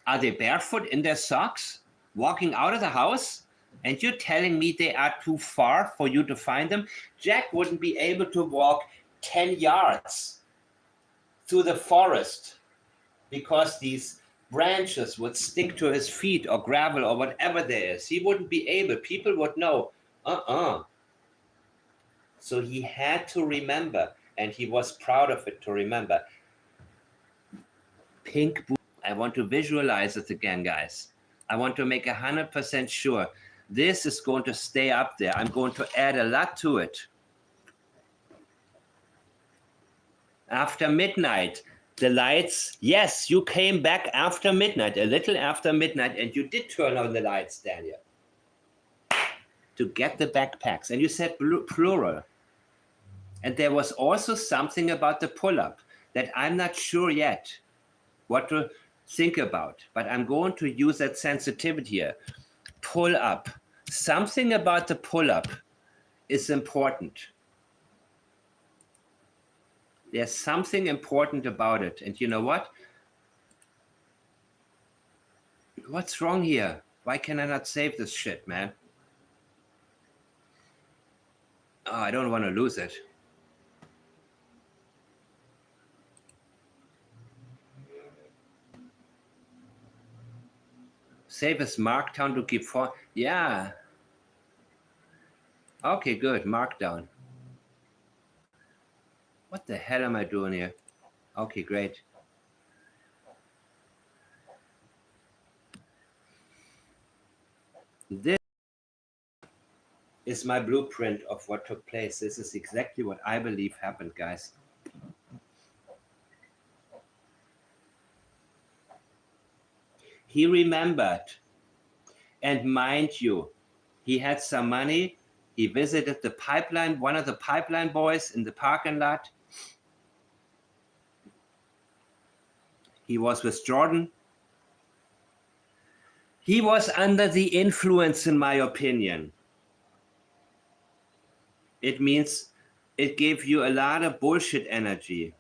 Are they barefoot in their socks, walking out of the house? And you're telling me they are too far for you to find them? Jack wouldn't be able to walk 10 yards through the forest because these branches would stick to his feet or gravel or whatever there is. He wouldn't be able. People would know, So he had to remember, and he was proud of it to remember. Pink boots. I want to visualize it again, guys. I want to make 100% sure this is going to stay up there. I'm going to add a lot to it. After midnight, the lights. Yes, you came back after midnight, a little after midnight, and you did turn on the lights, Daniel, to get the backpacks. And you said plural. And there was also something about the pull-up that I'm not sure yet what to think about, but I'm going to use that sensitivity here. Pull-up. Something about the pull-up is important. There's something important about it. And you know what? What's wrong here? Why can I not save this shit, man? Oh, I don't want to lose it. Save as markdown to keep for. Yeah. Okay, good. Markdown. What the hell am I doing here? Okay, great. This is my blueprint of what took place. This is exactly what I believe happened, guys. He remembered. And mind you, he had some money. He visited the pipeline, one of the pipeline boys in the parking lot. He was with Jordan. He was under the influence, in my opinion. It means it gave you a lot of bullshit energy.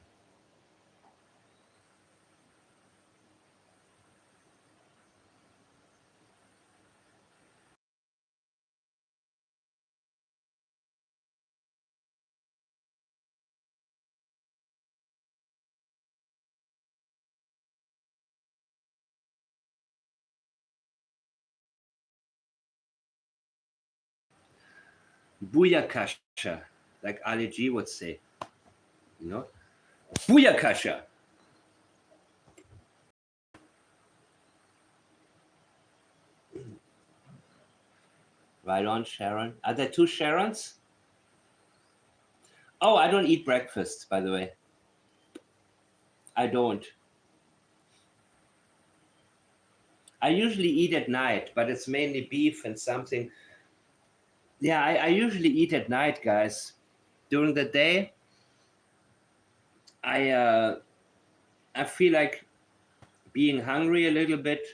Booyakasha, like Ali G would say. You know? Booyakasha. Right on, Sharon. Are there two Sharons? Oh, I don't eat breakfast, by the way. I don't. I usually eat at night, but it's mainly beef and something. Yeah, I usually eat at night, guys. During the day, I feel like being hungry a little bit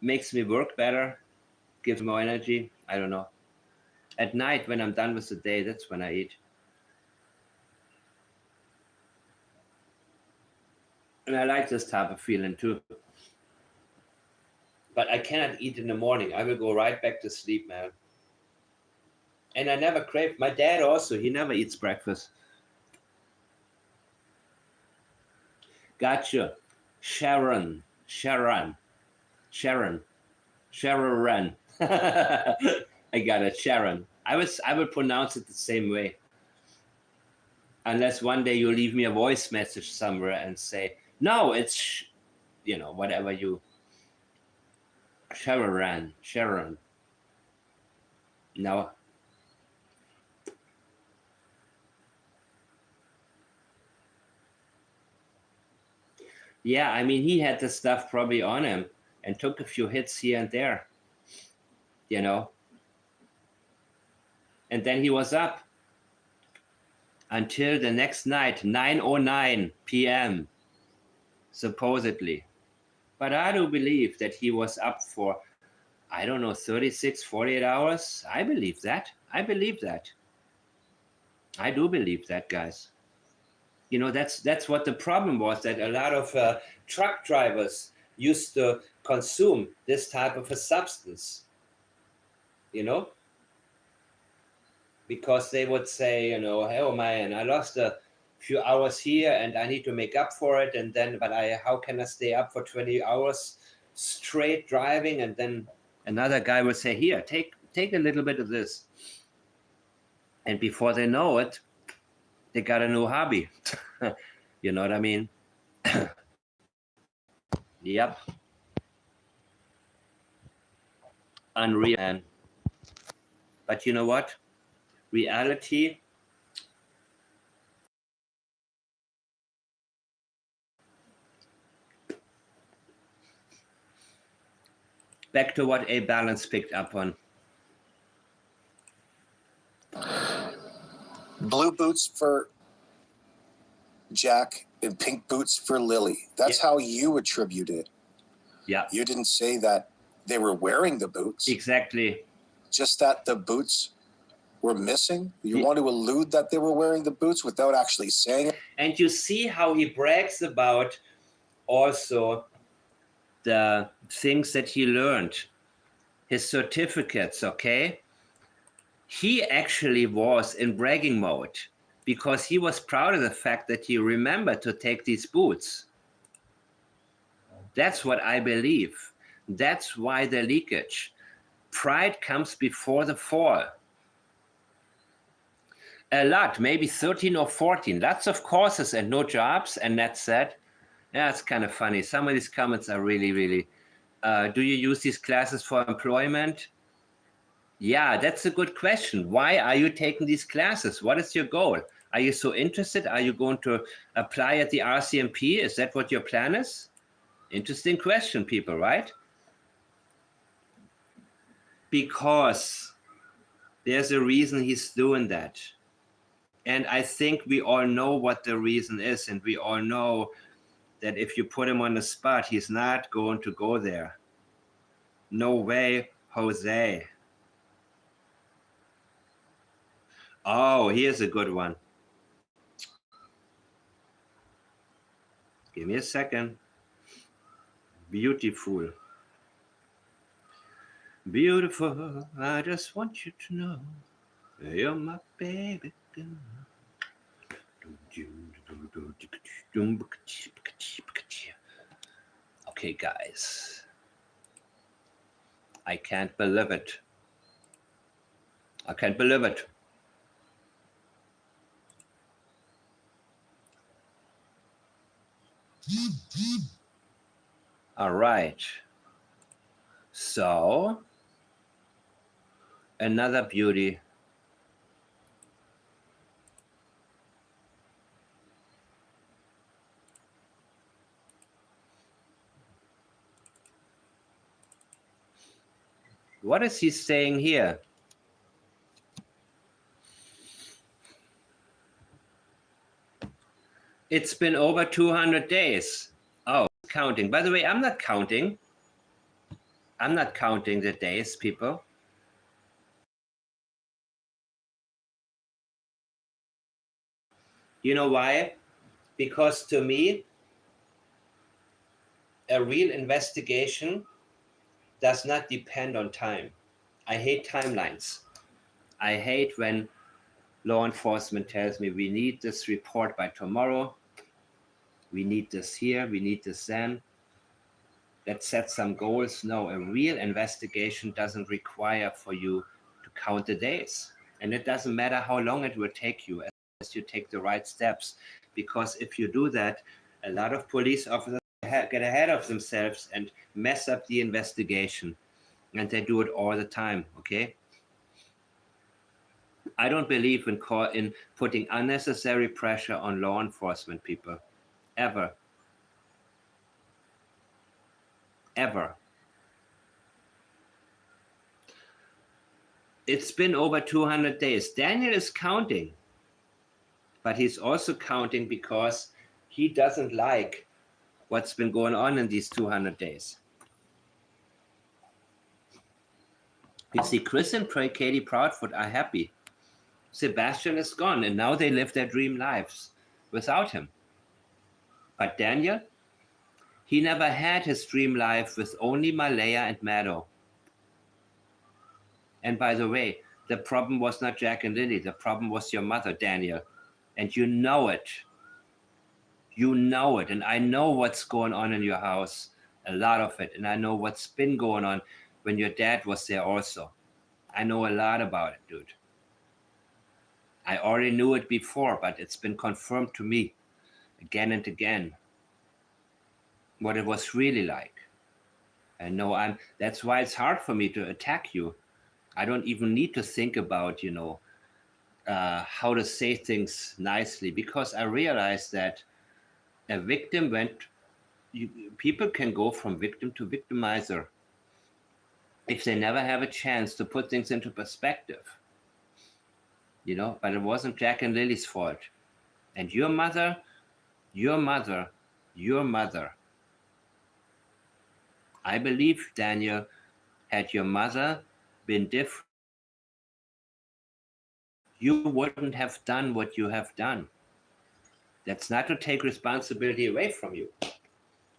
makes me work better, gives more energy. I don't know. At night, when I'm done with the day, that's when I eat. And I like this type of feeling too. But I cannot eat in the morning. I will go right back to sleep, man. And I never crave. My dad also, he never eats breakfast. Gotcha. Sharon. I got it, Sharon. I would pronounce it the same way. Unless one day you leave me a voice message somewhere and say, no, it's, whatever you. Sharon. No. Yeah, I mean, he had the stuff probably on him and took a few hits here and there, And then he was up until the next night, 9:09 p.m., supposedly. But I do believe that he was up for, 36, 48 hours. I believe that. I do believe that, guys. That's what the problem was, that a lot of truck drivers used to consume this type of a substance, because they would say, oh man, I lost a few hours here and I need to make up for it. And then, how can I stay up for 20 hours straight driving? And then another guy would say, here, take a little bit of this. And before they know it, they got a new hobby. You know what I mean? Yep. Unreal, man. But you know what? Reality back to what A Balance picked up on. Blue boots for Jack and pink boots for Lilly. That's how you attribute it. Yeah. You didn't say that they were wearing the boots. Exactly. Just that the boots were missing. You want to allude that they were wearing the boots without actually saying it. And you see how he brags about also the things that he learned, his certificates, okay? He actually was in bragging mode because he was proud of the fact that he remembered to take these boots. That's what I believe. That's why the leakage. Pride comes before the fall. A lot, maybe 13 or 14, lots of courses and no jobs, and that's said. Yeah, it's kind of funny. Some of these comments are really, really, do you use these classes for employment? Yeah, that's a good question. Why are you taking these classes? What is your goal? Are you so interested? Are you going to apply at the RCMP? Is that what your plan is? Interesting question, people, right? Because there's a reason he's doing that. And I think we all know what the reason is. And we all know that if you put him on the spot, he's not going to go there. No way, Jose. Oh, here's a good one. Give me a second. Beautiful. Beautiful. I just want you to know you're my baby girl. Okay, guys. I can't believe it. I can't believe it. All right. So, another beauty. What is he saying here? It's been over 200 days. Oh, counting. By the way, I'm not counting. I'm not counting the days, people. You know why? Because to me, a real investigation does not depend on time. I hate timelines. I hate when law enforcement tells me we need this report by tomorrow. We need this here, we need this then. Let's set some goals. No, a real investigation doesn't require for you to count the days. And it doesn't matter how long it will take you as you take the right steps. Because if you do that, a lot of police officers get ahead of themselves and mess up the investigation. And they do it all the time, okay? I don't believe in putting unnecessary pressure on law enforcement people, ever. Ever. It's been over 200 days. Daniel is counting, but he's also counting because he doesn't like what's been going on in these 200 days. You see, Chris and Katie Proudfoot are happy. Sebastian is gone, and now they live their dream lives without him. But Daniel, he never had his dream life with only Malaya and Maddow. And by the way, the problem was not Jack and Lilly. The problem was your mother, Daniel. And you know it. You know it. And I know what's going on in your house, a lot of it. And I know what's been going on when your dad was there also. I know a lot about it, dude. I already knew it before, but it's been confirmed to me again and again what it was really like. And no, that's why it's hard for me to attack you. I don't even need to think about, how to say things nicely, because I realized that a victim people can go from victim to victimizer. if they never have a chance to put things into perspective. But it wasn't Jack and Lily's fault. And your mother, I believe, Daniel, had your mother been different, you wouldn't have done what you have done. That's not to take responsibility away from you.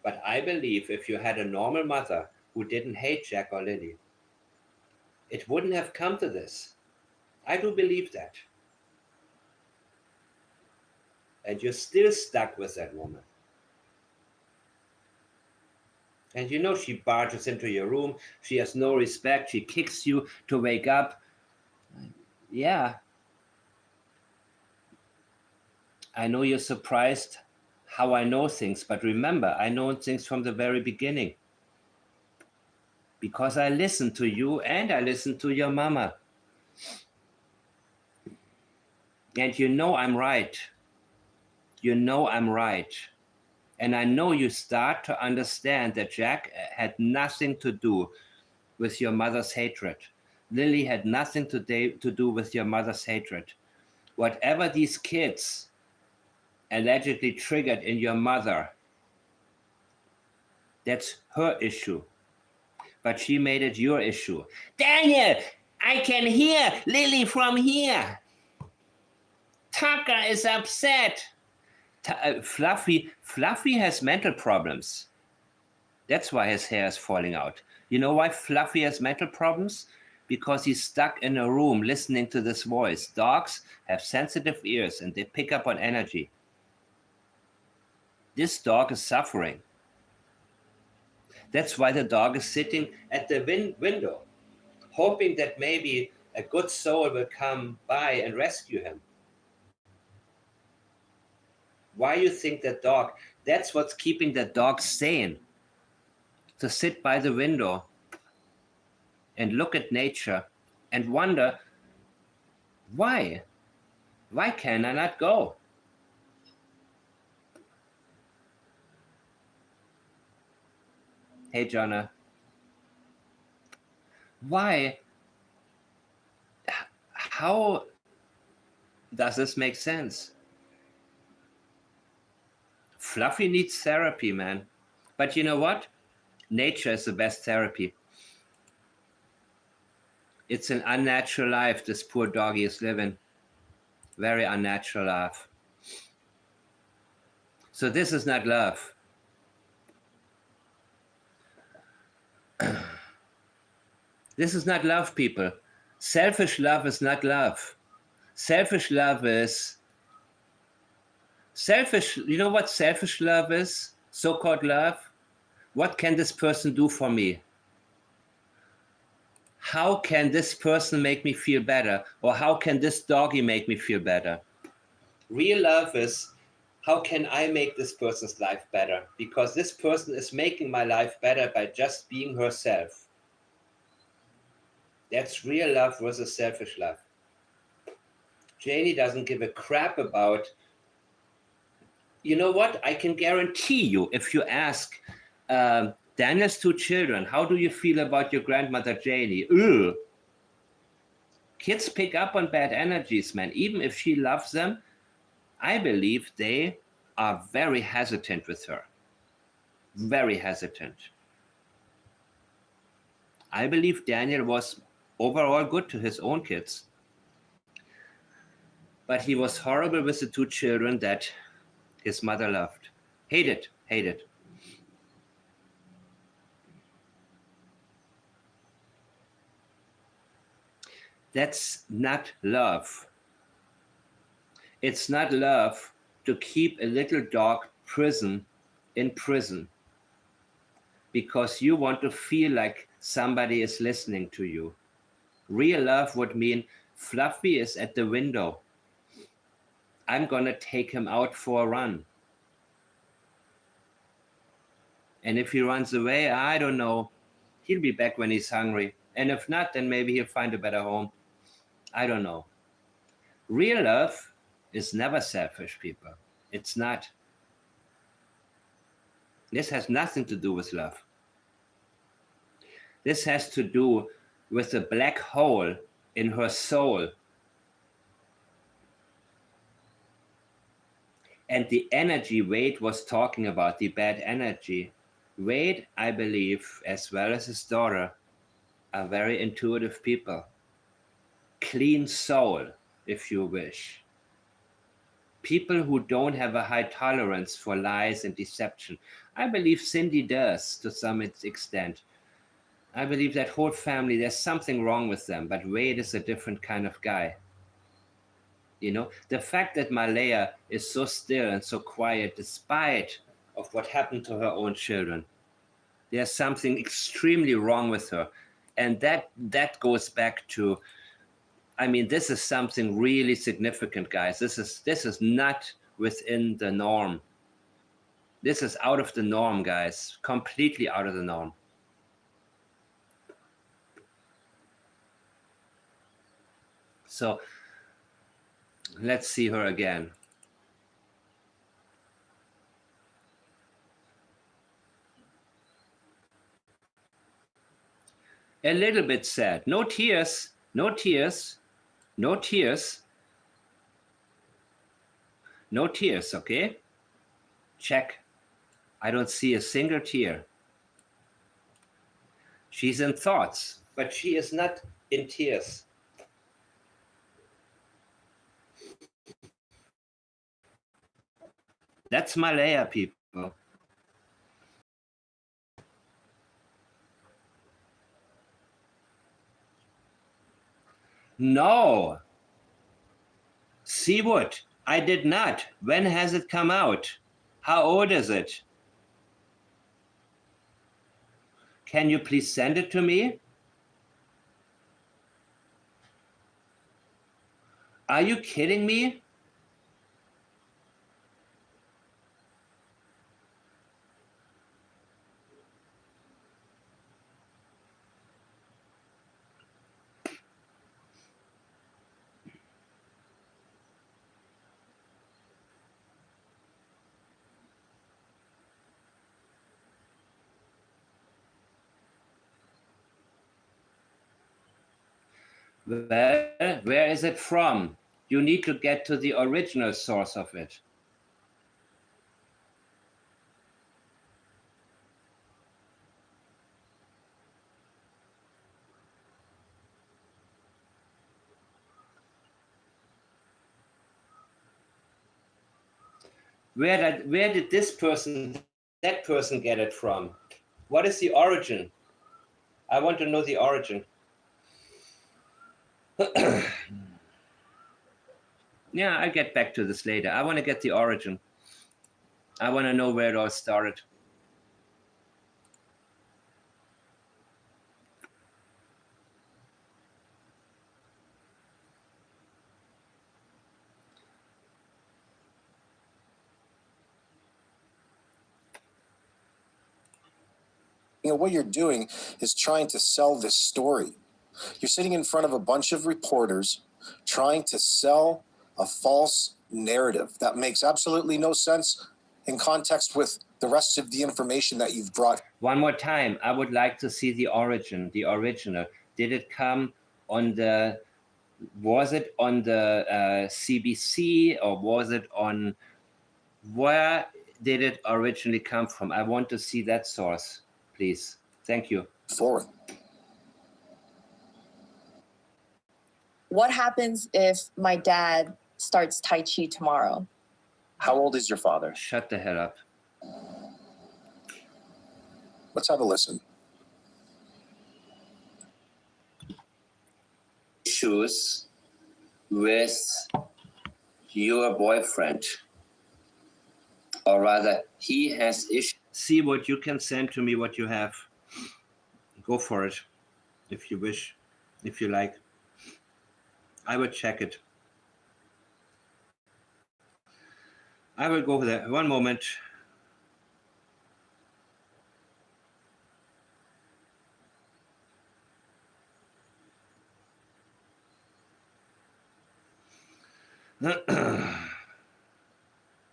But I believe if you had a normal mother who didn't hate Jack or Lily, it wouldn't have come to this. I do believe that. And you're still stuck with that woman. And she barges into your room. She has no respect. She kicks you to wake up. Yeah. I know you're surprised how I know things, but remember, I know things from the very beginning. Because I listened to you and I listened to your mama. And I'm right. I'm right. And I know you start to understand that Jack had nothing to do with your mother's hatred. Lily had nothing to do with your mother's hatred. Whatever these kids allegedly triggered in your mother, that's her issue. But she made it your issue. Daniel, I can hear Lily from here. Tucker is upset. Fluffy has mental problems. That's why his hair is falling out. You know why Fluffy has mental problems? Because he's stuck in a room listening to this voice. Dogs have sensitive ears and they pick up on energy. This dog is suffering. That's why the dog is sitting at the window, hoping that maybe a good soul will come by and rescue him. Why you think that dog? That's what's keeping that dog sane. To sit by the window and look at nature and wonder, why? Why can I not go? Hey, Jonna. Why? How does this make sense? Fluffy needs therapy, man. But you know what? Nature is the best therapy. It's an unnatural life this poor doggy is living. Very unnatural life. So this is not love. This is not love, people. Selfish love is not love. Selfish love is... You know what selfish love is? So-called love? What can this person do for me? How can this person make me feel better? Or how can this doggy make me feel better? Real love is, how can I make this person's life better? Because this person is making my life better by just being herself. That's real love versus selfish love. Janie doesn't give a crap about... You know what? I can guarantee you, if you ask Daniel's 2 children, how do you feel about your grandmother Janie? Ugh. Kids pick up on bad energies, man. Even if she loves them, I believe they are very hesitant with her. Very hesitant. I believe Daniel was overall good to his own kids. But he was horrible with the 2 children that his mother loved. Hated. That's not love. It's not love to keep a little dog in prison because you want to feel like somebody is listening to you. Real love would mean Fluffy is at the window. I'm going to take him out for a run. And if he runs away, I don't know. He'll be back when he's hungry. And if not, then maybe he'll find a better home. I don't know. Real love is never selfish, people. It's not. This has nothing to do with love. This has to do with the black hole in her soul. And the energy Wade was talking about, the bad energy. Wade, I believe, as well as his daughter, are very intuitive people. Clean soul, if you wish. People who don't have a high tolerance for lies and deception. I believe Cindy does to some extent. I believe that whole family, there's something wrong with them, but Wade is a different kind of guy. You know, the fact that Malaya is so still and so quiet despite of what happened to her own children, there's something extremely wrong with her. And that goes back to, I mean, this is something really significant, guys. This is not within the norm. This is out of the norm, guys. Completely out of the norm. So let's see her again. A little bit sad. No tears, no tears, no tears. No tears, okay? Check. I don't see a single tear. She's in thoughts, but she is not in tears. That's Malaya, people. No. Seawood, I did not. When has it come out? How old is it? Can you please send it to me? Are you kidding me? Well, where is it from? You need to get to the original source of it. Where did that person get it from? What is the origin? I want to know the origin. Yeah, I'll get back to this later. I want to get the origin. I want to know where it all started. You know, what you're doing is trying to sell this story. You're sitting in front of a bunch of reporters trying to sell a false narrative that makes absolutely no sense in context with the rest of the information that you've brought. One more time, I would like to see the origin, the original. Did it come on the, was it on the CBC or was it on, where did it originally come from? I want to see that source, please. Thank you. Forward. What happens if my dad starts Tai Chi tomorrow? How old is your father? Shut the hell up. Let's have a listen. Issues with your boyfriend, or rather, he has issues. See what you can send to me, what you have. Go for it, if you wish, if you like. I will check it. I will go there. One moment.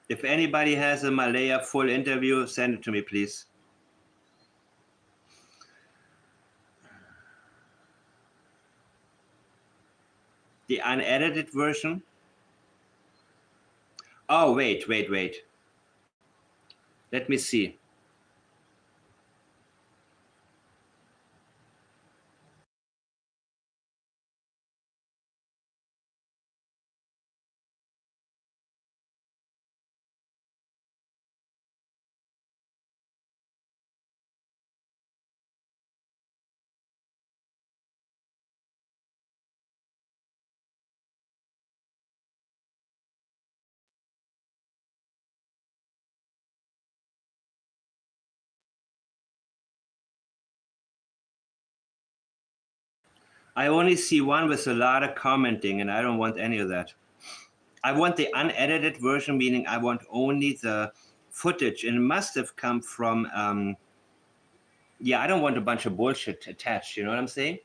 If anybody has a Malaya full interview, send it to me, please. The unedited version? Oh, wait. Let me see. I only see one with a lot of commenting, and I don't want any of that. I want the unedited version, meaning I want only the footage, and it must have come from, I don't want a bunch of bullshit attached, you know what I'm saying?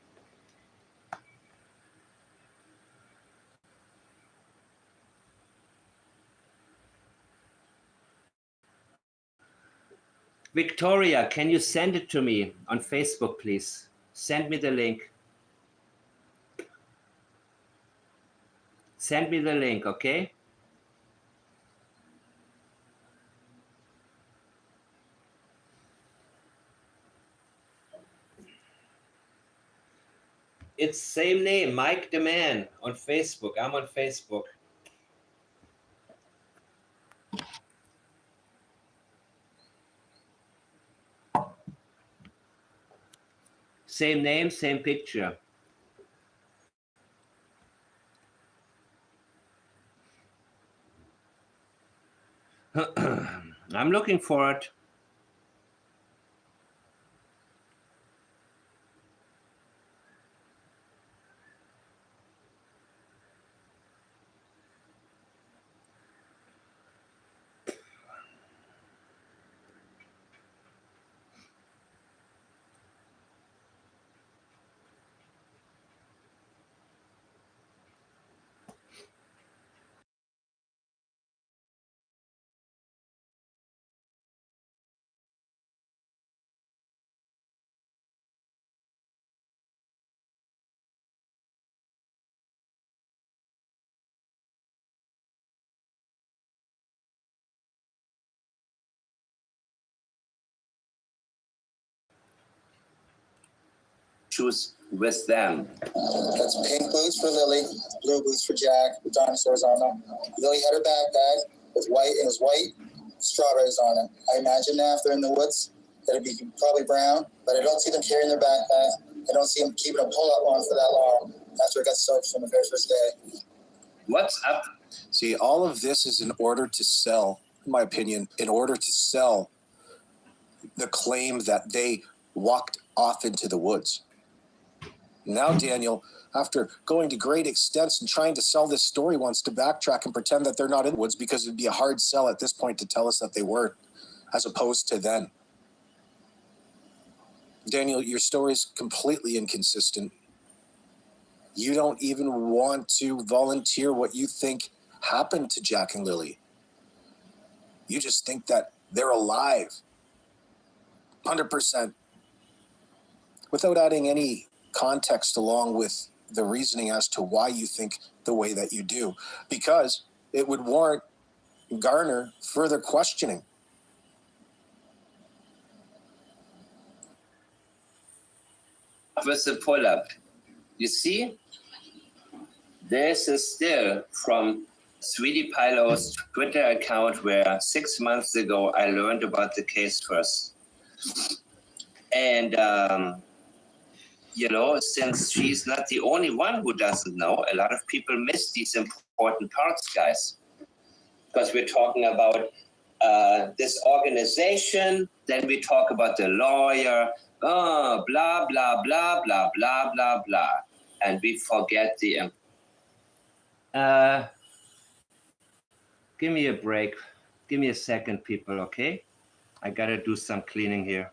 Victoria, can you send it to me on Facebook, please? Send me the link. Send me the link, okay? It's same name, Mike the Man on Facebook. I'm on Facebook. Same name, same picture. I'm looking for it. Choose with them. That's pink boots for Lily, blue boots for Jack, with dinosaurs on them. Lily had her backpack with white, and it was white, strawberries on it. I imagine now if they're in the woods, that'd be probably brown, but I don't see them carrying their backpack. I don't see them keeping a pull-up on for that long after it got soaked from the very first day. What's up? See, all of this is in order to sell, in my opinion, in order to sell the claim that they walked off into the woods. Now, Daniel, after going to great extents and trying to sell this story, wants to backtrack and pretend that they're not in the woods because it'd be a hard sell at this point to tell us that they were, as opposed to then. Daniel, your story is completely inconsistent. You don't even want to volunteer what you think happened to Jack and Lily. You just think that they're alive. 100%. Without adding any context along with the reasoning as to why you think the way that you do, because it would garner further questioning. With the pull-up. You see? This is still from Sweetie Pilo's Twitter account where 6 months ago I learned about the case first. And, since she's not the only one who doesn't know, a lot of people miss these important parts, guys. Because we're talking about this organization, then we talk about the lawyer, blah, blah, blah, blah, blah, blah, blah. And we forget the... give me a break. Give me a second, people, okay? I gotta do some cleaning here.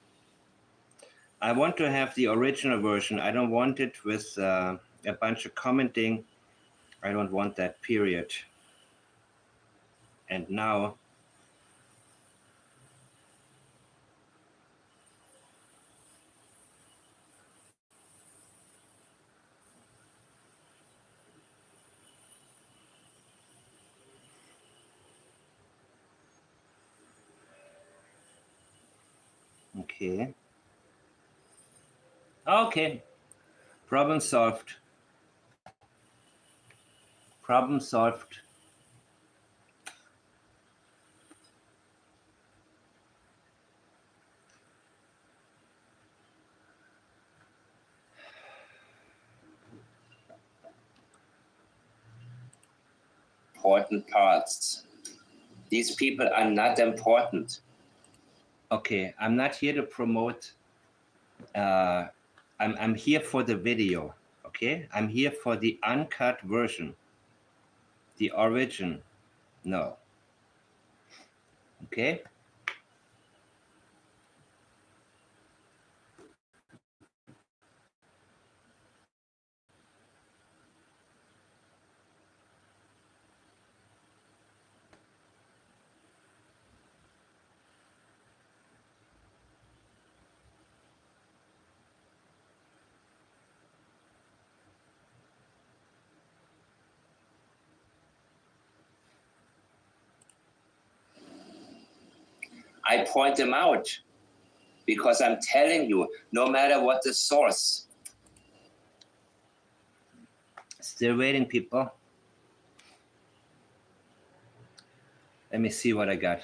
I want to have the original version. I don't want it with a bunch of commenting. I don't want that, period. And now... Okay. Okay. Problem solved. Problem solved. Important parts. These people are not important. Okay, I'm not here to promote. I'm here for the video. Okay, I'm here for the uncut version. The origin, no. Okay. I point them out because I'm telling you, no matter what the source. Still waiting, people. Let me see what I got.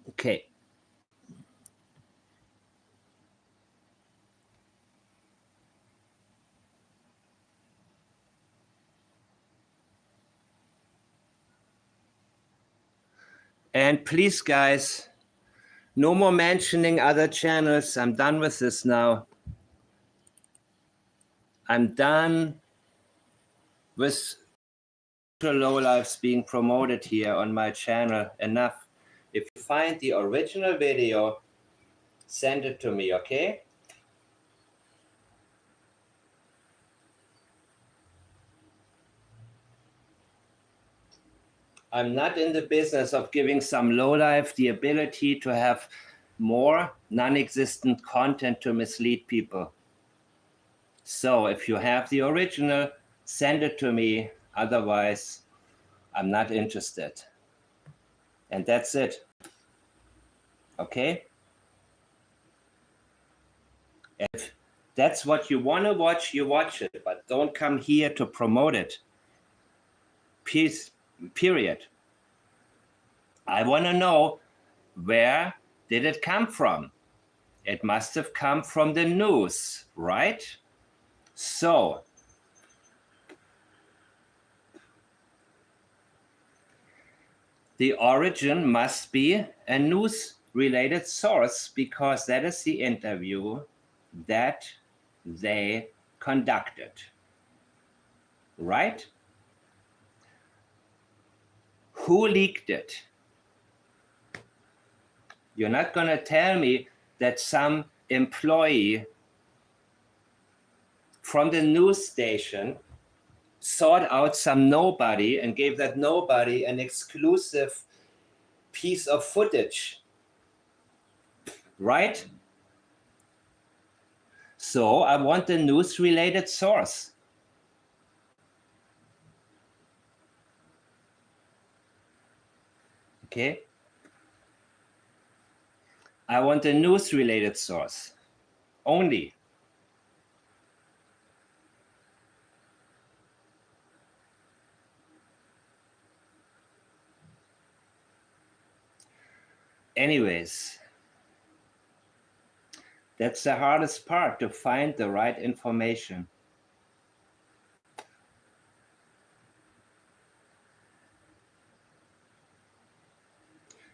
Okay. And please, guys, no more mentioning other channels. I'm done with this now. I'm done with lowlifes being promoted here on my channel. Enough. If you find the original video, send it to me, okay? I'm not in the business of giving some lowlife the ability to have more non-existent content to mislead people. So if you have the original, send it to me. Otherwise, I'm not interested. And that's it. Okay? If that's what you want to watch, you watch it. But don't come here to promote it. Peace. Period. I want to know, where did it come from? It must have come from the news, right? So, the origin must be a news-related source because that is the interview that they conducted, right? Who leaked it? You're not going to tell me that some employee from the news station sought out some nobody and gave that nobody an exclusive piece of footage, right? So I want a news-related source. Okay? I want a news-related source only. Anyways, that's the hardest part, to find the right information.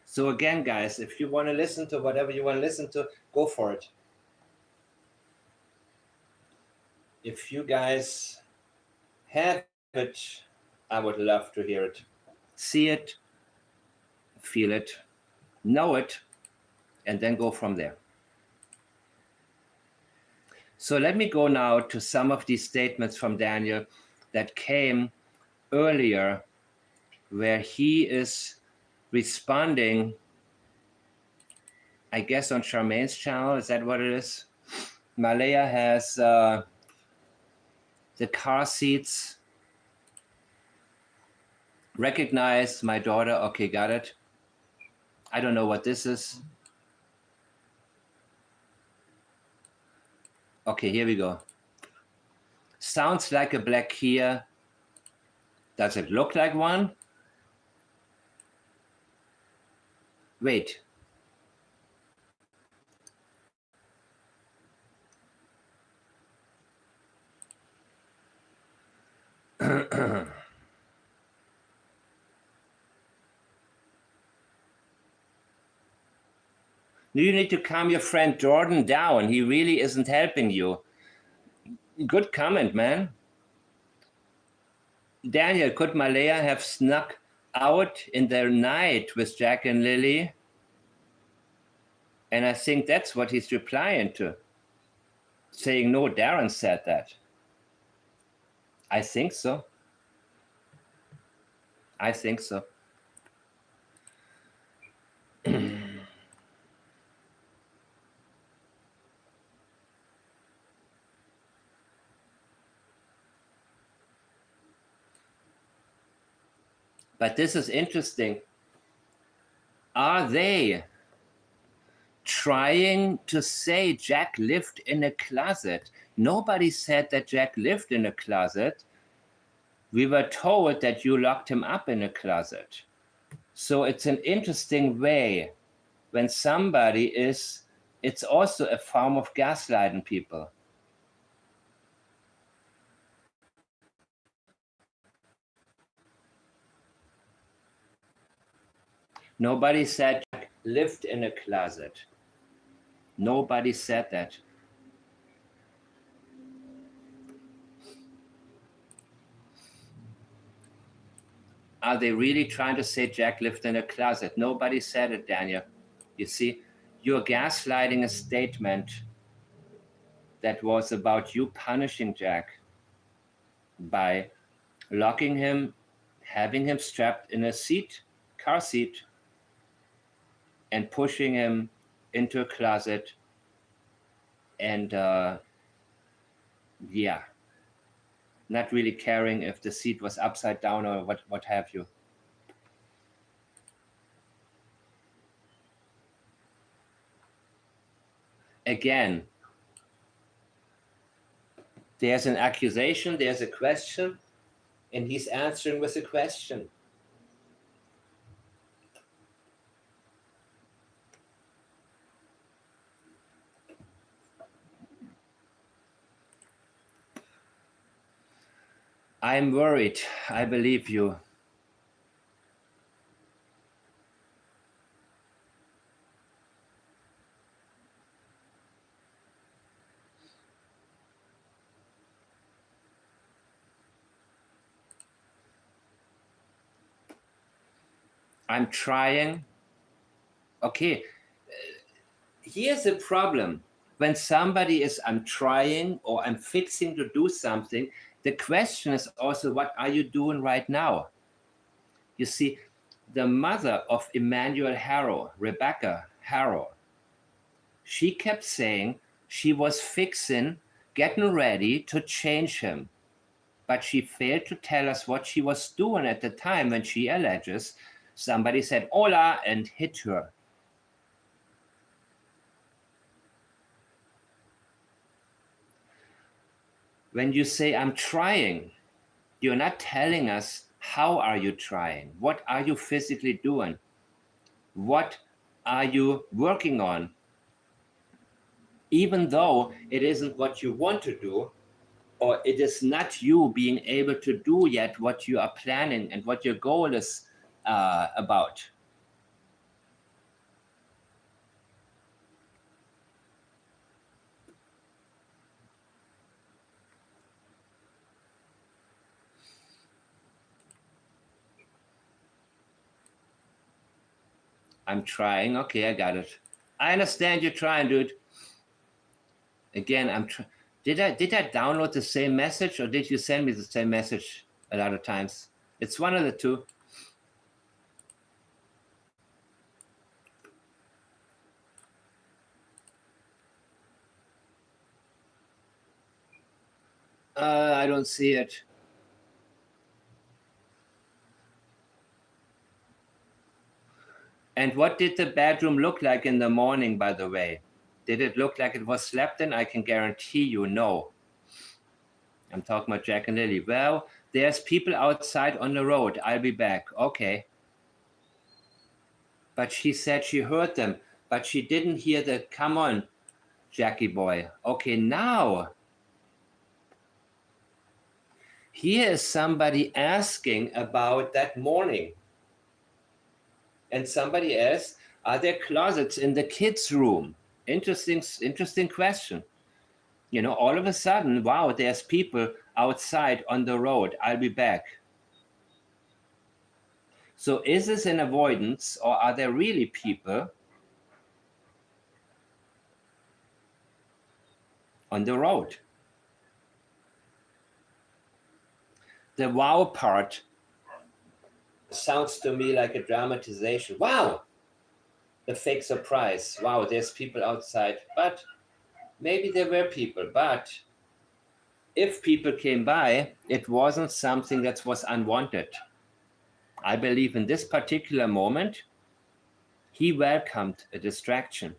So again, guys, if you want to listen to whatever you want to listen to, go for it. If you guys have it, I would love to hear it. See it, feel it, know it, and then go from there. So let me go now to some of these statements from Daniel that came earlier, where he is responding, I guess, on Charmaine's channel. Is that what it is? Malaya has the car seats. Recognize my daughter. Okay, got it. I don't know what this is. Okay, here we go. Sounds like a black Kia. Does it look like one? Wait. You need to calm your friend Jordan down. He really isn't helping you. Good comment, man. Daniel, could Malaya have snuck out in the night with Jack and Lilly? And I think that's what he's replying to. Saying, no, Darren said that. I think so. I think so. But this is interesting. Are they trying to say Jack lived in a closet? Nobody said that Jack lived in a closet. We were told that you locked him up in a closet. So it's an interesting way when somebody is, it's also a form of gaslighting people. Nobody said Jack lived in a closet. Nobody said that. Are they really trying to say Jack lived in a closet? Nobody said it, Daniel. You see, you're gaslighting a statement that was about you punishing Jack by locking him, having him strapped in a seat, car seat, and pushing him into a closet. And yeah, not really caring if the seat was upside down or what have you. Again, there's an accusation, there's a question, and he's answering with a question. I'm worried. I believe you. I'm trying. Okay, here's the problem. When somebody is, I'm trying or I'm fixing to do something, the question is also, what are you doing right now? You see, the mother of Emmanuel Harrow, Rebecca Harrow, she kept saying she was fixing, getting ready to change him. But she failed to tell us what she was doing at the time when she alleges somebody said hola and hit her. When you say I'm trying, you're not telling us how are you trying? What are you physically doing? What are you working on? Even though it isn't what you want to do, or it is not you being able to do yet what you are planning and what your goal is about. I'm trying. Okay, I got it. I understand you're trying, dude. Again, did I download the same message, or did you send me the same message a lot of times? It's one of the two. I don't see it. And what did the bedroom look like in the morning, by the way? Did it look like it was slept in? I can guarantee you no. I'm talking about Jack and Lily. Well, there's people outside on the road. I'll be back. Okay. But she said she heard them, but she didn't hear the, come on, Jackie boy. Okay, now. Here is somebody asking about that morning. And somebody else, are there closets in the kids' room? Interesting question. You know, all of a sudden, wow, there's people outside on the road. I'll be back. So is this an avoidance, or are there really people on the road? The wow part sounds to me like a dramatization. Wow, the fake surprise. Wow, there's people outside. But maybe there were people. But if people came by, it wasn't something that was unwanted. I believe in this particular moment, he welcomed a distraction.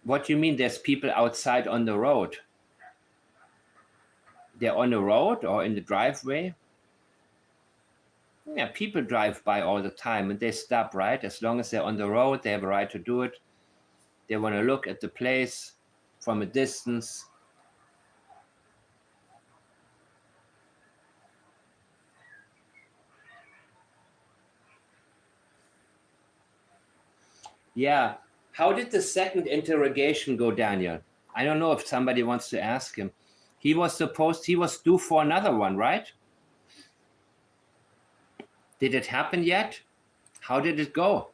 What do you mean there's people outside on the road? They're on the road or in the driveway? Yeah, people drive by all the time and they stop, right? As long as they're on the road, they have a right to do it. They want to look at the place from a distance. Yeah. How did the second interrogation go, Daniel? I don't know if somebody wants to ask him. He was due for another one, right? Did it happen yet? How did it go?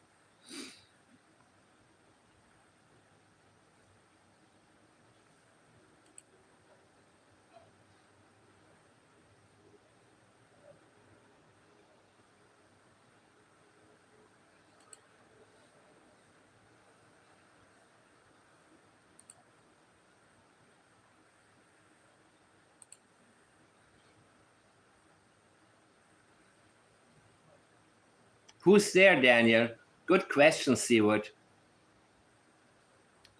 Who's there, Daniel? Good question, Seward.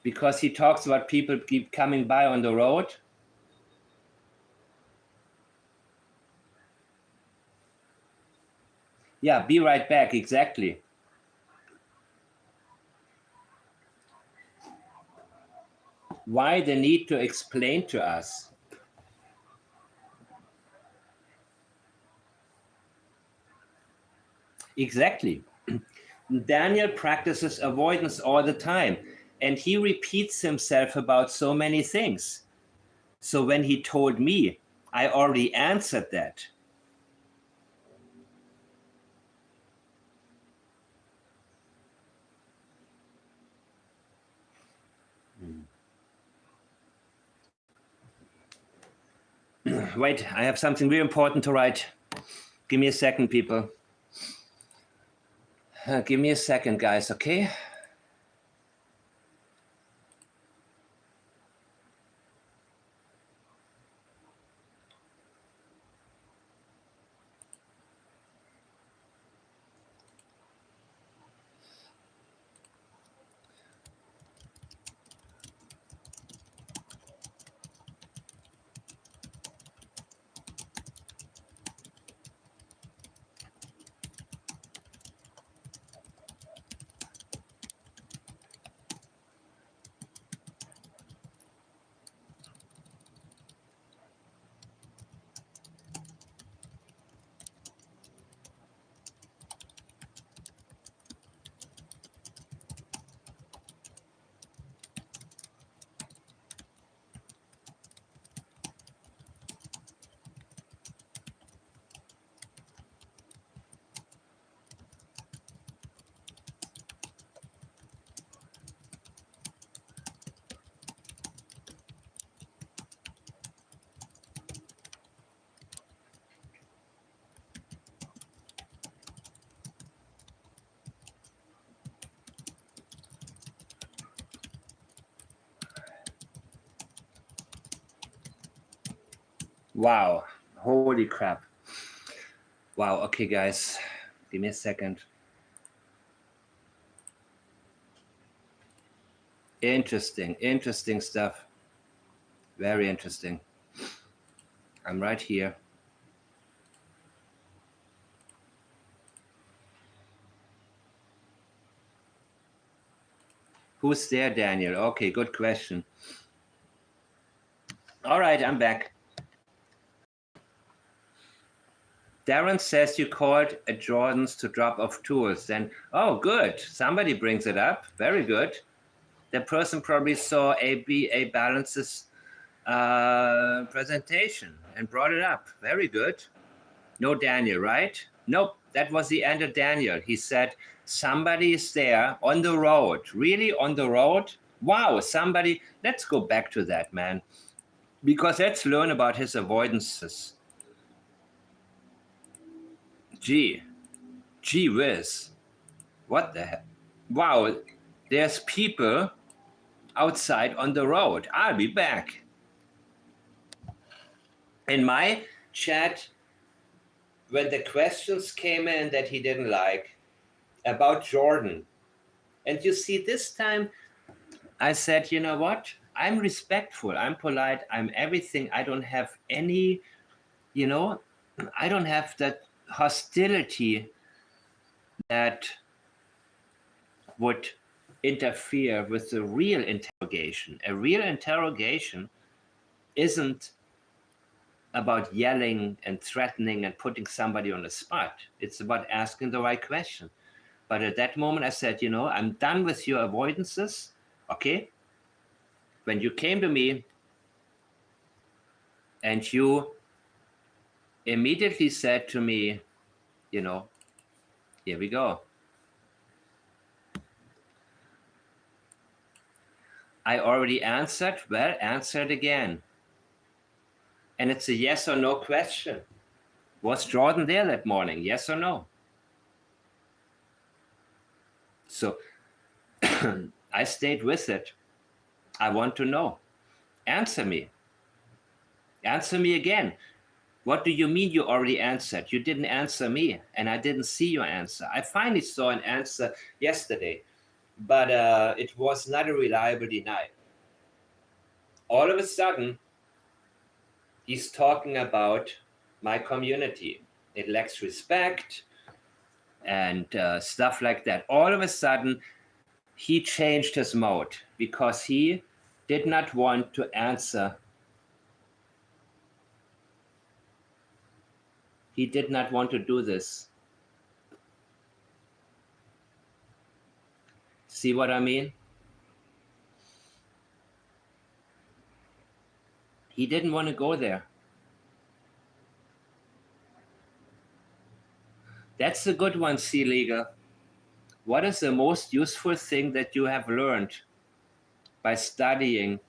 Because he talks about people keep coming by on the road. Yeah, be right back, exactly. Why the need to explain to us? Exactly. Daniel practices avoidance all the time, and he repeats himself about so many things. So when he told me, I already answered that. Wait, I have something really important to write. Give me a second, people. Give me a second, guys, okay? Wow. Holy crap. Wow. Okay, guys. Give me a second. Interesting stuff. Very interesting. I'm right here. Who's there, Daniel? Okay, good question. All right, I'm back. Darren says you called at Jordan's to drop off tools. Then, oh, good. Somebody brings it up. Very good. The person probably saw ABA Balance's presentation and brought it up. Very good. No Daniel, right? Nope, that was the end of Daniel. He said, somebody is there on the road. Really, on the road? Wow, somebody. Let's go back to that, man. Because let's learn about his avoidances. Gee whiz. What the heck? Wow, there's people outside on the road. I'll be back. In my chat, when the questions came in that he didn't like about Jordan, and you see this time, I said, you know what? I'm respectful, I'm polite, I'm everything. I don't have any, I don't have that hostility that would interfere with the real interrogation. A real interrogation isn't about yelling and threatening and putting somebody on the spot. It's about asking the right question. But at that moment, I said, I'm done with your avoidances. Okay? When you came to me and you immediately said to me, here we go. I already answered. Well, answer it again. And it's a yes or no question. Was Jordan there that morning? Yes or no? So I stayed with it. I want to know. Answer me. Answer me again. What do you mean you already answered? You didn't answer me, and I didn't see your answer. I finally saw an answer yesterday, but it was not a reliable denial. All of a sudden, he's talking about my community. It lacks respect and stuff like that. All of a sudden, he changed his mode because he did not want to answer. He did not want to do this. See what I mean? He didn't want to go there. That's a good one, C Legal. What is the most useful thing that you have learned by studying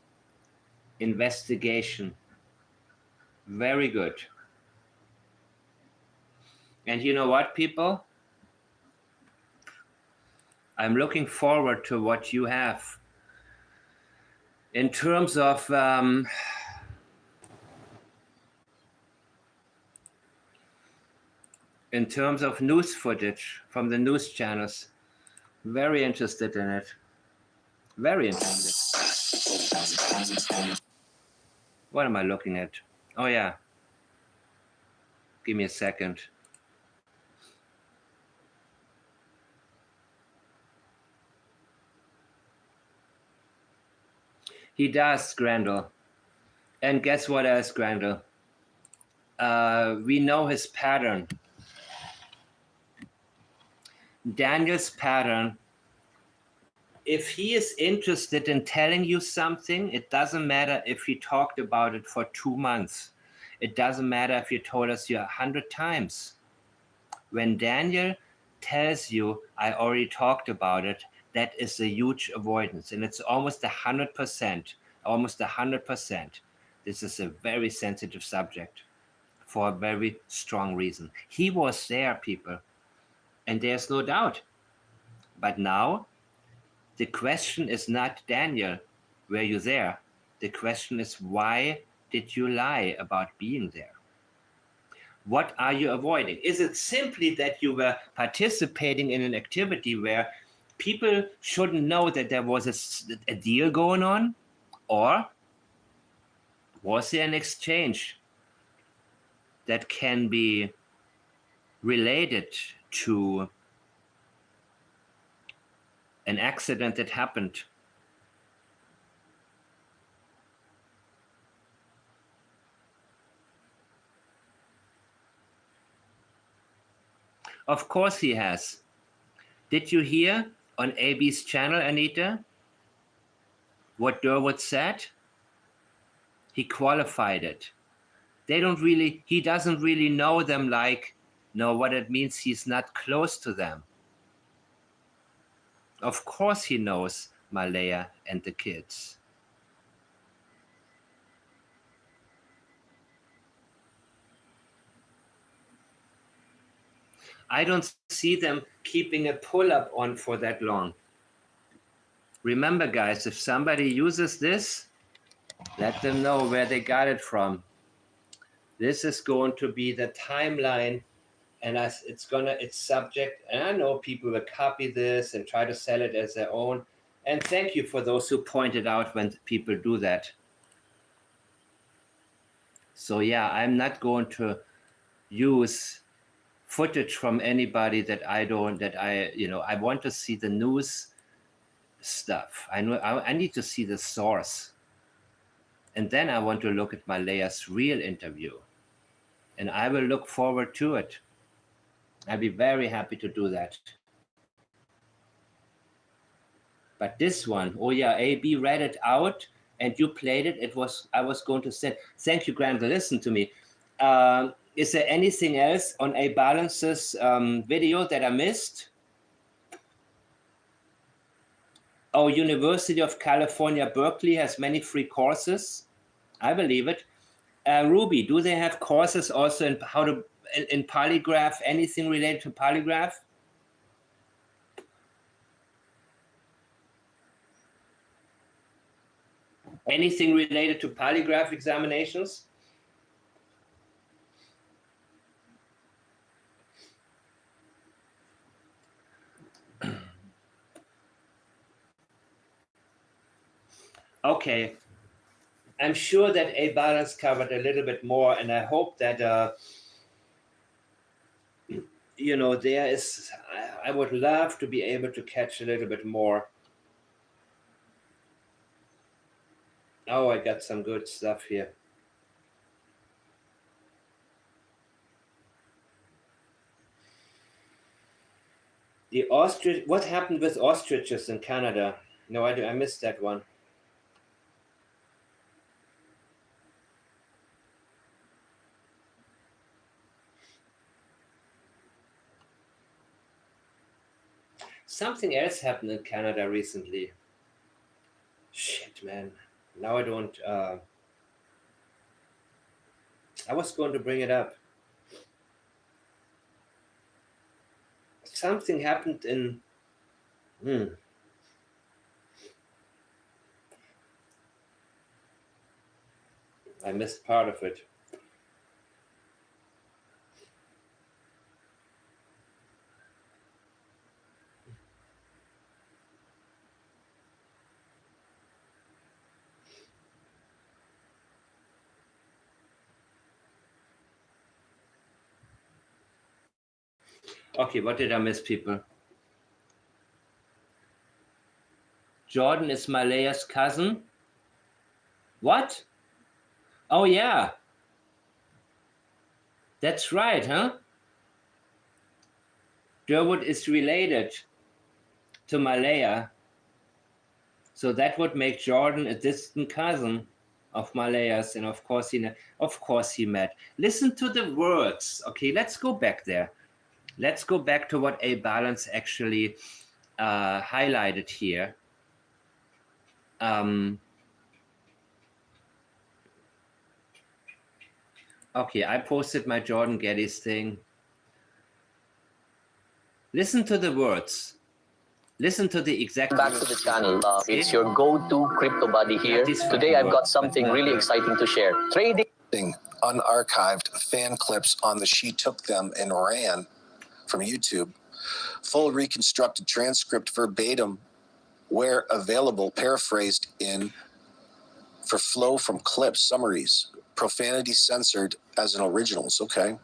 investigation? Very good. And you know what, people? I'm looking forward to what you have in terms of news footage from the news channels. Very interested in it. Very interested. What am I looking at? Oh, yeah. Give me a second. He does, Grendel. And guess what else, Grendel? We know his pattern. Daniel's pattern. If he is interested in telling you something, it doesn't matter if he talked about it for 2 months. It doesn't matter if you told us 100 times. When Daniel tells you, I already talked about it, that is a huge avoidance. And it's almost 100%. Almost 100%. This is a very sensitive subject for a very strong reason. He was there, people. And there's no doubt. But now, the question is not, Daniel, were you there? The question is, why did you lie about being there? What are you avoiding? Is it simply that you were participating in an activity where people shouldn't know that there was a deal going on? Or was there an exchange that can be related to an accident that happened? Of course he has. Did you hear on AB's channel, Anita, what Durwood said? He qualified it. He doesn't really know them what it means. He's not close to them. Of course he knows Malaya and the kids. I don't see them keeping a pull-up on for that long. Remember, guys, if somebody uses this, let them know where they got it from. This is going to be the timeline, and it's subject. And I know people will copy this and try to sell it as their own. And thank you for those who pointed out when people do that. So yeah, I'm not going to use footage from anybody I want to see the news stuff. I need to see the source. And then I want to look at Malaya's real interview. And I will look forward to it. I'll be very happy to do that. But this one, oh yeah, AB read it out and you played it. I was going to say, thank you, Grant, listen to me. Is there anything else on A Balance's video that I missed? Oh, University of California, Berkeley has many free courses. I believe it. Ruby, do they have courses also in polygraph, anything related to polygraph? Anything related to polygraph examinations? Okay. I'm sure that A Balance covered a little bit more, and I hope that I would love to be able to catch a little bit more. Oh, I got some good stuff here. What happened with ostriches in Canada? No, I missed that one. Something else happened in Canada recently. Shit, man. Now I don't... I was going to bring it up. Something happened in... I missed part of it. Okay, what did I miss, people? Jordan is Malaya's cousin? What? Oh, yeah. That's right, huh? Durwood is related to Malaya. So that would make Jordan a distant cousin of Malaya's, and of course he met. Listen to the words. Okay, let's go back there. Let's go back to what A Balance actually highlighted here. Okay, I posted my Jordan Geddes thing. Listen to the words. Listen to the exact. Back to the channel. It's your go-to crypto buddy here. Today I've got something really exciting to share. Trading. Unarchived fan clips on the She Took Them and Ran from YouTube. Full reconstructed transcript verbatim where available, paraphrased in for flow from clips, summaries, profanity censored as in originals. Okay.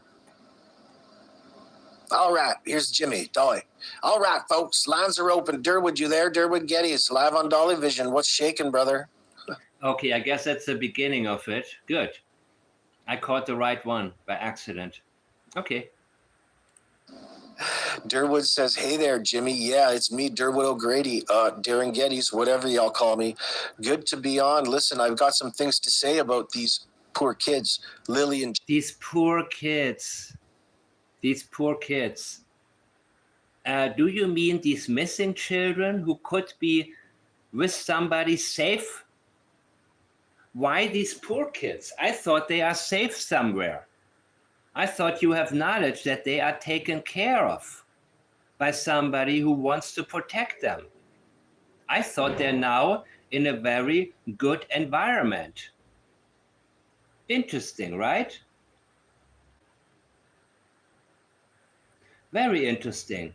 All right, here's Jimmy, Dolly. All right, folks, lines are open. Durwood, you there? Durwood Geddes, live on Dolly Vision. What's shaking, brother? Okay, I guess that's the beginning of it. Good. I caught the right one by accident. Okay. Durwood says, hey there, Jimmy. Yeah, it's me, Durwood O'Grady, Darren Geddes, whatever y'all call me. Good to be on. Listen, I've got some things to say about these poor kids, Lilly and... These poor kids. These poor kids. Do you mean these missing children who could be with somebody safe? Why these poor kids? I thought they are safe somewhere. I thought you have knowledge that they are taken care of by somebody who wants to protect them. I thought they're now in a very good environment. Interesting, right? Very interesting.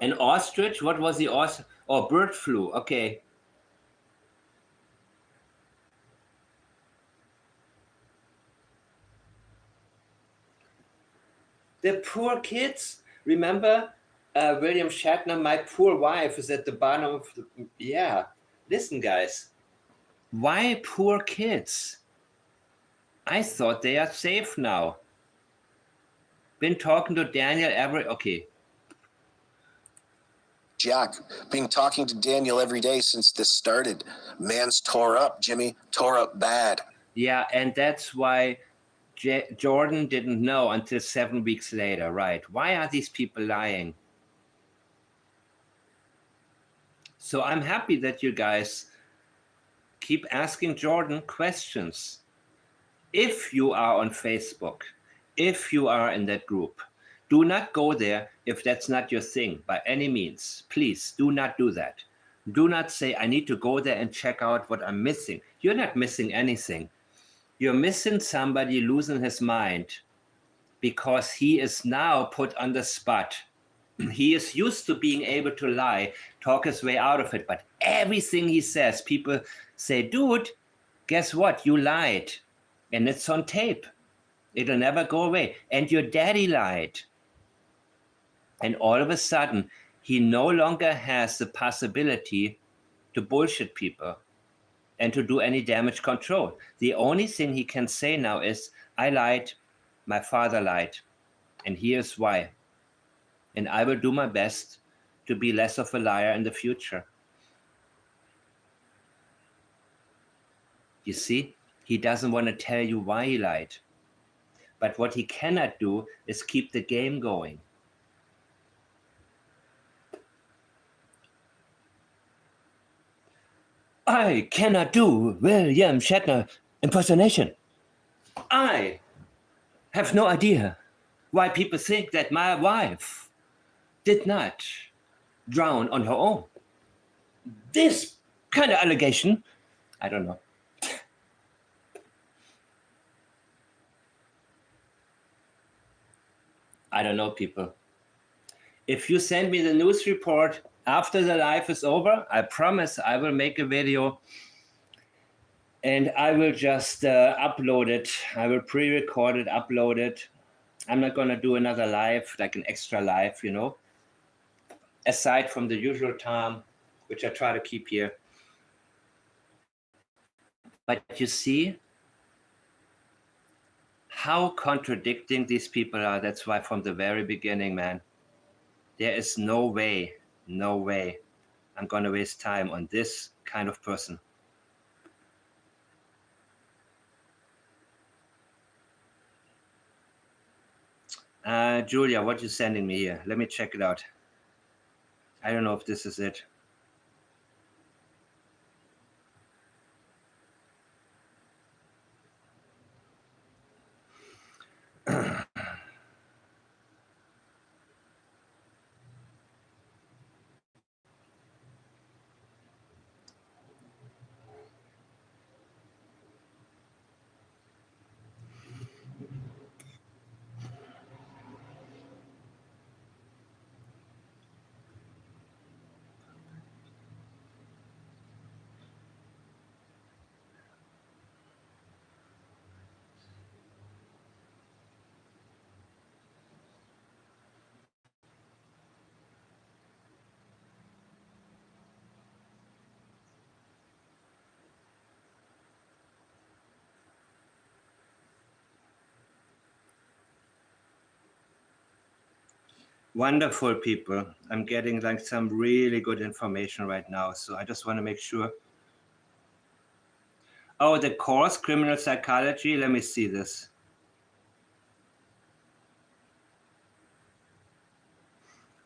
An ostrich? What was the ostrich? Oh, bird flu. Okay. The poor kids. Remember, William Shatner, my poor wife is at the bottom of the... Yeah. Listen, guys. Why poor kids? I thought they are safe now. Been talking to Daniel every... Okay. Jack, been talking to Daniel every day since this started. Man's tore up, Jimmy. Tore up bad. Yeah, and that's why Jordan didn't know until 7 weeks later, right? Why are these people lying? So I'm happy that you guys keep asking Jordan questions. If you are on Facebook, if you are in that group, do not go there if that's not your thing by any means. Please do not do that. Do not say, I need to go there and check out what I'm missing. You're not missing anything. You're missing somebody losing his mind because he is now put on the spot. He is used to being able to lie, talk his way out of it. But everything he says, people say, dude, guess what? You lied. And it's on tape. It'll never go away. And your daddy lied. And all of a sudden, he no longer has the possibility to bullshit people and to do any damage control. The only thing he can say now is, I lied, my father lied, and here's why. And I will do my best to be less of a liar in the future. You see, he doesn't want to tell you why he lied. But what he cannot do is keep the game going. I cannot do William Shatner impersonation. I have no idea why people think that my wife did not drown on her own. This kind of allegation, I don't know. I don't know, people. If you send me the news report after the live is over, I promise I will make a video and I will just upload it. I will pre-record it, upload it. I'm not going to do another live, like an extra live, you know, aside from the usual time, which I try to keep here. But you see how contradicting these people are. That's why from the very beginning, man, there is no way I'm going to waste time on this kind of person. Julia, what are you sending me here? Let me check it out. I don't know if this is it. Wonderful people. I'm getting like some really good information right now. So I just want to make sure. Oh, the course, criminal psychology. Let me see this.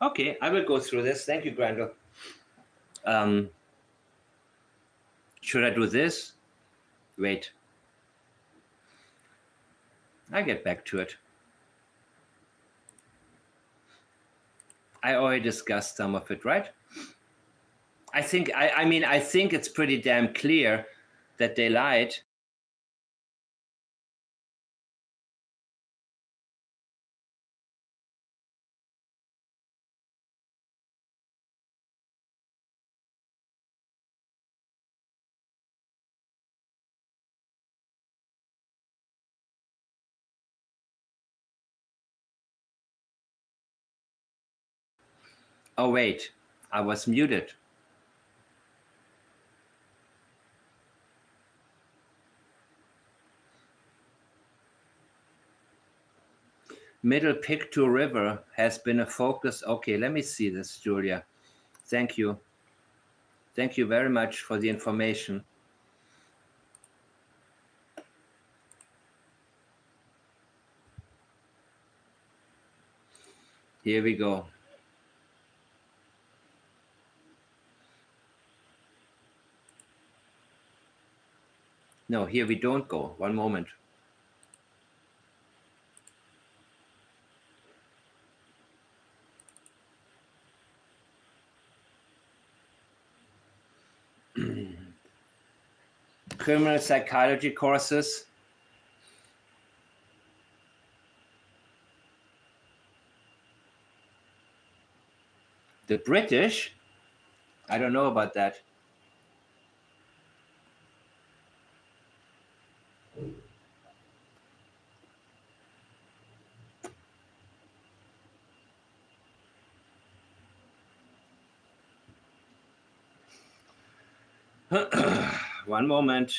Okay, I will go through this. Thank you, Grandel. Should I do this? Wait. I get back to it. I already discussed some of it, right? I think I think it's pretty damn clear that they lied. Oh wait, I was muted. Middle Pictou River has been a focus. Okay, let me see this, Julia. Thank you. Thank you very much for the information. Here we go. No, here we don't go. One moment. Criminal psychology courses. The British? I don't know about that. One moment.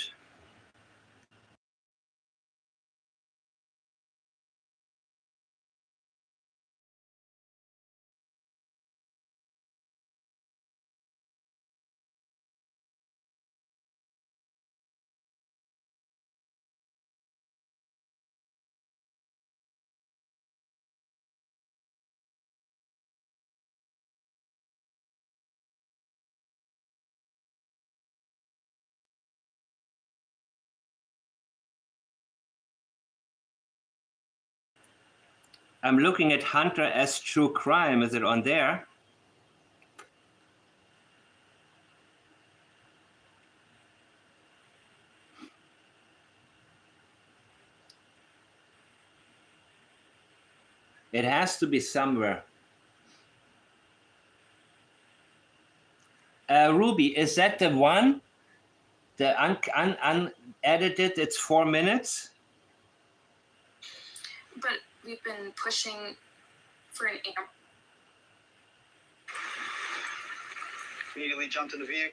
I'm looking at Hunter S. True Crime. Is it on there? It has to be somewhere. Ruby, is that the one? The unedited, it's 4 minutes? But we've been pushing for an amp. Immediately jumped in the vehicle.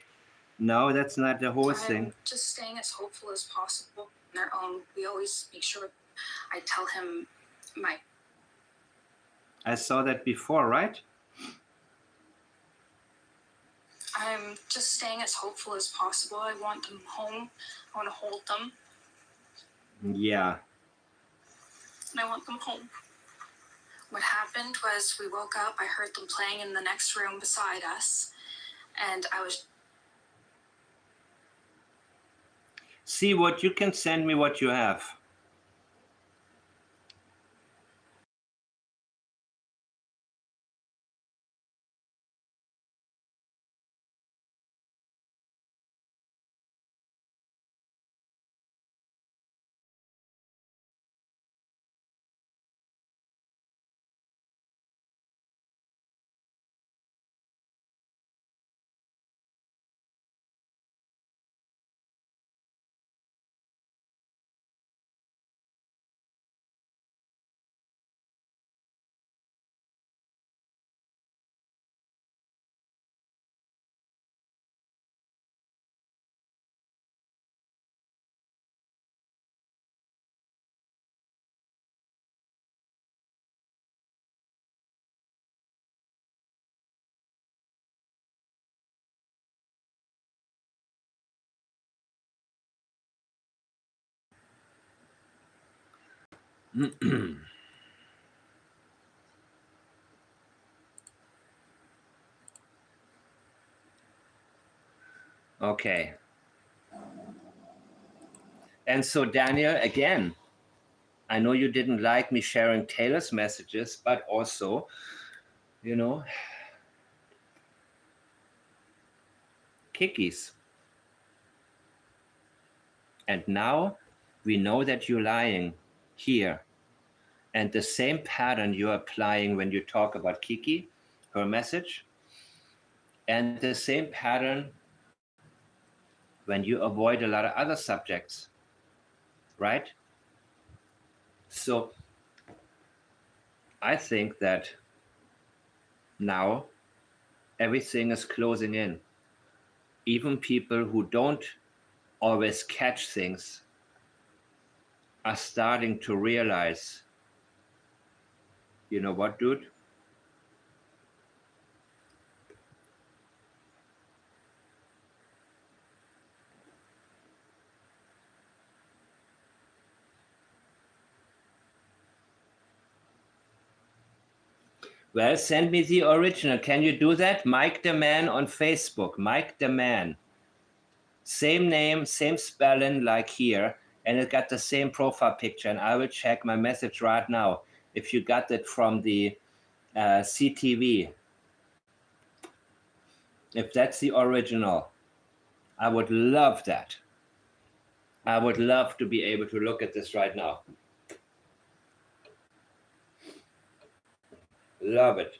No, that's not the whole I'm thing. just staying as hopeful as possible. On our own, we always make sure I tell him my. I saw that before, right? I'm just staying as hopeful as possible. I want them home. I want to hold them. Yeah. And I want them home. What happened was we woke up. I heard them playing in the next room beside us. And I was. See what you can send me what you have. Okay. And so, Daniel, again, I know you didn't like me sharing Taylor's messages, but also, you know, Kiki's. And now we know that you're lying here. And the same pattern you're applying when you talk about Kiki, her message, and the same pattern when you avoid a lot of other subjects, right? So I think that now everything is closing in. Even people who don't always catch things are starting to realize, you know what, dude? Well, send me the original. Can you do that? Mike the Man on Facebook. Mike the Man. Same name, same spelling like here. And it got the same profile picture. And I will check my message right now. If you got it from the CTV. If that's the original, I would love that. I would love to be able to look at this right now. Love it.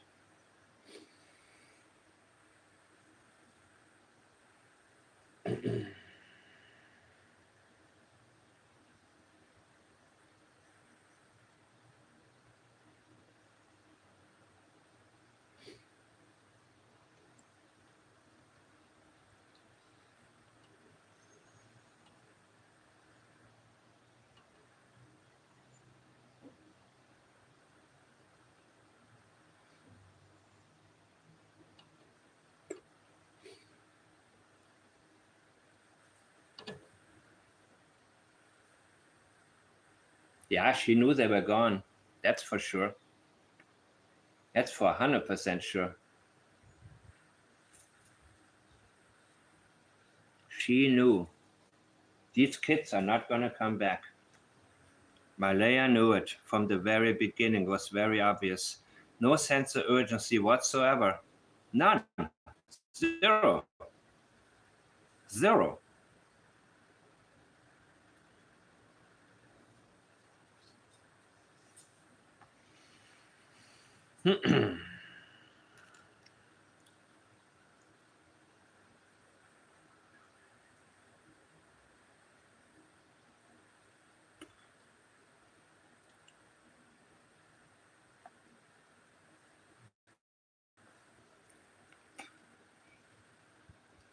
Yeah, she knew they were gone. That's for sure. That's for 100% sure. She knew. These kids are not going to come back. Malaya knew it from the very beginning. It was very obvious. No sense of urgency whatsoever. None. Zero. Zero.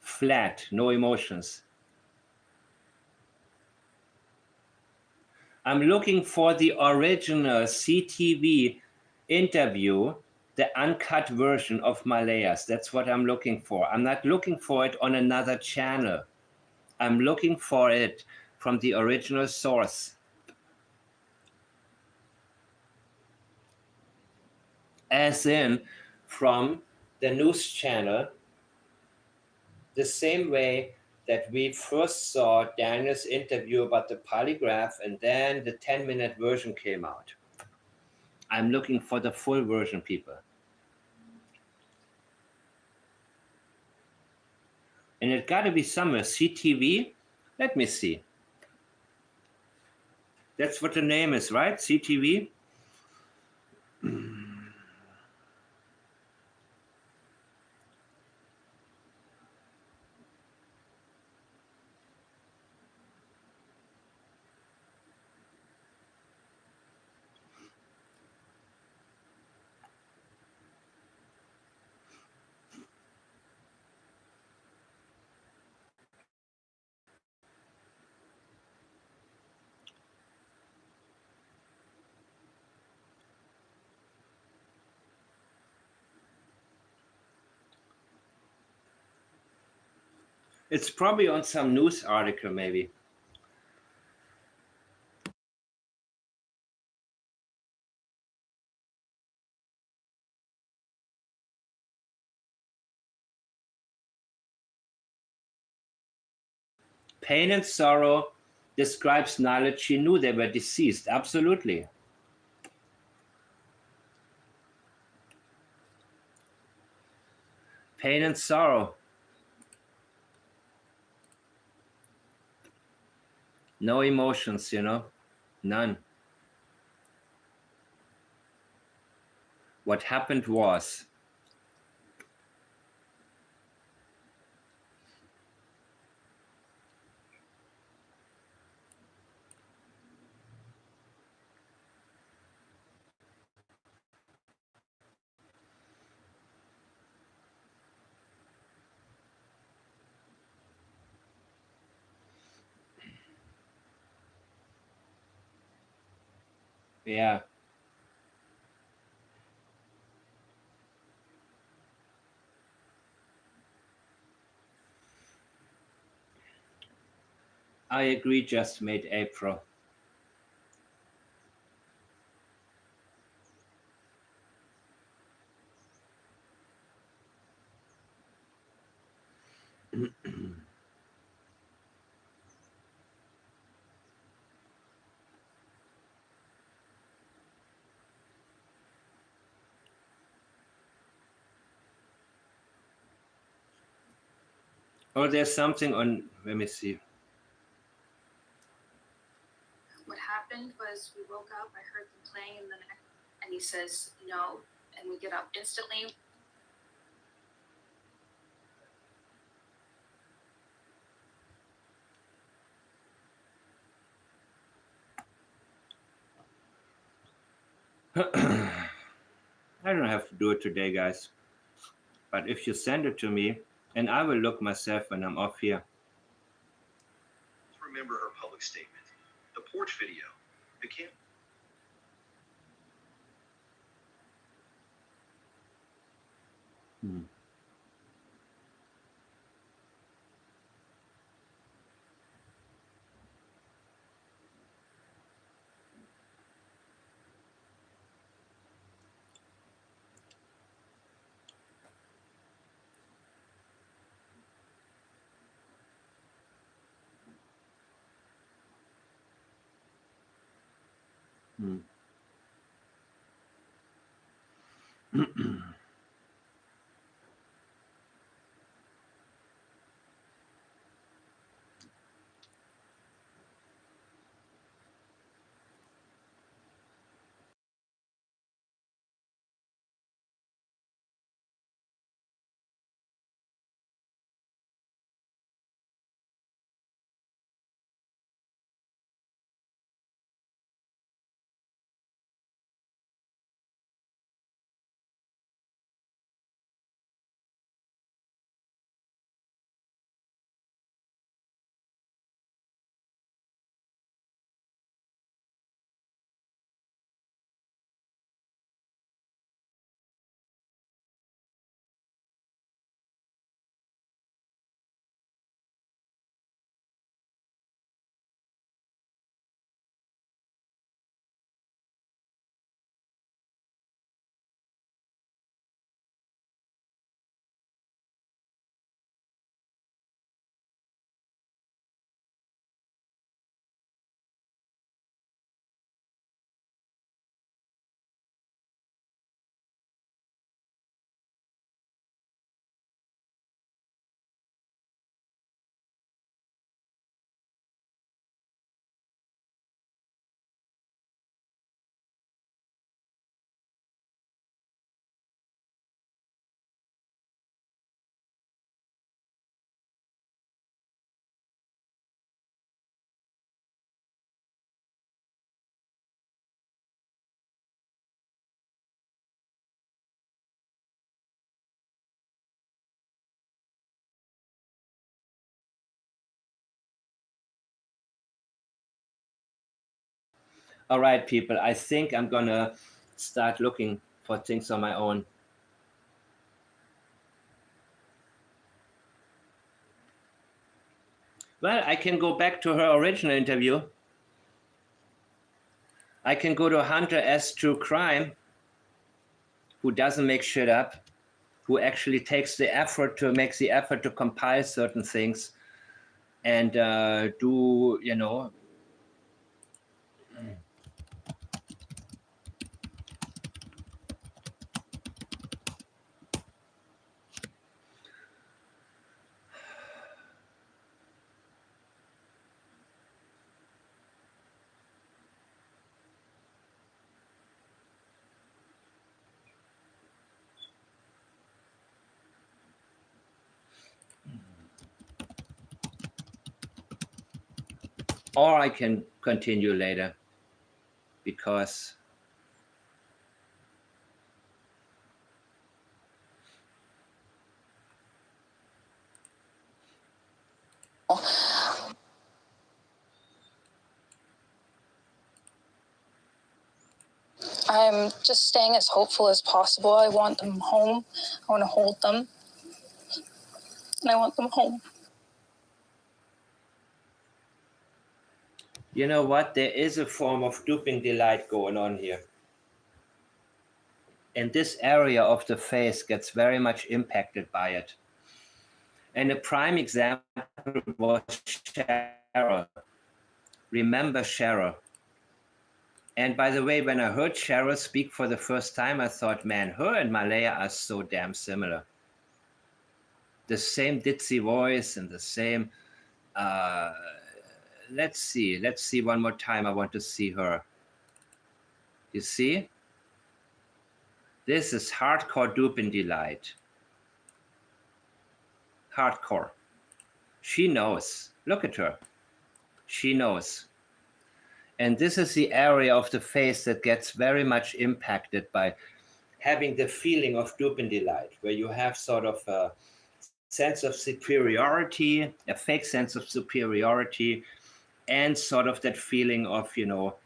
Flat, no emotions. I'm looking for the original CTV interview, the uncut version of Malaya's. That's what I'm looking for. I'm not looking for it on another channel. I'm looking for it from the original source. As in from the news channel, the same way that we first saw Daniel's interview about the polygraph and then the 10-minute version came out. I'm looking for the full version, people. And it got to be somewhere. CTV? Let me see. That's what the name is, right? CTV? It's probably on some news article, maybe. Pain and sorrow describes knowledge she knew they were deceased. Absolutely. Pain and sorrow. No emotions, none. What happened was, yeah. I agree, just made April. Oh, there's something on, let me see. What happened was we woke up, I heard them playing in the next, and he says no, and we get up instantly. I don't have to do it today, guys. But if you send it to me, and I will look myself when I'm off here. Remember her public statement. The porch video. The camp. Hmm. Hmm. All right, people, I think I'm gonna start looking for things on my own. Well, I can go back to her original interview. I can go to Hunter S. True Crime, who doesn't make shit up, who actually takes the effort to compile certain things. and do, you know, or I can continue later because I'm just staying as hopeful as possible. I want them home. I want to hold them. And I want them home. you know what? There is a form of duping delight going on here. And this area of the face gets very much impacted by it. And a prime example was Cheryl. Remember Cheryl. And by the way, when I heard Cheryl speak for the first time, I thought, man, her and Malaya are so damn similar. The same ditzy voice and the same, let's see one more time. I want to see her. You see? This is hardcore duping delight. Hardcore. She knows. Look at her. She knows. And this is the area of the face that gets very much impacted by having the feeling of duping delight, where you have sort of a sense of superiority, a fake sense of superiority, and sort of that feeling of, you know,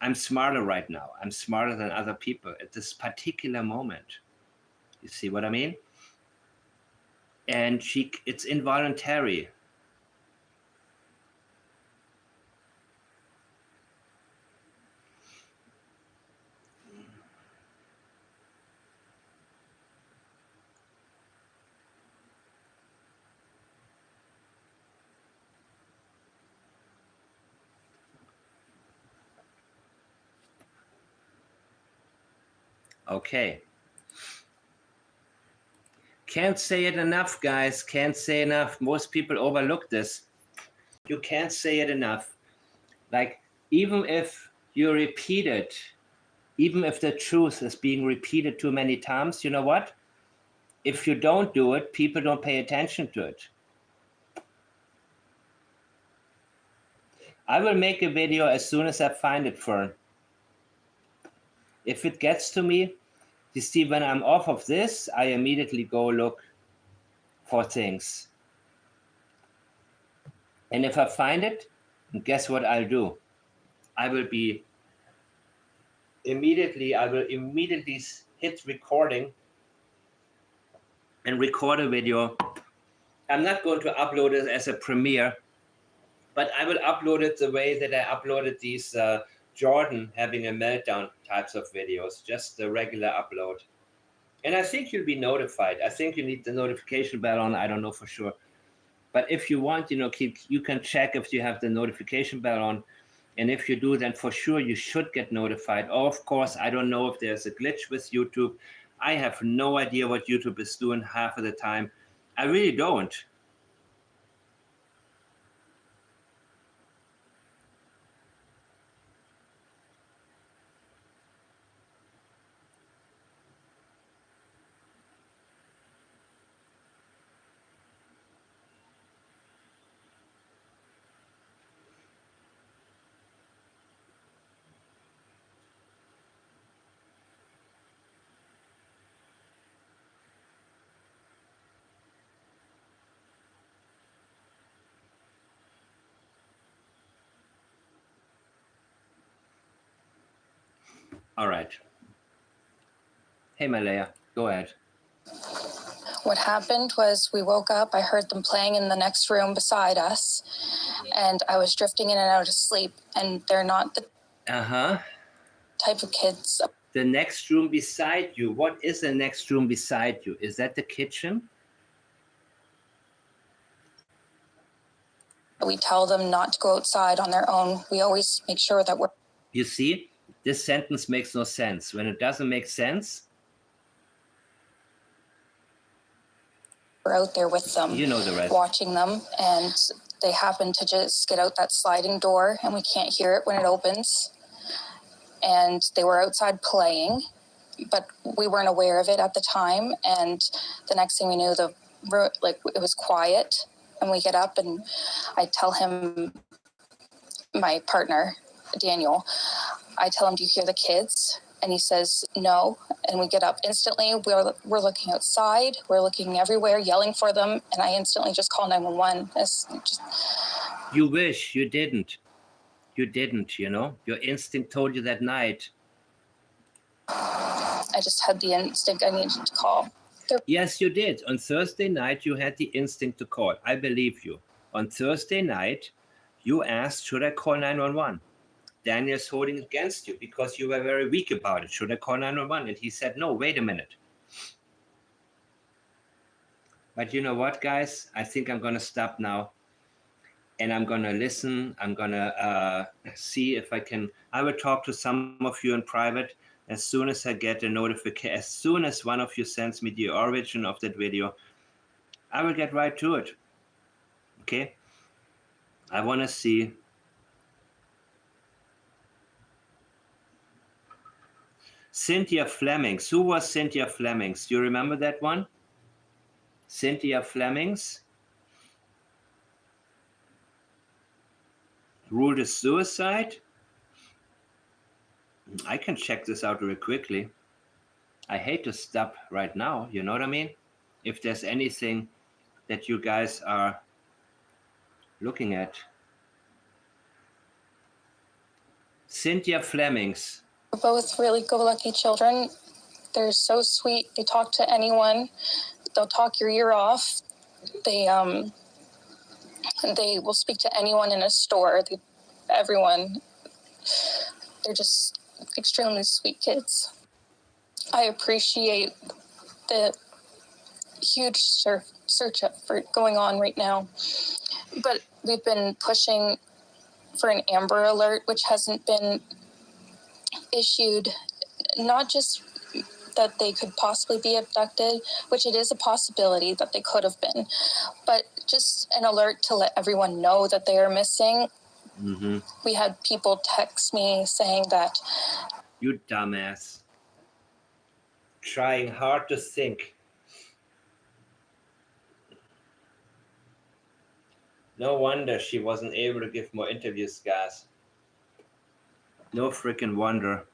I'm smarter right now. I'm smarter than other people at this particular moment. You see what I mean? And it's involuntary. Okay. Can't say it enough, guys. Can't say enough. Most people overlook this. You can't say it enough. Like, even if you repeat it, even if the truth is being repeated too many times, you know what? If you don't do it, people don't pay attention to it. I will make a video as soon as I find it, Fern. If it gets to me, you see, when I'm off of this, I immediately go look for things. And if I find it, guess what I'll do? I will immediately hit recording and record a video. I'm not going to upload it as a premiere, but I will upload it the way that I uploaded these Jordan having a meltdown types of videos, just the regular upload. And I think you'll be notified. I think you need the notification bell on. I don't know for sure. But if you want, you know, you can check if you have the notification bell on. And if you do, then for sure you should get notified. Oh, of course, I don't know if there's a glitch with YouTube. I have no idea what YouTube is doing half of the time. I really don't. All right. Hey, Malaya, go ahead. What happened was we woke up, I heard them playing in the next room beside us, and I was drifting in and out of sleep, and they're not the type of kids. The next room beside you. What is the next room beside you? Is that the kitchen? We tell them not to go outside on their own. We always make sure that we're... You see, this sentence makes no sense. When it doesn't make sense, we're out there with them, you know the rest. Watching them, and they happen to just get out that sliding door, and we can't hear it when it opens. And they were outside playing, but we weren't aware of it at the time. And the next thing we knew, it was quiet, and we get up, and I tell him, my partner, Daniel, I tell him, "Do you hear the kids?" And he says, "No." And we get up instantly. We're looking outside. We're looking everywhere, yelling for them. And I instantly just call 911. You wish you didn't. You didn't, you know? Your instinct told you that night. I just had the instinct I needed to call. Yes, you did. On Thursday night, you had the instinct to call. I believe you. On Thursday night, you asked, should I call 911? Daniel's holding it against you because you were very weak about it. Should I call 911? And he said, no, wait a minute. But you know what, guys? I think I'm going to stop now. And I'm going to listen. I'm going to see if I can. I will talk to some of you in private as soon as I get a notification. As soon as one of you sends me the origin of that video, I will get right to it. Okay? I want to see. Cynthia Flemings. Who was Cynthia Flemings? Do you remember that one? Cynthia Flemings ruled a suicide. I can check this out real quickly. I hate to stop right now, you know what I mean? If there's anything that you guys are looking at. Cynthia Flemings. We're both really go-lucky children. They're so sweet. They talk to anyone. They'll talk your ear off. They will speak to anyone in a store. Everyone. They're just extremely sweet kids. I appreciate the huge search effort going on right now. But we've been pushing for an Amber Alert, which hasn't been issued. Not just that they could possibly be abducted, which it is a possibility that they could have been, but just an alert to let everyone know that they are missing. Mm-hmm. We had people text me saying that... You dumbass. Trying hard to think. No wonder she wasn't able to give more interviews, guys. No freaking wonder.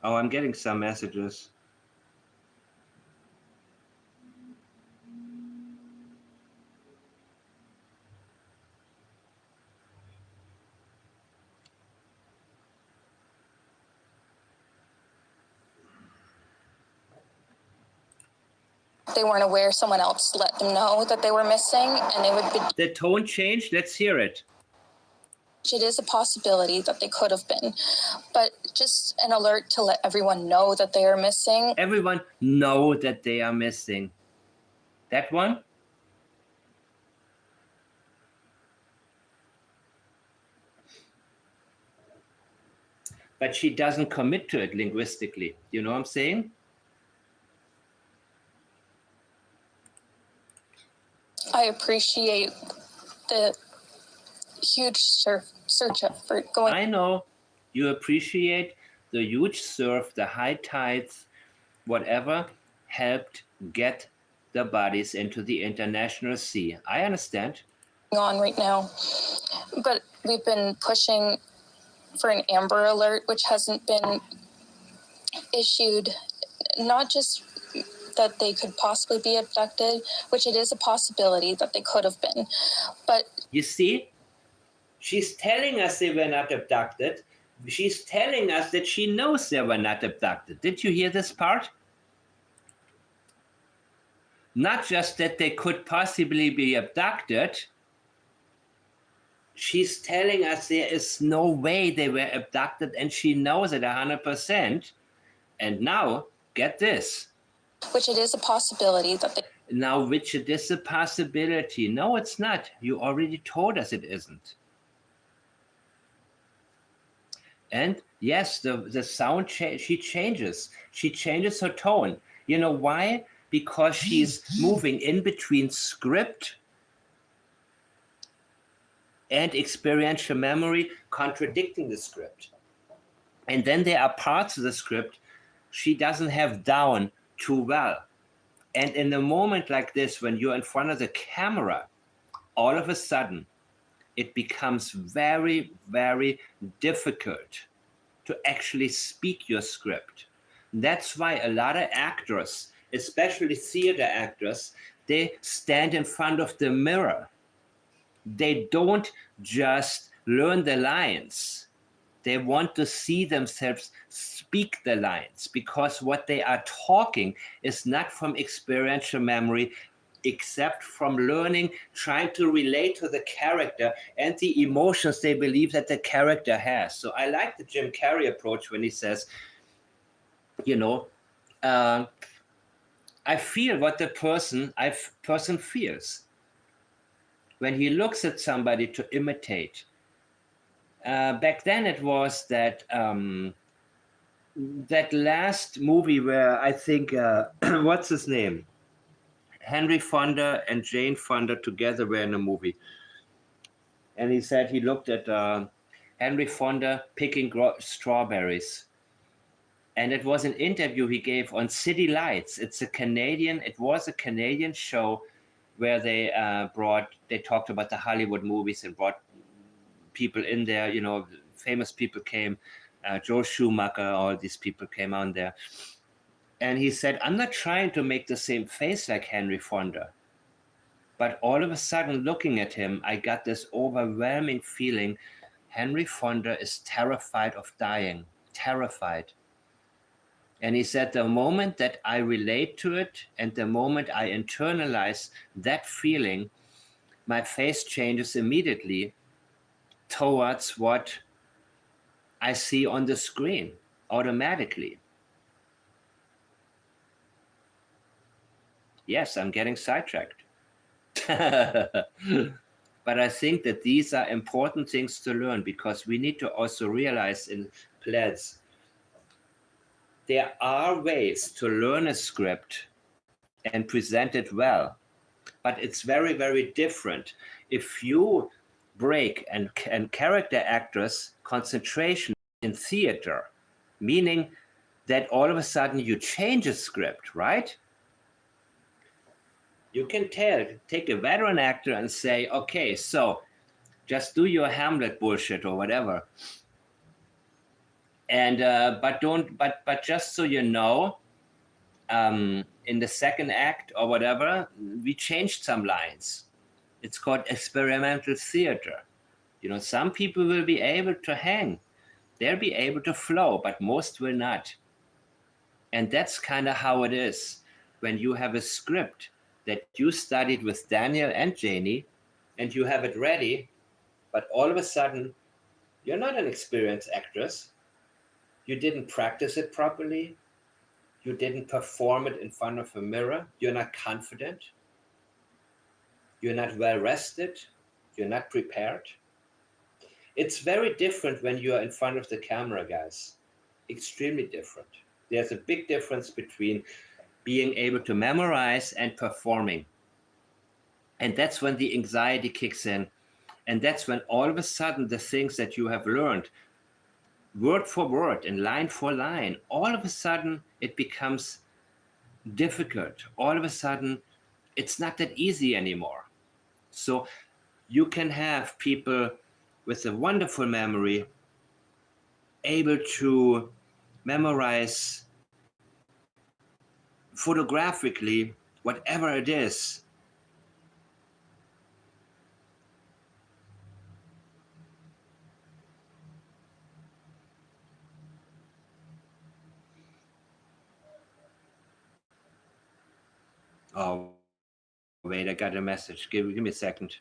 Oh, I'm getting some messages. They weren't aware. Someone else let them know that they were missing, and they would be... The tone changed. Let's hear it. It is a possibility that they could have been, but just an alert to let everyone know that they are missing. Everyone know that they are missing. That one? But she doesn't commit to it linguistically. You know what I'm saying? I appreciate the huge search effort going. I know you appreciate the huge surf, the high tides, whatever helped get the bodies into the international sea. I understand. On right now, but we've been pushing for an Amber Alert, which hasn't been issued. Not just that they could possibly be abducted, which it is a possibility that they could have been, but... You see? She's telling us they were not abducted. She's telling us that she knows they were not abducted. Did you hear this part? Not just that they could possibly be abducted. She's telling us there is no way they were abducted, and she knows it 100%. And now, get this. Which it is a possibility that they... Now, which it is a possibility. No, it's not. You already told us it isn't. And yes, the sound, she changes. She changes her tone. You know why? Because she's moving in between script and experiential memory, contradicting the script. And then there are parts of the script she doesn't have down too well. And in a moment like this, when you're in front of the camera, all of a sudden, it becomes very, very difficult to actually speak your script. That's why a lot of actors, especially theater actors, they stand in front of the mirror. They don't just learn the lines. They want to see themselves speak the lines, because what they are talking is not from experiential memory, except from learning, trying to relate to the character and the emotions they believe that the character has. So I like the Jim Carrey approach when he says, you know, I feel what the person feels when he looks at somebody to imitate. Back then it was that that last movie where I think, what's his name? Henry Fonda and Jane Fonda together were in a movie. And he said he looked at Henry Fonda picking strawberries. And it was an interview he gave on City Lights. It was a Canadian show where they talked about the Hollywood movies and brought people in there, you know, famous people came, Joe Schumacher, all these people came on there. And he said, I'm not trying to make the same face like Henry Fonda. But all of a sudden, looking at him, I got this overwhelming feeling. Henry Fonda is terrified of dying, terrified. And he said, the moment that I relate to it and the moment I internalize that feeling, my face changes immediately towards what I see on the screen automatically. Yes, I'm getting sidetracked. But I think that these are important things to learn, because we need to also realize in plaids, there are ways to learn a script and present it well, but it's very, very different if you break and character actors' concentration in theater, meaning that all of a sudden you change a script, right? You can take a veteran actor and say, okay, so just do your Hamlet bullshit or whatever. And but just so you know, in the second act or whatever, we changed some lines. It's called experimental theater. You know, some people will be able to hang, they'll be able to flow, but most will not. And that's kind of how it is when you have a script that you studied with Daniel and Janie, and you have it ready, but all of a sudden, you're not an experienced actress. You didn't practice it properly. You didn't perform it in front of a mirror. You're not confident. You're not well rested. You're not prepared. It's very different when you're in front of the camera, guys. Extremely different. There's a big difference between being able to memorize and performing. And that's when the anxiety kicks in. And that's when all of a sudden the things that you have learned, word for word and line for line, all of a sudden it becomes difficult. All of a sudden it's not that easy anymore. So you can have people with a wonderful memory able to memorize photographically whatever it is. Oh, wait, I got a message. Give me a second.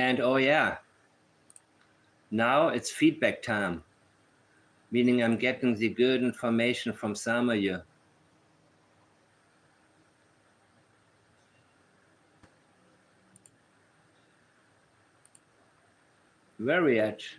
And oh yeah, now it's feedback time, meaning I'm getting the good information from some of you. Very edge.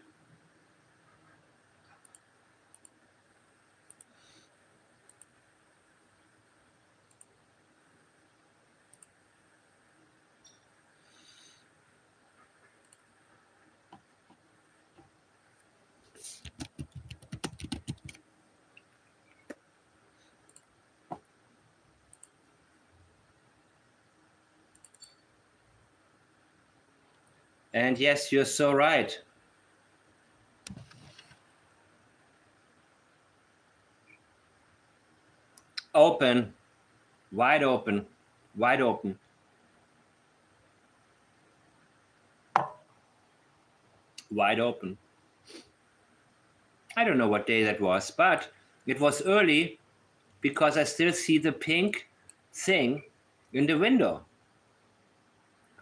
And yes, you're so right. Open, wide open, wide open. Wide open. I don't know what day that was, but it was early because I still see the pink thing in the window.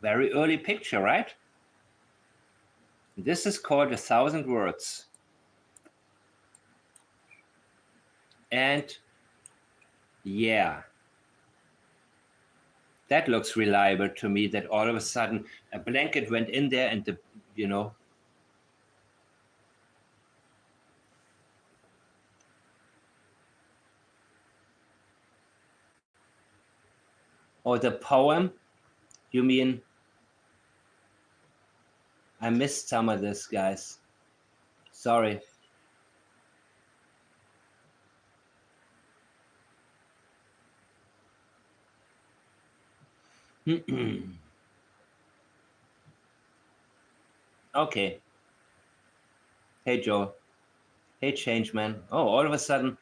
Very early picture, right? This is called 1,000 words. And yeah, that looks reliable to me, that all of a sudden a blanket went in there and or the poem, you mean? I missed some of this, guys. Sorry. Okay. Hey, Joe. Hey, Changeman. Oh, all of a sudden,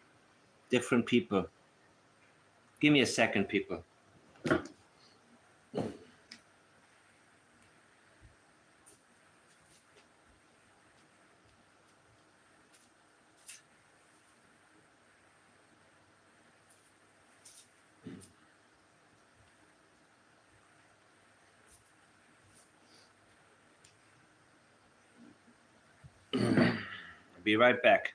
different people. Give me a second, people. Be right back.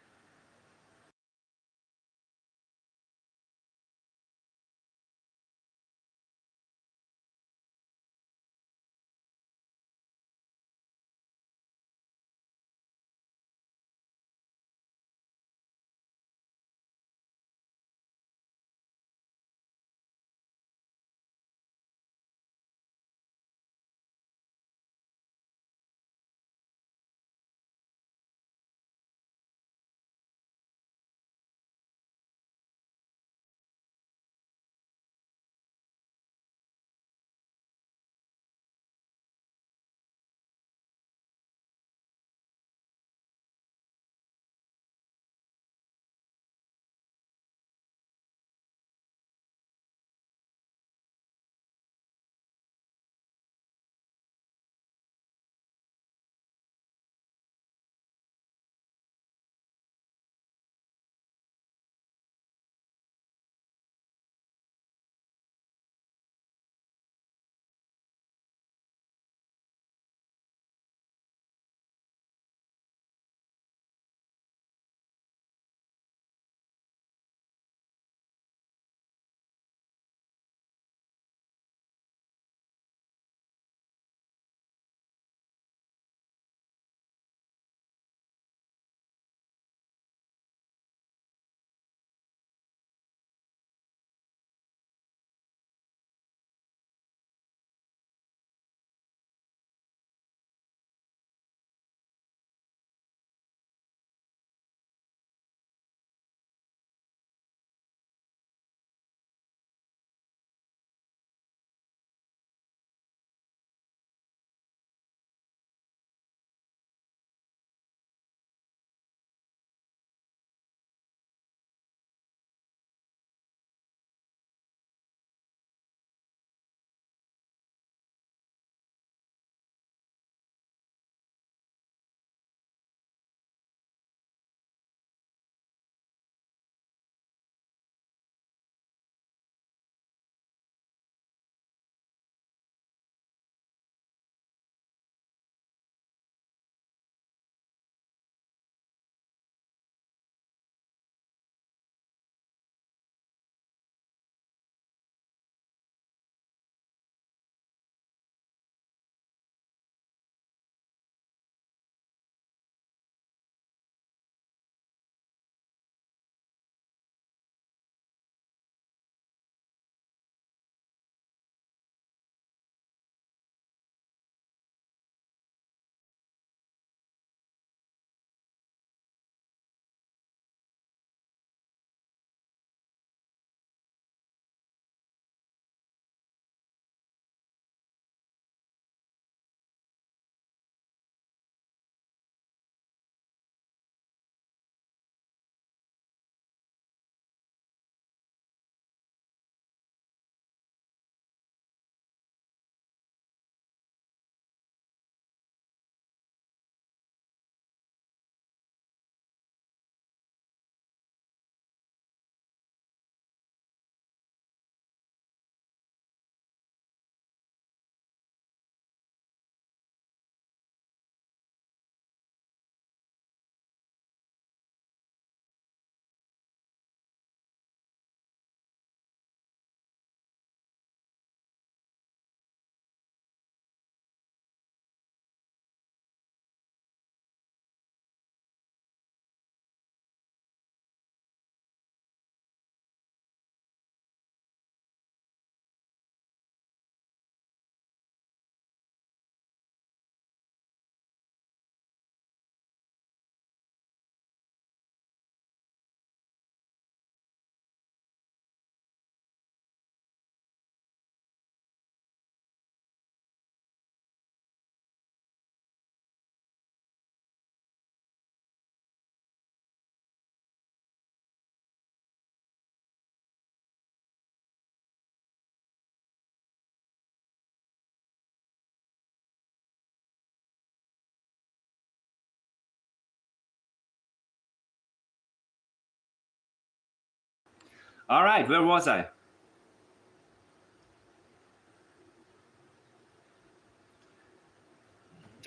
All right, where was I?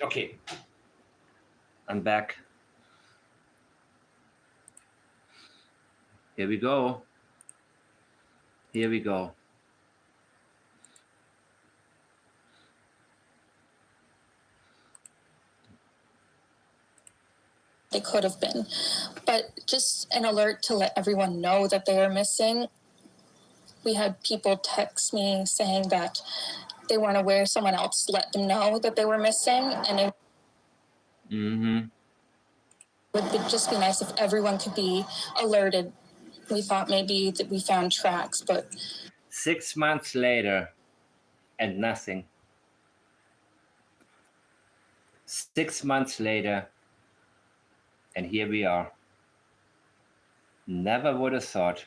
Okay, I'm back. Here we go. Here we go. They could have been, but just an alert to let everyone know that they are missing. We had people text me saying that they weren't aware someone else let them know that they were missing, and it would just be nice if everyone could be alerted. We thought maybe that we found tracks, but 6 months later and nothing. 6 months later and here we are. Never would have thought.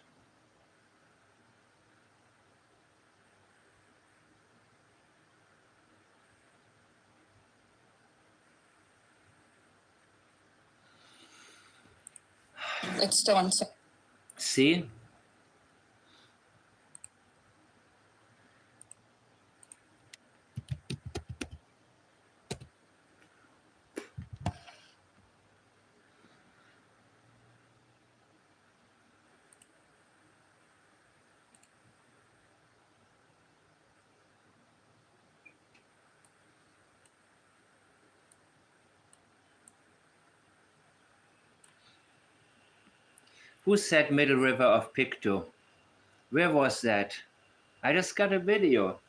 it's still uncertain. See? Who said Middle River of Pictou? Where was that? I just got a video.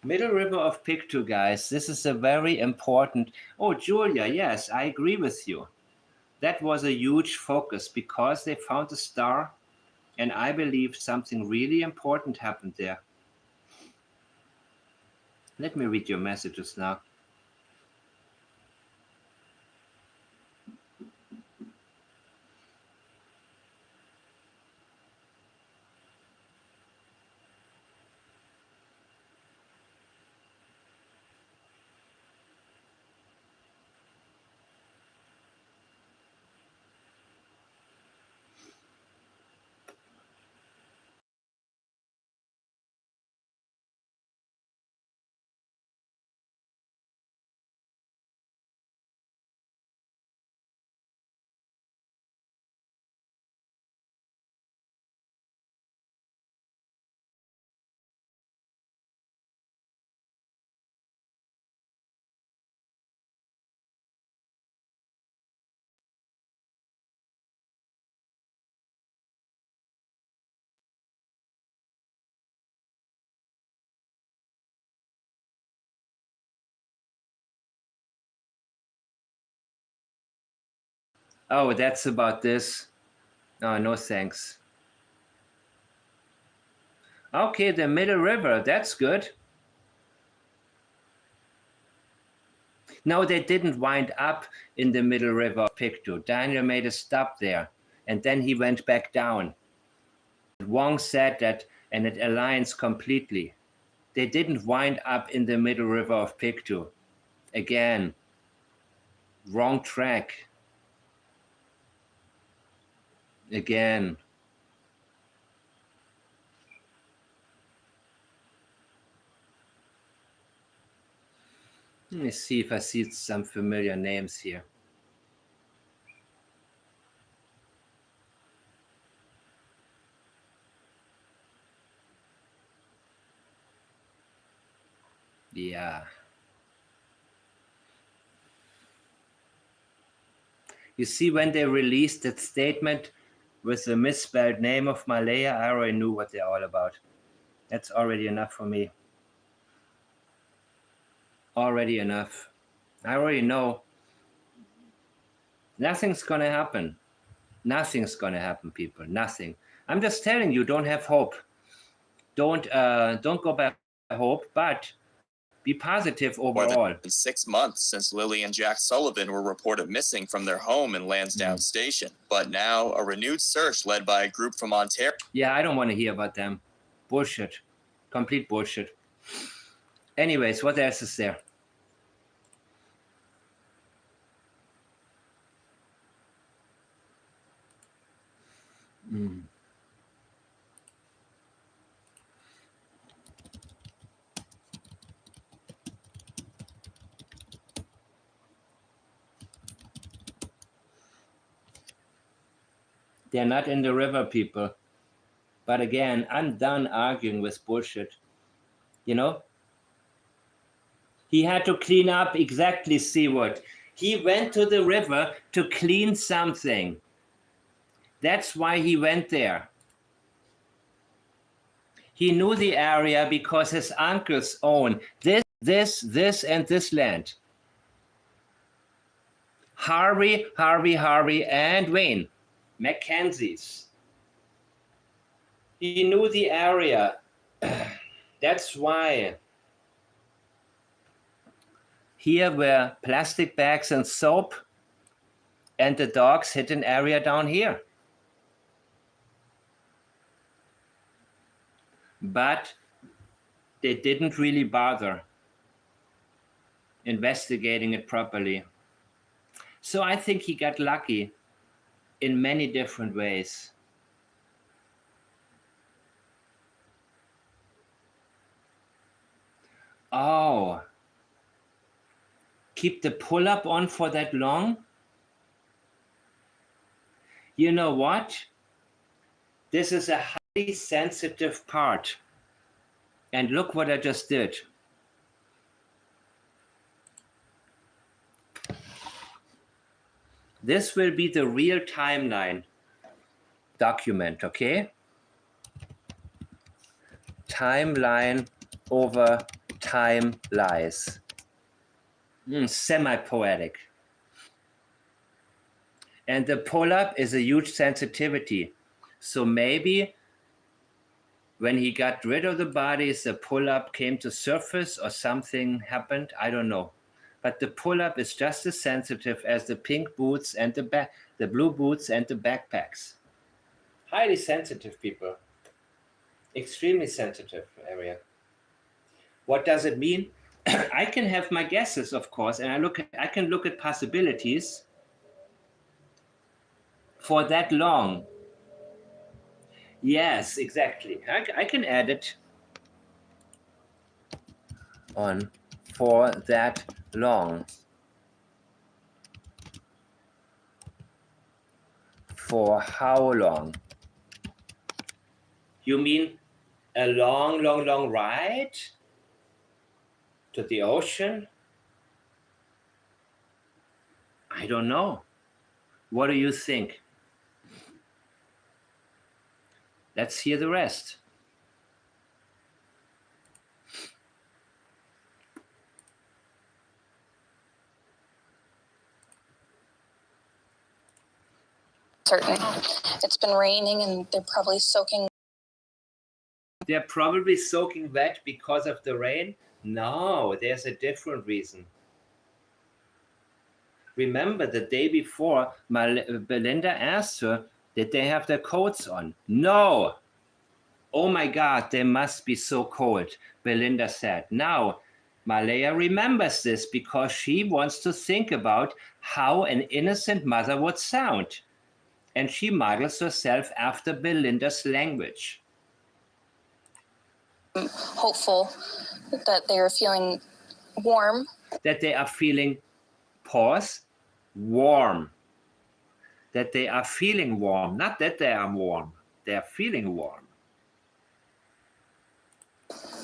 Middle River of Pictou, guys. This is a very important... Oh, Julia, yes, I agree with you. That was a huge focus because they found a star, and I believe something really important happened there. Let me read your messages now. Oh, that's about this. Oh, no thanks. Okay, the Middle River, that's good. No, they didn't wind up in the Middle River of Pictou. Daniel made a stop there, and then he went back down. Wong said that, and it aligns completely. They didn't wind up in the Middle River of Pictou. Again, wrong track. Again. Let me see if I see some familiar names here. Yeah. You see, when they released that statement with the misspelled name of Malaya, I already knew what they're all about. That's already enough for me. Already enough. I already know. Nothing's gonna happen. Nothing's gonna happen, people. Nothing. I'm just telling you, don't have hope. Don't go by hope, but be positive overall. More than 6 months since Lilly and Jack Sullivan were reported missing from their home in Lansdowne Station. But now a renewed search led by a group from Ontario. Yeah, I don't want to hear about them. Bullshit. Complete bullshit. Anyways, what else is there? They're not in the river, people. But again, I'm done arguing with bullshit. You know? He had to clean up exactly seawood. He went to the river to clean something. That's why he went there. He knew the area because his uncles own this, and this land. Harvey, and Wayne, Mackenzies. He knew the area. That's why. Here were plastic bags and soap, and the dogs hit an area down here. But they didn't really bother investigating it properly. So I think he got lucky in many different ways. Oh, keep the pull-up on for that long? You know what? This is a highly sensitive part. And look what I just did. This will be the real timeline document, okay? Timeline over time lies. Semi-poetic. And the pull-up is a huge sensitivity. So maybe when he got rid of the bodies, the pull-up came to surface or something happened. I don't know. But the pull-up is just as sensitive as the pink boots and the blue boots and the backpacks. Highly sensitive, people. Extremely sensitive area. What does it mean? I can have my guesses, of course, and I can look at possibilities for that long. Yes, exactly. I can add it on for that long. For how long? You mean a long ride to the ocean? I don't know. What do you think? Let's hear the rest. Certain. It's been raining and they're probably soaking. They're probably soaking wet because of the rain? No, there's a different reason. Remember the day before, Belinda asked her, did they have their coats on? No. Oh my God, they must be so cold, Belinda said. Now, Malaya remembers this because she wants to think about how an innocent mother would sound. And she models herself after Belinda's language. Hopeful that they are feeling warm. That they are feeling, warm. That they are feeling warm, not that they are warm. They are feeling warm.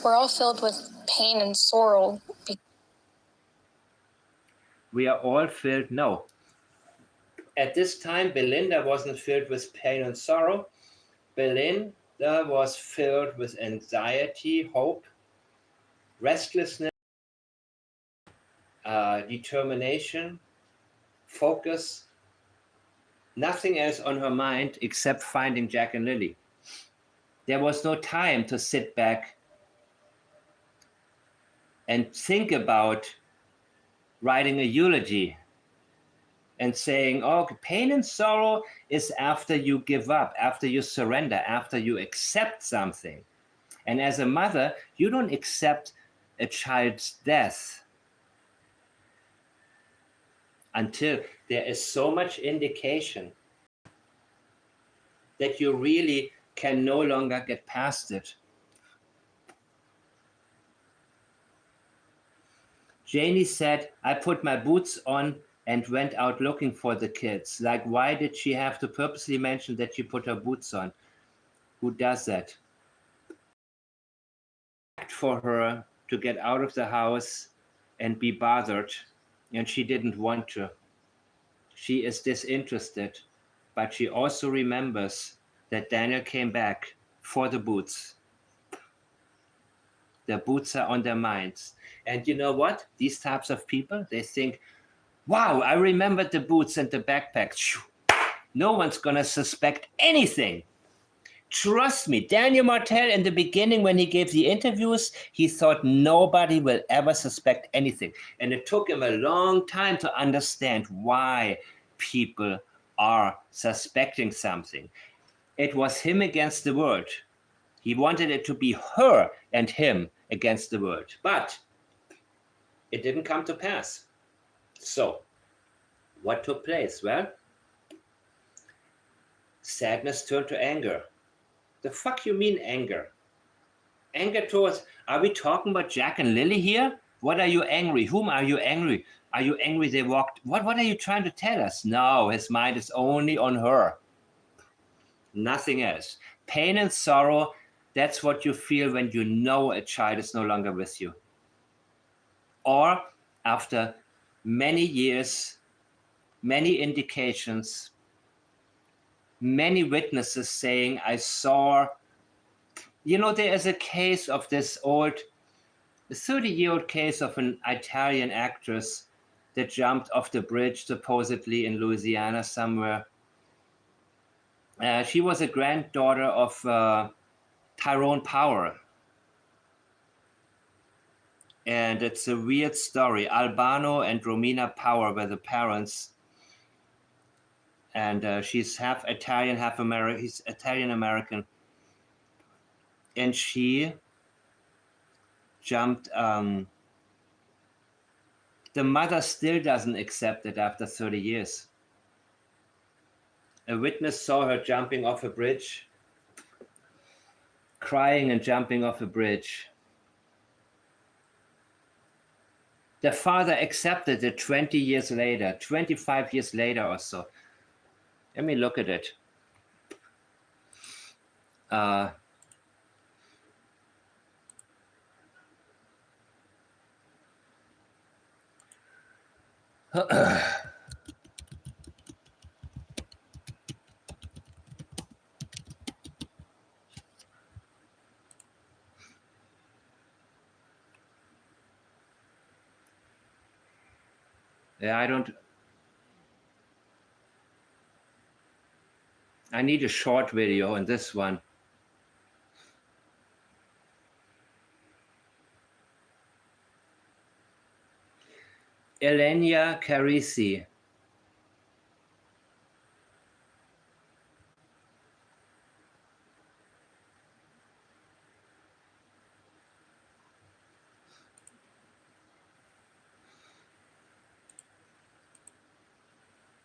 We're all filled with pain and sorrow. We are all filled, no. At this time, Belinda wasn't filled with pain and sorrow. Belinda was filled with anxiety, hope, restlessness, determination, focus. Nothing else on her mind except finding Jack and Lilly. There was no time to sit back and think about writing a eulogy and saying, oh, pain and sorrow is after you give up, after you surrender, after you accept something. And as a mother, you don't accept a child's death until there is so much indication that you really can no longer get past it. Janie said, I put my boots on and went out looking for the kids. Like, why did she have to purposely mention that she put her boots on? Who does that? For her to get out of the house and be bothered, and she didn't want to. She is disinterested, but she also remembers that Daniel came back for the boots. The boots are on their minds. And you know what? These types of people, they think, wow, I remembered the boots and the backpack. No one's gonna suspect anything. Trust me, Daniel Martel in the beginning when he gave the interviews, he thought nobody will ever suspect anything. And it took him a long time to understand why people are suspecting something. It was him against the world. He wanted it to be her and him against the world. But it didn't come to pass. So, what took place? Well, sadness turned to anger. The fuck you mean anger? Anger towards, are we talking about Jack and Lilly here? What are you angry? Whom are you angry? Are you angry they walked? What are you trying to tell us? No, his mind is only on her. Nothing else. Pain and sorrow, that's what you feel when you know a child is no longer with you. Or after many years, many indications, many witnesses saying, I saw, there is a case of this old, 30-year-old case of an Italian actress that jumped off the bridge, supposedly in Louisiana somewhere. She was a granddaughter of Tyrone Power. And it's a weird story. Albano and Romina Power were the parents. And she's half Italian, half American. He's Italian-American. And she jumped. The mother still doesn't accept it after 30 years. A witness saw her jumping off a bridge, crying and jumping off a bridge. The father accepted it 20 years later, 25 years later or so. Let me look at it. Yeah, I need a short video in this one. Elenia Carisi.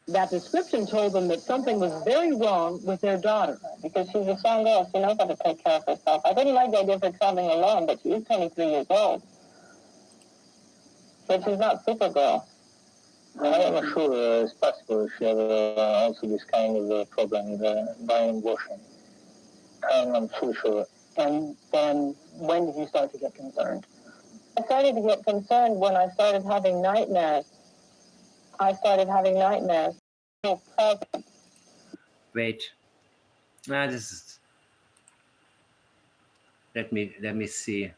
That description told them that something was very wrong with their daughter. Because she's a strong girl, she knows how to take care of herself. I didn't like the idea of her traveling alone, but she is 23 years old. But she's not Supergirl. I'm not sure it's possible she had also this kind of problem, the brainwashing. I'm not so sure. And then when did you start to get concerned? I started to get concerned when I started having nightmares. Wait. This is. Let me see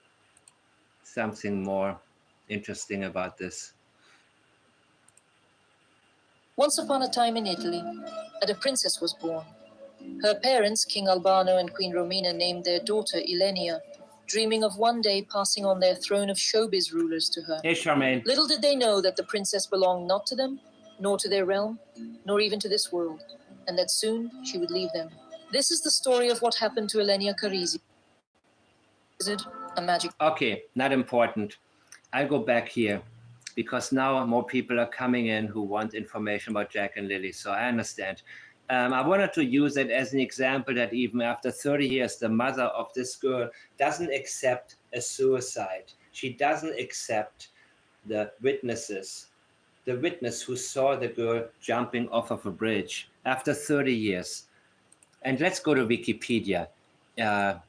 something more interesting about this. Once upon a time in Italy, a princess was born. Her parents, King Albano and Queen Romina, named their daughter Ilenia, dreaming of one day passing on their throne of showbiz rulers to her. Hey, Charmaine. Little did they know that the princess belonged not to them, nor to their realm, nor even to this world, and that soon she would leave them. This is the story of what happened to Elenia Carisi. Is it a magic? Okay, not important. I'll go back here because now more people are coming in who want information about Jack and Lilly, so I understand. I wanted to use it as an example that even after 30 years, the mother of this girl doesn't accept a suicide. She doesn't accept the witnesses the witness who saw the girl jumping off of a bridge after 30 years. And let's go to Wikipedia. Her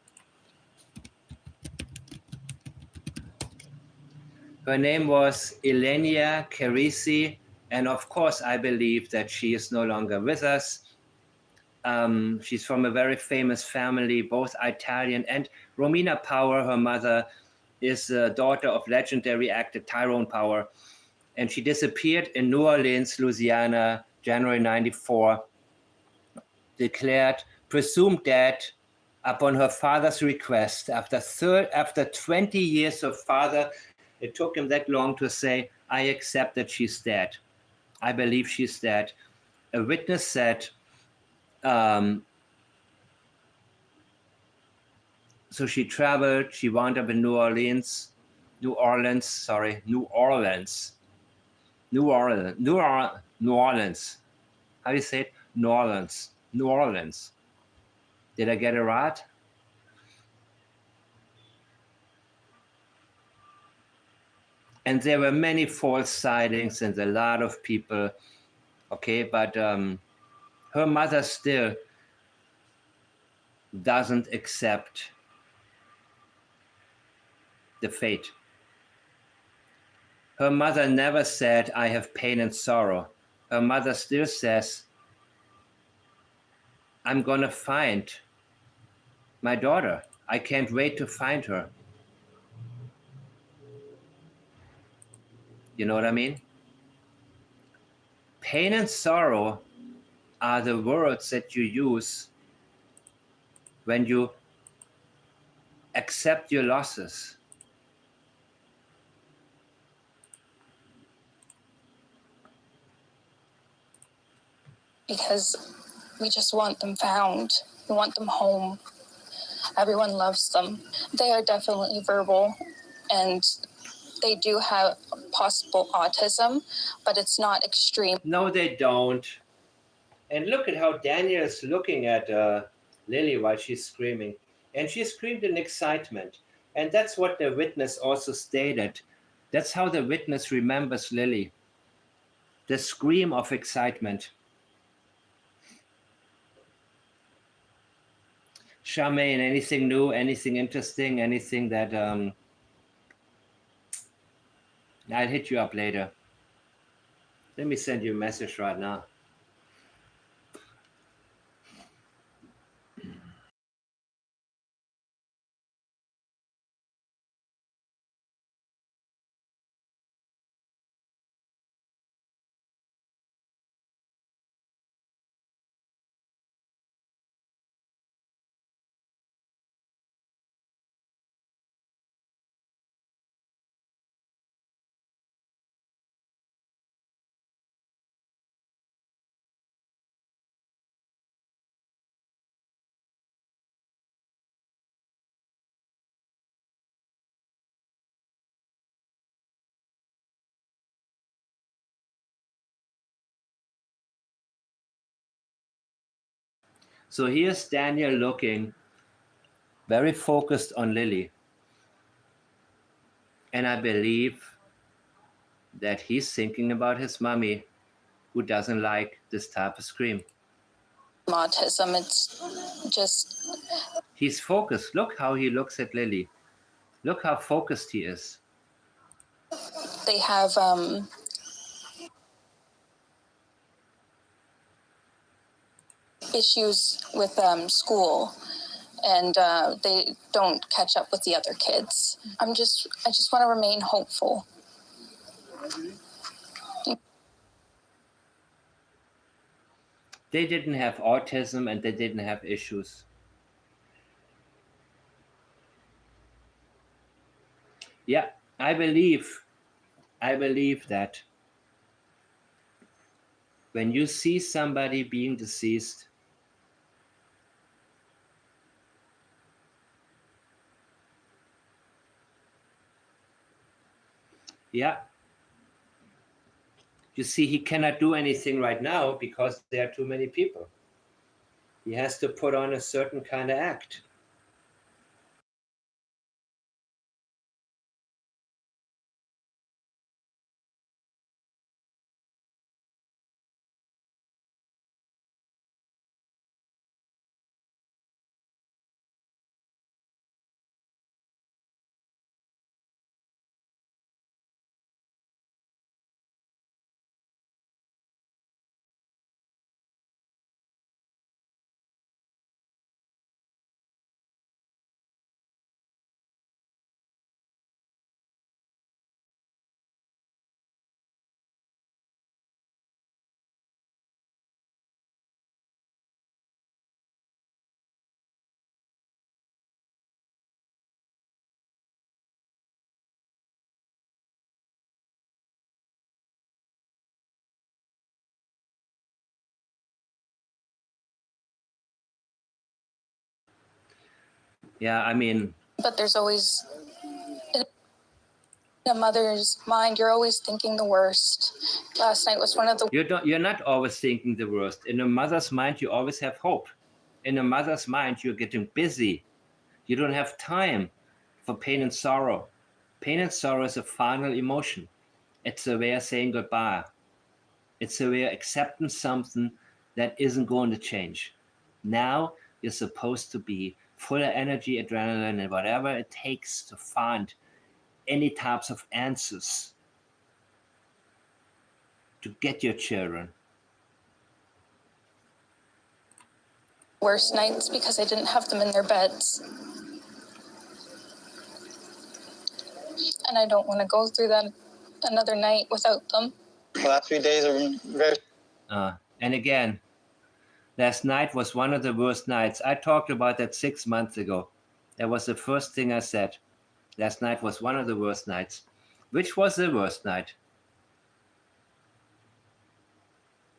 name was Ilenia Carisi, and of course I believe that she is no longer with us. She's from a very famous family, both Italian, and Romina Power, her mother, is the daughter of legendary actor Tyrone Power, and she disappeared in New Orleans, Louisiana, January 94, declared presumed dead upon her father's request. After 20 years of father, it took him that long to say, I accept that she's dead. I believe she's dead. A witness said, so she traveled, she wound up in New Orleans. How do you say it? New Orleans. Did I get it right? And there were many false sightings and a lot of people, okay, but her mother still doesn't accept the fate. Her mother never said, I have pain and sorrow. Her mother still says, I'm gonna find my daughter. I can't wait to find her. You know what I mean? Pain and sorrow are the words that you use when you accept your losses. Because we just want them found. We want them home. Everyone loves them. They are definitely verbal, and they do have possible autism, but it's not extreme. No, they don't. And look at how Daniel is looking at Lilly while she's screaming. And she screamed in excitement. And that's what the witness also stated. That's how the witness remembers Lilly. The scream of excitement. Charmaine, anything new, anything interesting, anything that I'll hit you up later. Let me send you a message right now. So here's Daniel looking very focused on Lilly. And I believe that he's thinking about his mommy, who doesn't like this type of scream. Autism, it's just... He's focused. Look how he looks at Lilly. Look how focused he is. They have issues with school, and they don't catch up with the other kids. I just want to remain hopeful. They didn't have autism and they didn't have issues. Yeah, I believe that when you see somebody being deceased, yeah, you see he cannot do anything right now because there are too many people. He has to put on a certain kind of act. Yeah, I mean, But there's always, in a mother's mind, you're always thinking the worst. Last night was one of the you're not always thinking the worst. In a mother's mind, you always have hope. In a mother's mind, you're getting busy. You don't have time for pain and sorrow. Pain and sorrow is a final emotion. It's a way of saying goodbye. It's a way of accepting something that isn't going to change. Now you're supposed to be full of energy, adrenaline, and whatever it takes to find any types of answers to get your children. worst nights because I didn't have them in their beds. And I don't want to go through that another night without them. The last few days are very... And again, last night was one of the worst nights. I talked about that 6 months ago. That was the first thing I said. Last night was one of the worst nights. Which was the worst night?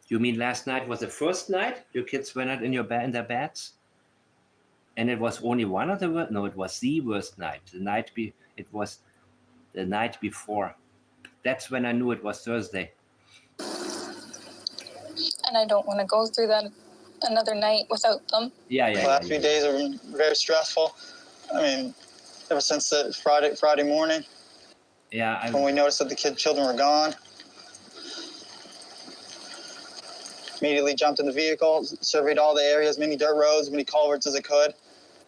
You mean last night was the first night? Your kids were not in their beds? And it was only one of the worst? No, it was the worst night. It was the night before. That's when I knew it was Thursday. And I don't want to go through that another night without them. The last few days are very stressful. I mean, ever since the Friday morning. Yeah. When we noticed that the children were gone. Immediately jumped in the vehicle, surveyed all the areas, many dirt roads, many culverts as I could.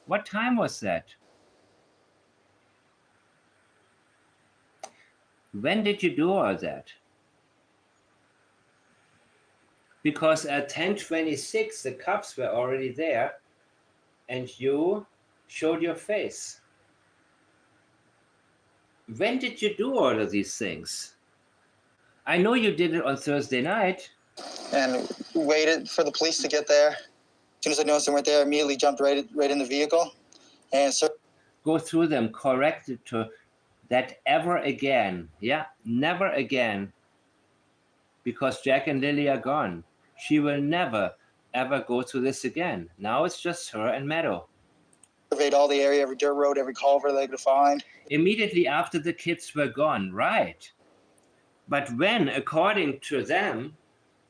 What time was that? When did you do all that? Because at 10:26, the cops were already there and you showed your face. When did you do all of these things? I know you did it on Thursday night. And waited for the police to get there. As soon as I noticed them right there, I immediately jumped right in the vehicle. And go through them, correct it to that ever again. Yeah, never again. Because Jack and Lilly are gone. She will never, ever go through this again. Now it's just her and Meadow. Surveyed all the area, every dirt road, every culvert they could find. Immediately after the kids were gone, right. But when, according to them,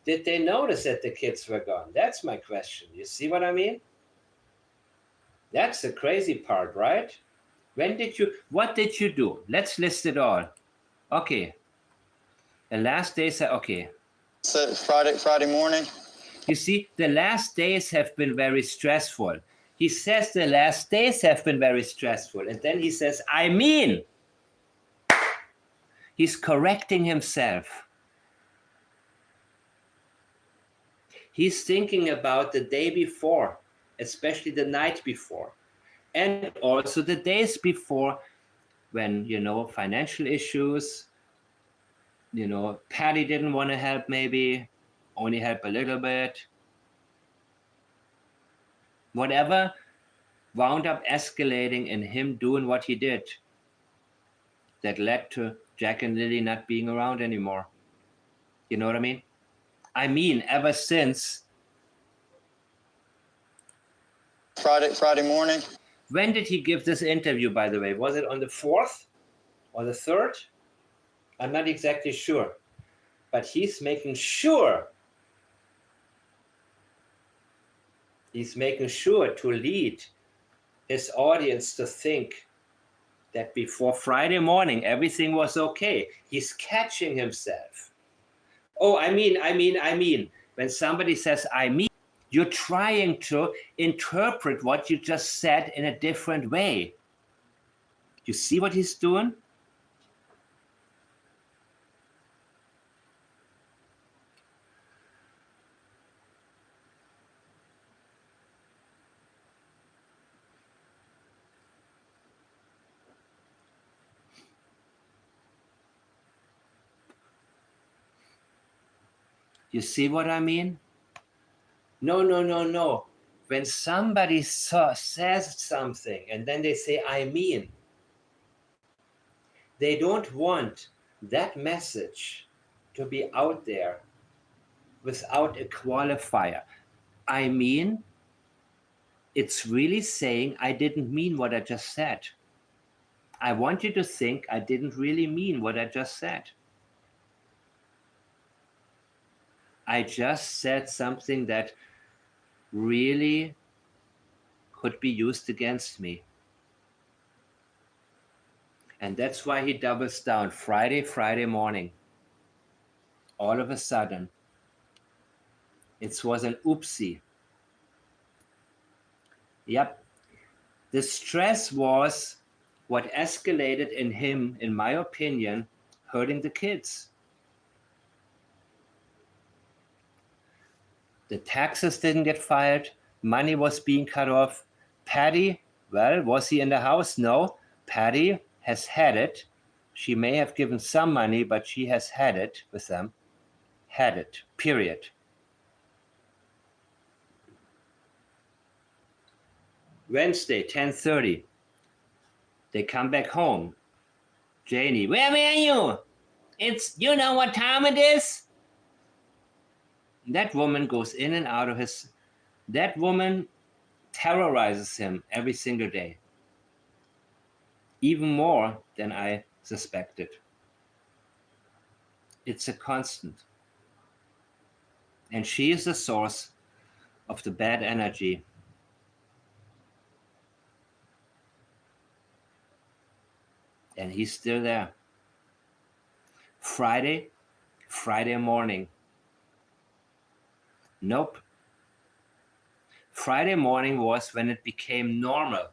did they notice that the kids were gone? That's my question. You see what I mean? That's the crazy part, right? What did you do? Let's list it all. Okay. The last days, okay. So Friday morning. You see, the last days have been very stressful. He says the last days have been very stressful. And then he says, I mean. He's correcting himself. He's thinking about the day before, especially the night before, and also the days before when, financial issues, Patty didn't want to help maybe, only help a little bit. Whatever wound up escalating and him doing what he did that led to Jack and Lilly not being around anymore. You know what I mean? I mean, ever since Friday morning. When did he give this interview, by the way? Was it on the 4th or the 3rd? I'm not exactly sure. But he's making sure to lead his audience to think that before Friday morning, everything was okay. He's catching himself. Oh, I mean. When somebody says, I mean, you're trying to interpret what you just said in a different way. You see what he's doing? You see what I mean? No. When somebody says something and then they say, I mean, they don't want that message to be out there without a qualifier. I mean, it's really saying I didn't mean what I just said. I want you to think I didn't really mean what I just said. I just said something that really could be used against me. And that's why he doubles down Friday morning. All of a sudden, it was an oopsie. Yep. The stress was what escalated in him, in my opinion, hurting the kids. The taxes didn't get filed. Money was being cut off. Patty, well, was he in the house? No. Patty has had it. She may have given some money, but she has had it with them. Had it, period. Wednesday, 10:30. They come back home. Janie, where were you? You know what time it is? That woman goes in and out of his... That woman terrorizes him every single day. Even more than I suspected. It's a constant. And she is the source of the bad energy. And he's still there. Friday morning. Nope. Friday morning was when it became normal.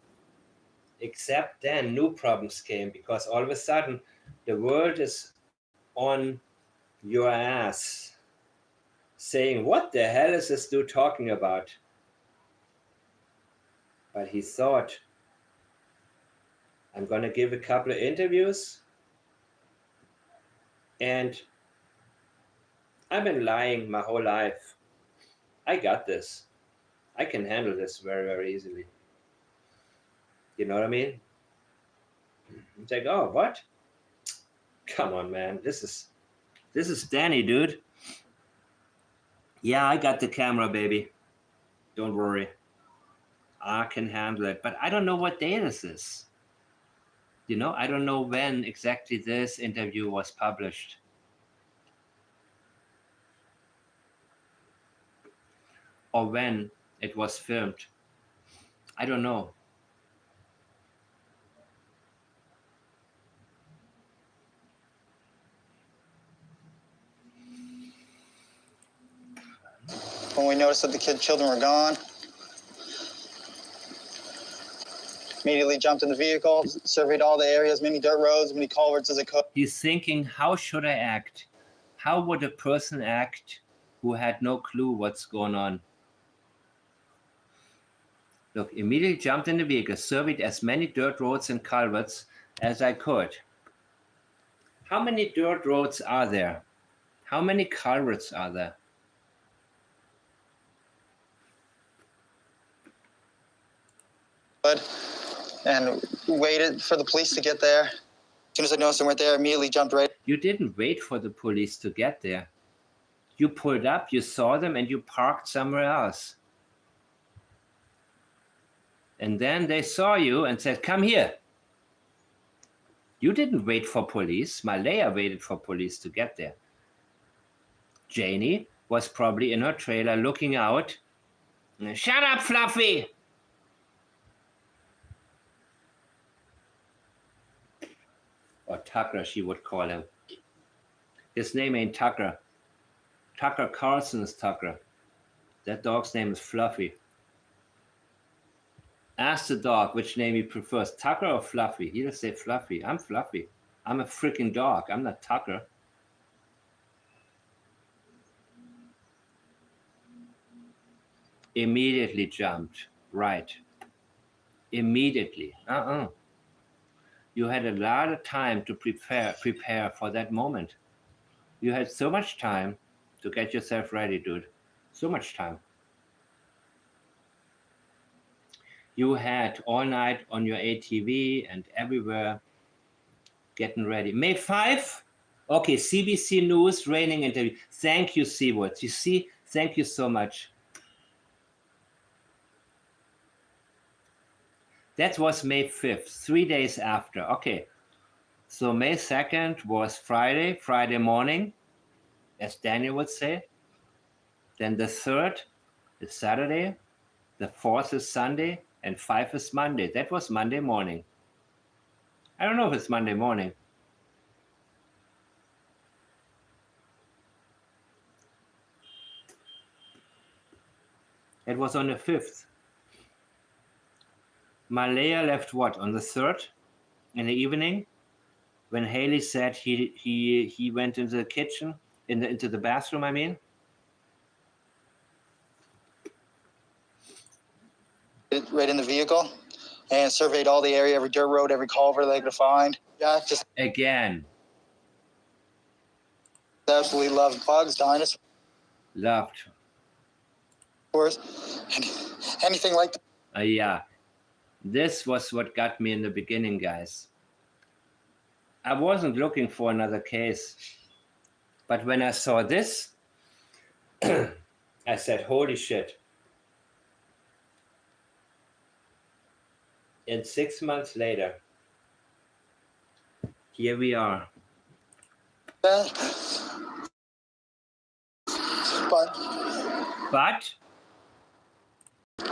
Except then new problems came because all of a sudden the world is on your ass saying, what the hell is this dude talking about? But he thought, I'm going to give a couple of interviews and I've been lying my whole life. I got this. I can handle this very, very easily. You know what I mean? It's like, oh, what? Come on, man. This is Danny, dude. Yeah, I got the camera, baby. Don't worry. I can handle it. But I don't know what day this is. You know, I don't know when exactly this interview was published. Or when it was filmed. I don't know. When we noticed that the children were gone, immediately jumped in the vehicle, surveyed all the areas, many dirt roads, many culverts as it could. He's thinking, how should I act? How would a person act who had no clue what's going on? Look, immediately jumped in the vehicle, surveyed as many dirt roads and culverts as I could. How many dirt roads are there? How many culverts are there? And waited for the police to get there. As soon as I noticed they weren't there, I immediately jumped right. You didn't wait for the police to get there. You pulled up, you saw them, and you parked somewhere else. And then they saw you and said, come here. You didn't wait for police. Malaya waited for police to get there. Janie was probably in her trailer looking out. Shut up, Fluffy! Or Tucker, she would call him. His name ain't Tucker. Tucker Carlson is Tucker. That dog's name is Fluffy. Ask the dog which name he prefers, Tucker or Fluffy. He'll say Fluffy. I'm Fluffy. I'm a freaking dog. I'm not Tucker. Immediately jumped. Right. Immediately. You had a lot of time to prepare for that moment. You had so much time to get yourself ready, dude. So much time. You had all night on your ATV and everywhere getting ready. May 5? Okay, CBC News raining interview. Thank you, Seawood. You see, thank you so much. That was May 5th, 3 days after. Okay. So May 2nd was Friday morning, as Daniel would say. Then the 3rd is Saturday, the 4th is Sunday, and 5 is Monday. That was Monday morning. I don't know if it's Monday morning. It was on the 5th. Malaya left what, on the 3rd in the evening? When Haley said he went into the kitchen, into the bathroom, I mean? Right in the vehicle and surveyed all the area, every dirt road, every culvert they could find. Yeah, just Again. absolutely loved bugs, dinosaurs, Loved. anything like that. Yeah. This was what got me in the beginning, guys. I wasn't looking for another case. But when I saw this, I said, holy shit. And 6 months later, here we are. But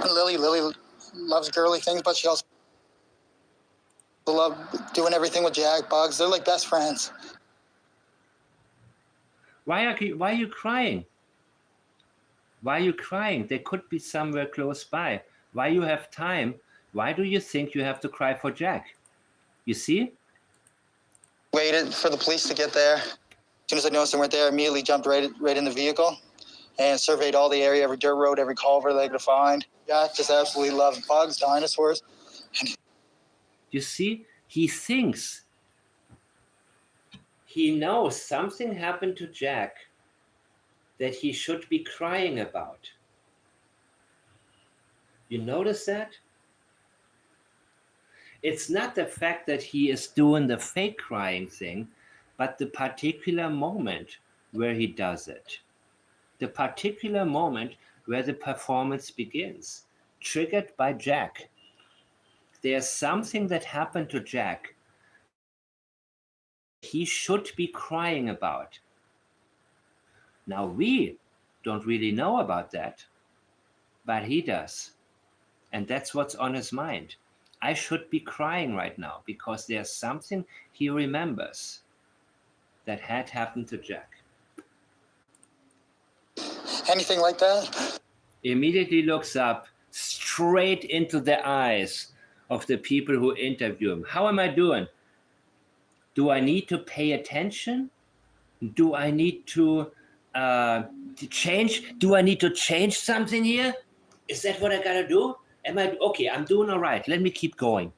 Lilly loves girly things, but she also loves doing everything with Jack. Bugs, they're like best friends. Why are you crying? Why are you crying? They could be somewhere close by. Why you have time? Why do you think you have to cry for Jack? You see? Waited for the police to get there. As soon as I noticed they weren't there, I immediately jumped right in the vehicle and surveyed all the area, every dirt road, every culvert they could find. Yeah, just absolutely loved bugs, dinosaurs. You see? He thinks. He knows something happened to Jack that he should be crying about. You notice that? It's not the fact that he is doing the fake crying thing, but the particular moment where he does it. The particular moment where the performance begins, triggered by Jack. There's something that happened to Jack he should be crying about. Now, we don't really know about that, but he does. And that's what's on his mind. I should be crying right now because there's something he remembers that had happened to Jack. Anything like that? Immediately looks up straight into the eyes of the people who interview him. How am I doing? Do I need to pay attention? Do I need to change? Do I need to change something here? Is that what I gotta do? Okay, I'm doing all right. Let me keep going.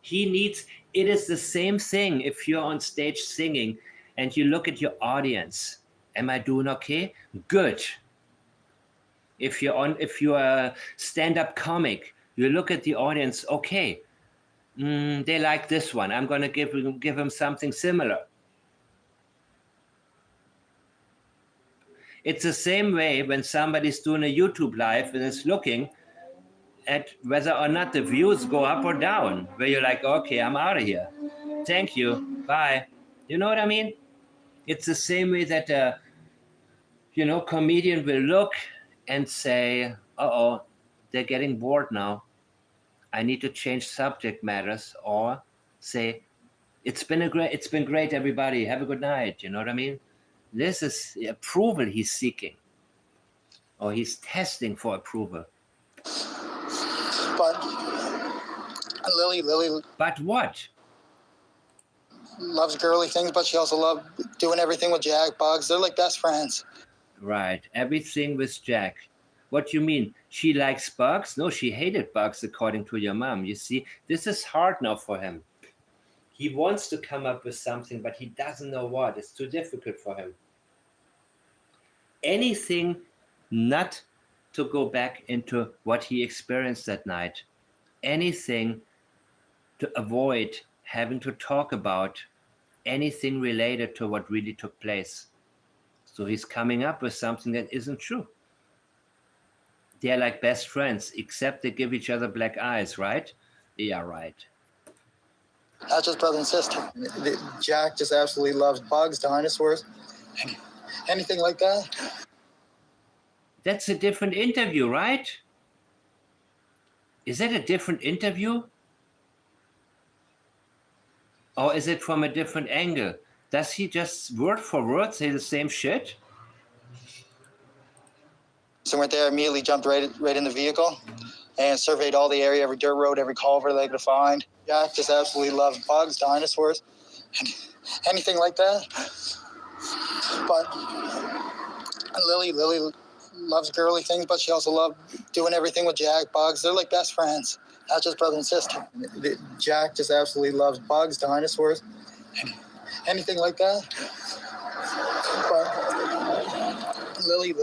It is the same thing if you're on stage singing and you look at your audience. Am I doing okay? Good. If you're a stand-up comic, you look at the audience, okay, they like this one. I'm gonna give them something similar. It's the same way when somebody's doing a YouTube live and is looking at whether or not the views go up or down, where you're like, okay, I'm out of here. Thank you. Bye. You know what I mean? It's the same way that a comedian will look and say, uh-oh, they're getting bored now. I need to change subject matters, or say, it's been great, everybody. Have a good night. You know what I mean? This is the approval he's seeking, or he's testing for approval. But Lilly But what? loves girly things, but she also loves doing everything with Jack. Bugs, they're like best friends. Right, everything with Jack. What do you mean? She likes bugs? No, she hated bugs, according to your mom. You see, this is hard now for him. He wants to come up with something, but he doesn't know what. It's too difficult for him. Anything not to go back into what he experienced that night. Anything to avoid having to talk about anything related to what really took place. So he's coming up with something that isn't true. They're like best friends, except they give each other black eyes, right? Yeah, right. That's just brother and sister. Jack just absolutely loves bugs, dinosaurs, anything like that. That's a different interview, right? Is that a different interview? Or is it from a different angle? Does he just word for word say the same shit? So went there, immediately jumped right in the vehicle and surveyed all the area, every dirt road, every culvert they could find. Jack just absolutely loves bugs, dinosaurs, anything like that. But Lily loves girly things, but she also loves doing everything with Jack, bugs. They're like best friends, not just brother and sister. Jack just absolutely loves bugs, dinosaurs, anything like that. But Lily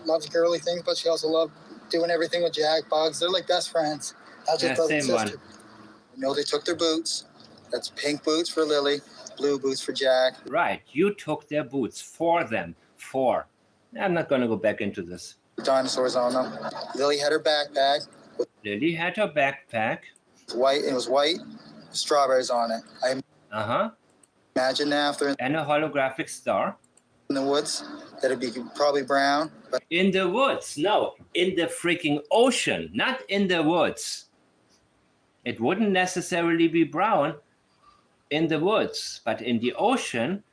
loves girly things, but she also loves doing everything with Jack, bugs. They're like best friends, not just brother and sister. You know, they took their boots. That's pink boots for Lily, blue boots for Jack. Right, you took their boots for them. I'm not going to go back into this. Dinosaurs on them. Lily had her backpack. Lily had her backpack. White, it was white, strawberries on it. Uh-huh. Imagine after and a holographic star. In the woods, that'd be probably brown. But in the woods, no, in the freaking ocean, not in the woods. It wouldn't necessarily be brown in the woods, but in the ocean,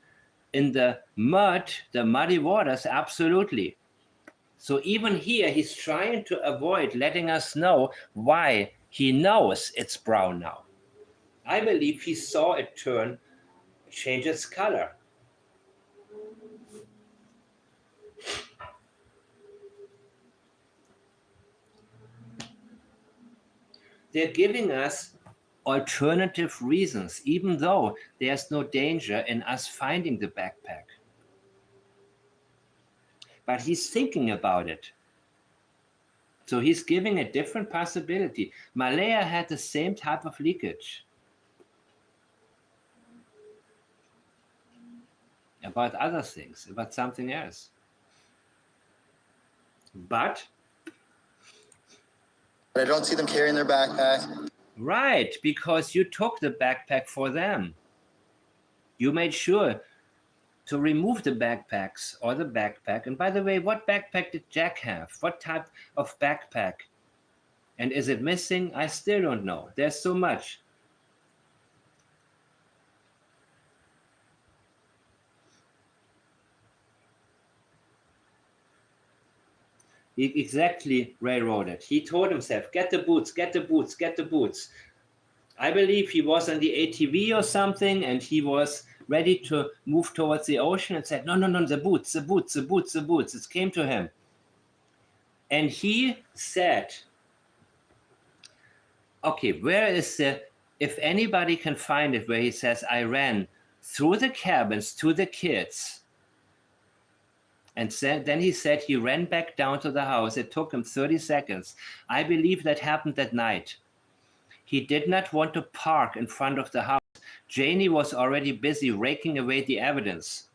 in the mud, the muddy waters, absolutely. So even here, he's trying to avoid letting us know why he knows it's brown now. I believe he saw it change its color. They're giving us alternative reasons, even though there's no danger in us finding the backpack. But he's thinking about it. So he's giving a different possibility. Malaya had the same type of leakage. About other things, about something else. But I don't see them carrying their backpack. Right, because you took the backpack for them. You made sure to remove the backpacks or the backpack. And by the way, what backpack did Jack have? What type of backpack? And is it missing? I still don't know. There's so much. He exactly railroaded. He told himself, get the boots, get the boots, get the boots. I believe he was on the ATV or something, and he was ready to move towards the ocean and said, no, the boots, the boots, the boots, the boots. It came to him. And he said, okay, where is if anybody can find it, where he says, I ran through the cabins to the kids. And then he said he ran back down to the house. It took him 30 seconds. I believe that happened that night. He did not want to park in front of the house. Janie was already busy raking away the evidence.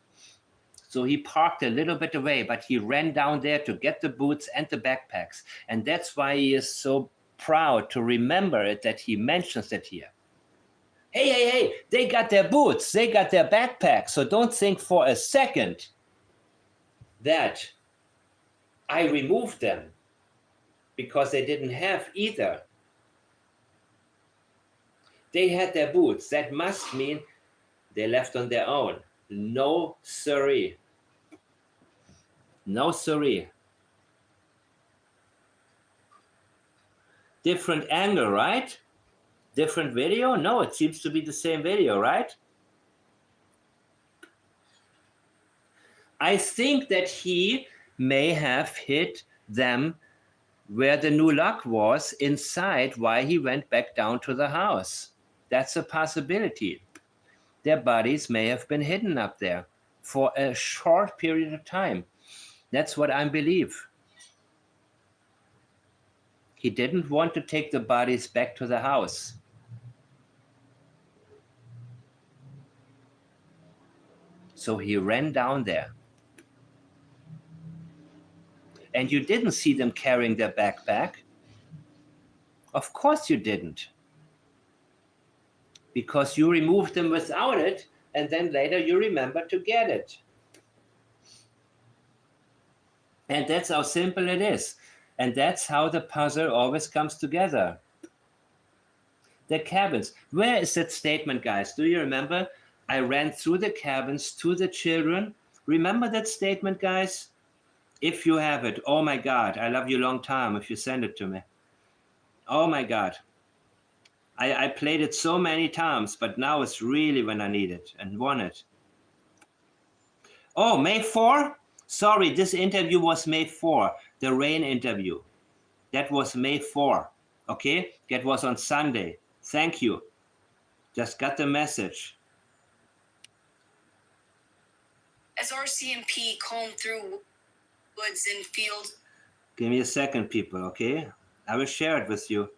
So he parked a little bit away, but he ran down there to get the boots and the backpacks. And that's why he is so proud to remember it, that he mentions it here. Hey, they got their boots, they got their backpacks. So don't think for a second that I removed them because they didn't have either. They had their boots. That must mean they left on their own. No siree. No siree. Different angle, right? Different video? No, it seems to be the same video, right? I think that he may have hit them where the new lock was inside while he went back down to the house. That's a possibility. Their bodies may have been hidden up there for a short period of time. That's what I believe. He didn't want to take the bodies back to the house. So he ran down there. And you didn't see them carrying their backpack. Of course you didn't. because you removed them without it, and then later you remember to get it. And that's how simple it is. And that's how the puzzle always comes together. The cabins. Where is that statement, guys? Do you remember? I ran through the cabins to the children. Remember that statement, guys? If you have it, oh my God, I love you long time if you send it to me. Oh my God. I played it so many times, but now it's really when I need it and want it. Oh, May 4? Sorry, this interview was May 4, the rain interview. That was May 4, okay? That was on Sunday. Thank you. Just got the message. As RCMP combed through woods and fields. Give me a second, people, okay? I will share it with you.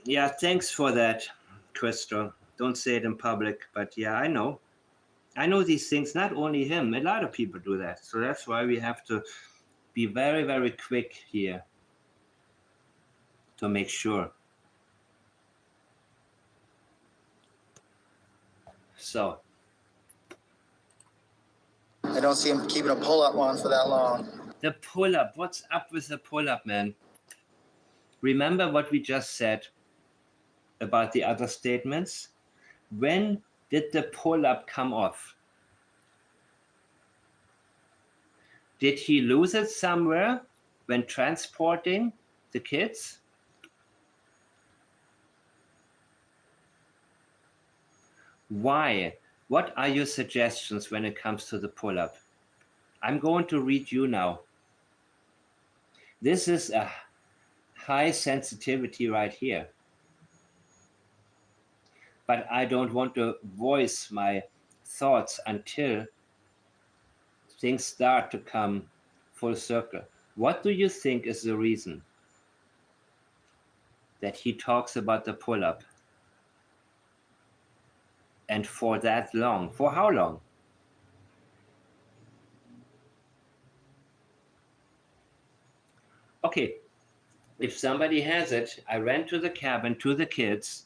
Yeah, thanks for that, Crystal. Don't say it in public, but yeah, I know. I know these things, not only him, a lot of people do that. So that's why we have to be very, very quick here to make sure. So. I don't see him keeping a pull-up on for that long. The pull-up, what's up with the pull-up, man? Remember what we just said about the other statements? When did the pull-up come off? Did he lose it somewhere when transporting the kids? Why? What are your suggestions when it comes to the pull-up? I'm going to read you now. This is a high sensitivity right here. But I don't want to voice my thoughts until things start to come full circle. What do you think is the reason that he talks about the pull-up? And for that long? For how long? Okay, if somebody has it, I ran to the cabin to the kids.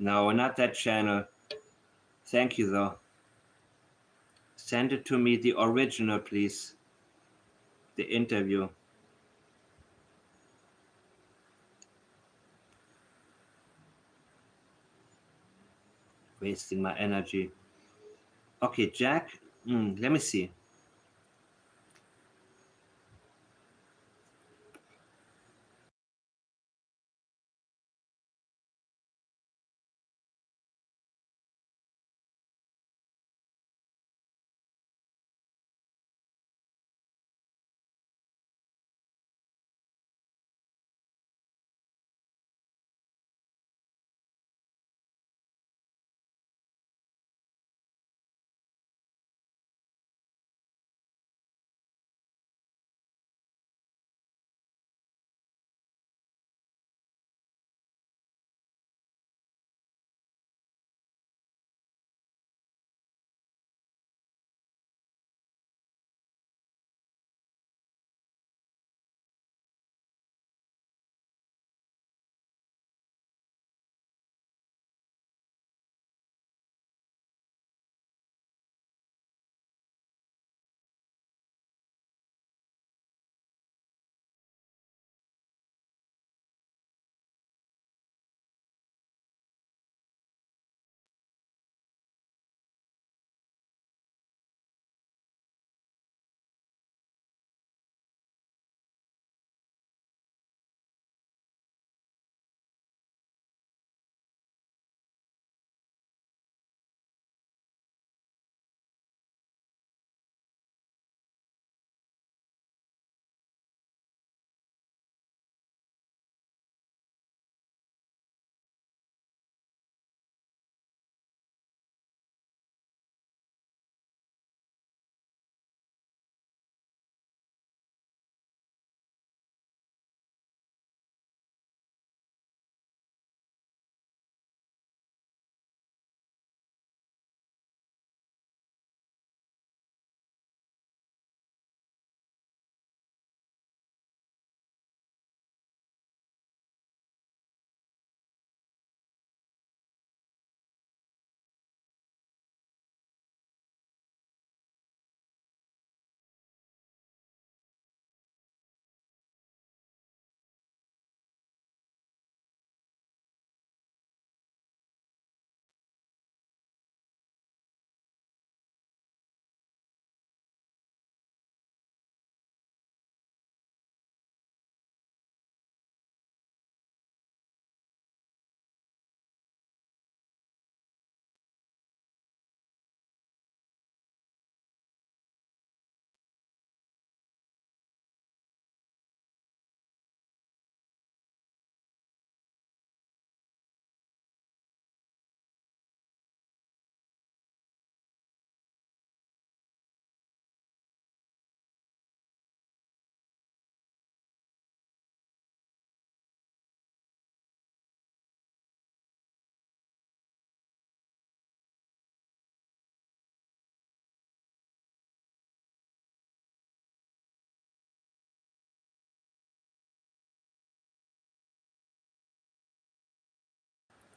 No, not that channel. Thank you, though. Send it to me, the original, please. The interview. Wasting my energy. Okay, Jack. Let me see.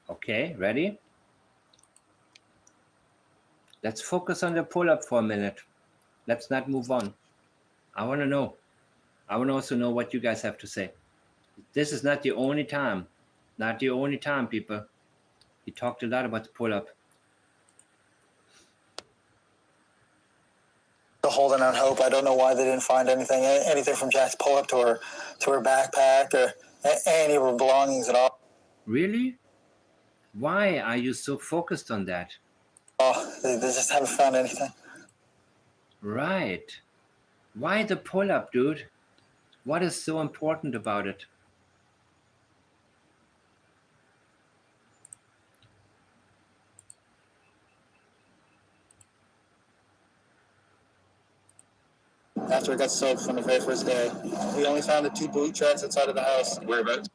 Okay, ready? Let's focus on the pull-up for a minute. Let's not move on. I want to know. I want to also know what you guys have to say. This is not the only time. Not the only time, people. He talked a lot about the pull-up. Holding out hope. I don't know why they didn't find anything from Jack's pull-up to her backpack or any of her belongings at all. Really? Why are you so focused on that? Oh, they just haven't found anything. Right. Why the pull-up, dude? What is so important about it? After it got soaked from the very first day, we only found the 2 boot tracks outside of the house. Whereabouts?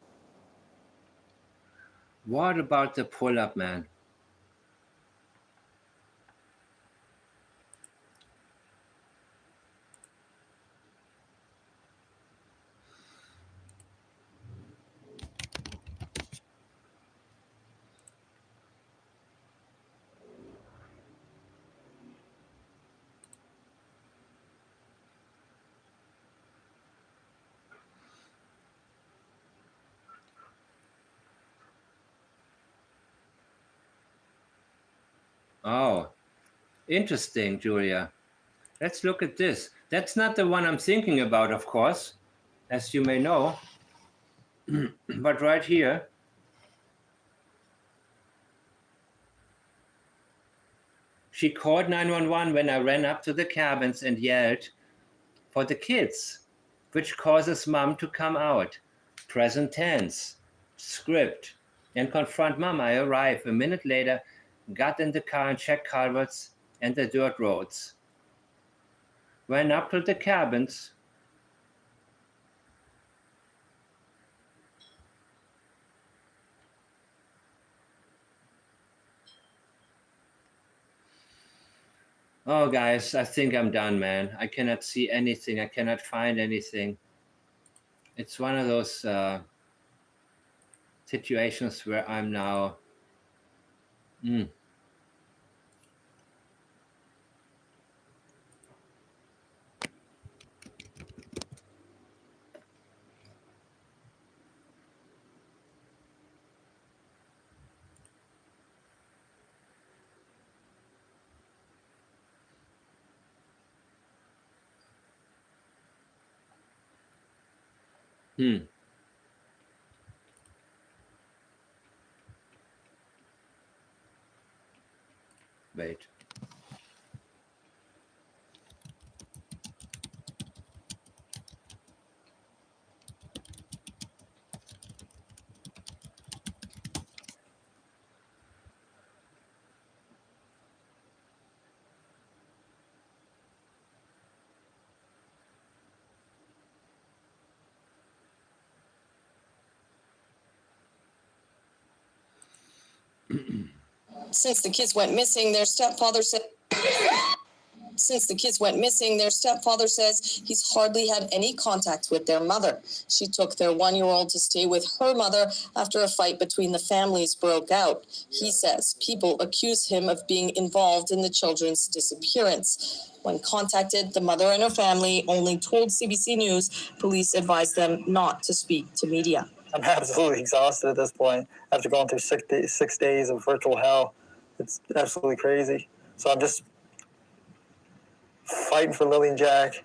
What about the pull-up, man? Oh, interesting, Julia. Let's look at this. That's not the one I'm thinking about, of course, as you may know. But right here, she called 911 when I ran up to the cabins and yelled for the kids, which causes mom to come out. Present tense, script, and confront mom. I arrive a minute later, got in the car and checked culverts and the dirt roads. Went up to the cabins. Oh, guys, I think I'm done, man. I cannot see anything. I cannot find anything. It's one of those situations where I'm now... Wait. Since the kids went missing, their stepfather said he's hardly had any contact with their mother. She took their 1-year-old to stay with her mother after a fight between the families broke out. He says people accuse him of being involved in the children's disappearance. When contacted, the mother and her family only told CBC News police advised them not to speak to media. I'm absolutely exhausted at this point after going through 6 days of virtual hell. It's absolutely crazy. So I'm just fighting for Lilly and Jack.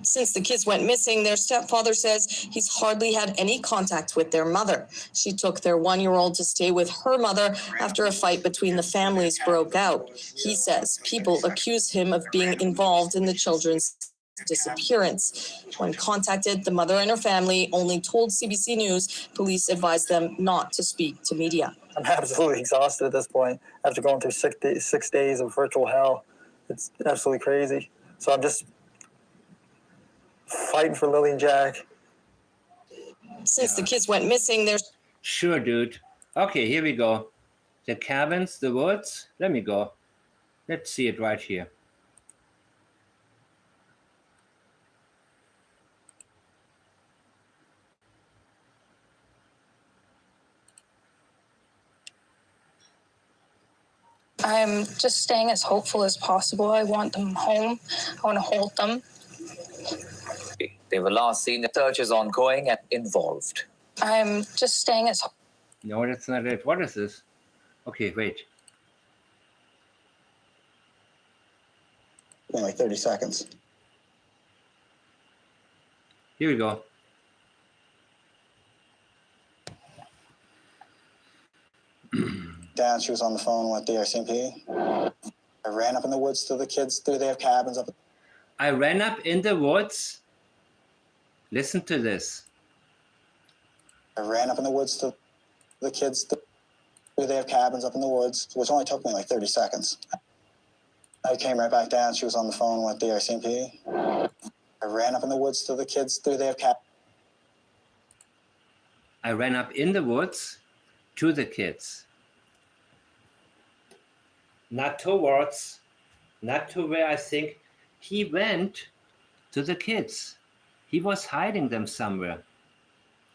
Since the kids went missing, their stepfather says he's hardly had any contact with their mother. She took their 1-year-old to stay with her mother after a fight between the families broke out. He says people accuse him of being involved in the children's disappearance. When contacted, the mother and her family only told CBC News police advised them not to speak to media. I'm absolutely exhausted at this point after going through 6 days of virtual hell. It's absolutely crazy. So I'm just fighting for Lilly and Jack. Since the kids went missing, there's... Sure, dude. Okay, here we go. The cabins, the woods. Let me go. Let's see it right here. I'm just staying as hopeful as possible. I want them home. I want to hold them. They were last seen. The search is ongoing and involved. I'm just staying as... No, that's not it. What is this? Okay, wait. Like 30 seconds. Here we go. Down, she was on the phone with the RCMP. I ran up in the woods to the kids. Do they have cabins up? I ran up in the woods. Listen to this. I ran up in the woods to the kids. Do they have cabins up in the woods? Which only took me like 30 seconds. I came right back down. She was on the phone with the RCMP. I ran up in the woods to the kids. Do they have cabins? I ran up in the woods to the kids. Not towards, not to where I think he went, to the kids. He was hiding them somewhere.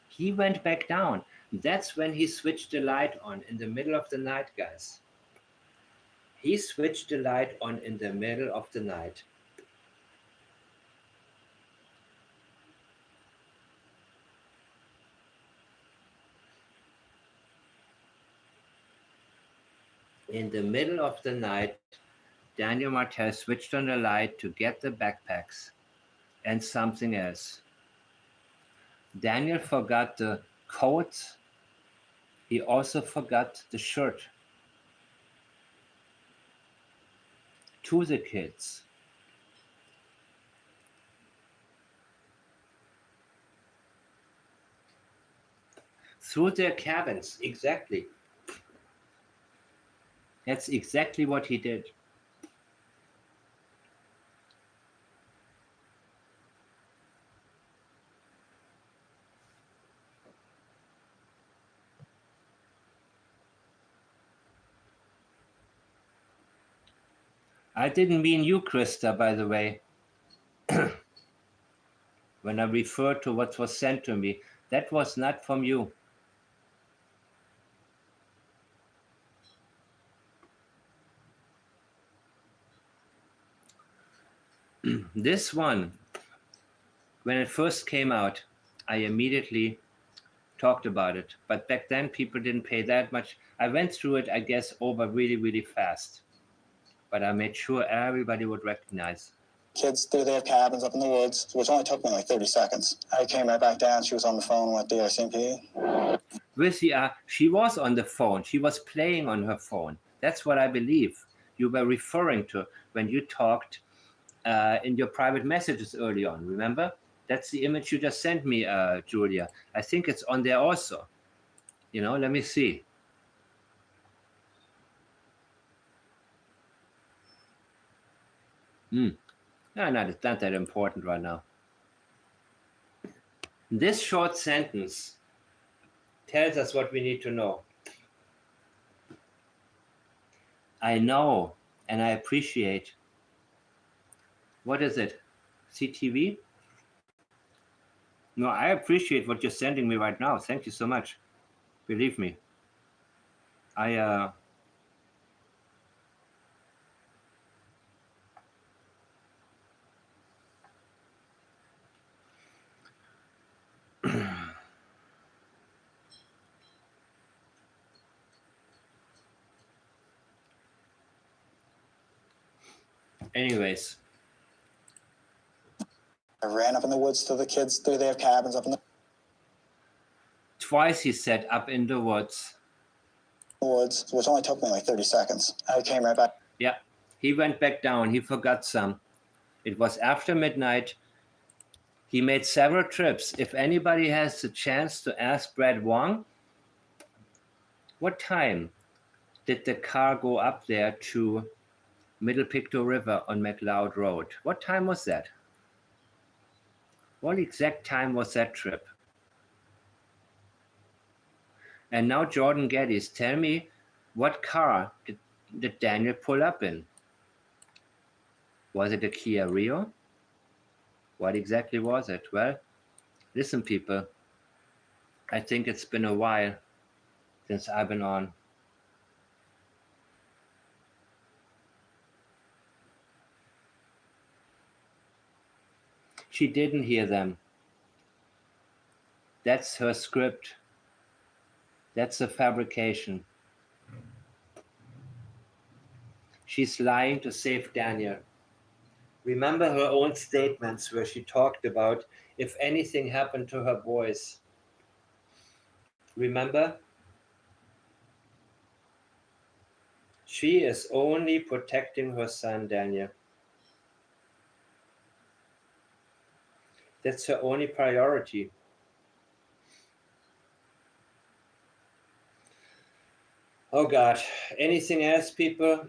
He went back down. That's when he switched the light on in the middle of the night, guys. He switched the light on in the middle of the night. In the middle of the night, Daniel Martel switched on the light to get the backpacks and something else. Daniel forgot the coat. He also forgot the shirt. To the kids. Through their cabins, exactly. That's exactly what he did. I didn't mean you, Krista, by the way. When I referred to what was sent to me, that was not from you. This one, when it first came out, I immediately talked about it. But back then, people didn't pay that much. I went through it, I guess, over really, really fast. But I made sure everybody would recognize. Kids, do they have cabins up in the woods? Which only took me like 30 seconds. I came right back down. She was on the phone with the RCMP. She was on the phone. She was playing on her phone. That's what I believe you were referring to when you talked in your private messages early on. Remember? That's the image you just sent me, Julia. I think it's on there also. You know, let me see. No, it's not that important right now. This short sentence tells us what we need to know. I know and I appreciate. What is it? CTV? No, I appreciate what you're sending me right now. Thank you so much. Believe me. Anyways. I ran up in the woods to the kids. Do they have cabins up in the Twice he said up in the woods. Woods, which only took me like 30 seconds. I came right back. Yeah, he went back down. He forgot some. It was after midnight. He made several trips. If anybody has the chance to ask Brad Wong, what time did the car go up there to Middle Pictou River on McLeod Road? What time was that? What exact time was that trip? And now Jordan Geddes, tell me, what car did Daniel pull up in? Was it a Kia Rio? What exactly was it? Well, listen, people. I think it's been a while since I've been on. She didn't hear them. That's her script. That's a fabrication. She's lying to save Daniel. Remember her own statements where she talked about if anything happened to her boys. Remember? She is only protecting her son, Daniel. That's her only priority. Oh God, anything else, people?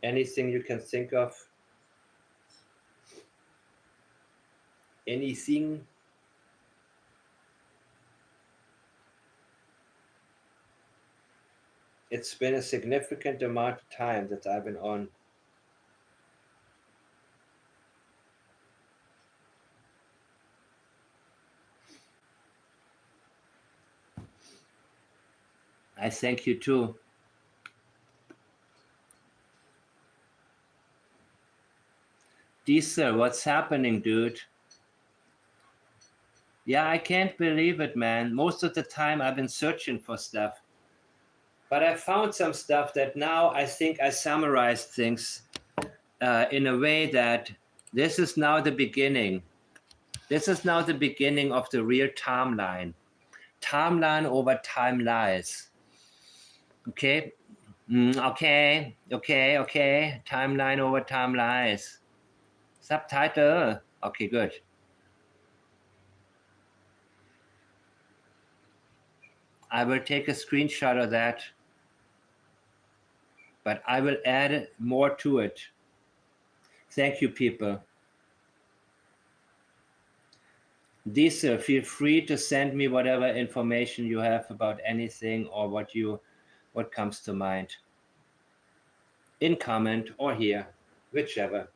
Anything you can think of? Anything? It's been a significant amount of time that I've been on. I thank you too. Diesel, what's happening, dude? Yeah, I can't believe it, man. Most of the time I've been searching for stuff. But I found some stuff that now I think I summarized things in a way that this is now the beginning. This is now the beginning of the real timeline. Timeline over time lies. Okay? Okay. Timeline over time lies. Subtitle. Okay, good. I will take a screenshot of that, but I will add more to it. Thank you, people. Diesel, feel free to send me whatever information you have about anything or what comes to mind. In comment or here, whichever.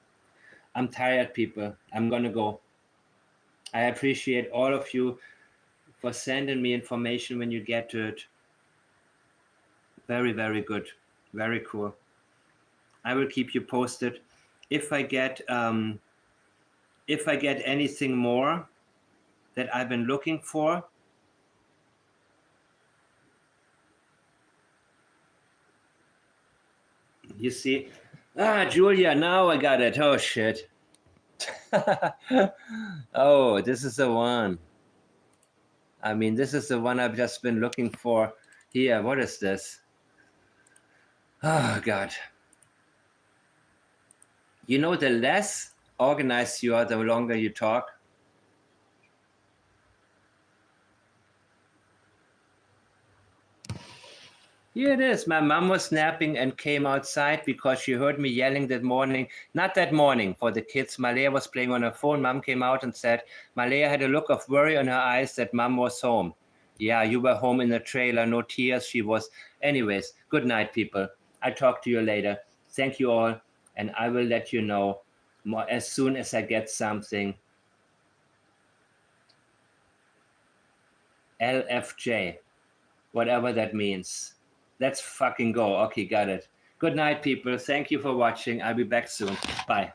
I'm tired, people. I'm gonna go. I appreciate all of you for sending me information when you get to it. Very, very good. Very cool. I will keep you posted. If I get anything more that I've been looking for, you see, Julia, now I got it. Oh shit. Oh, this is the one. I mean, this is the one I've just been looking for. Here, what is this? Oh God. You know, the less organized you are, the longer you talk. Here it is. My mom was napping and came outside because she heard me yelling that morning. Not that morning for the kids. Malaya was playing on her phone. Mom came out and said, Malaya had a look of worry on her eyes that mom was home. Yeah, you were home in the trailer. No tears. She was. Anyways, good night, people. I'll talk to you later. Thank you all. And I will let you know more as soon as I get something. LFJ, whatever that means. Let's fucking go. Okay, got it. Good night, people. Thank you for watching. I'll be back soon. Bye.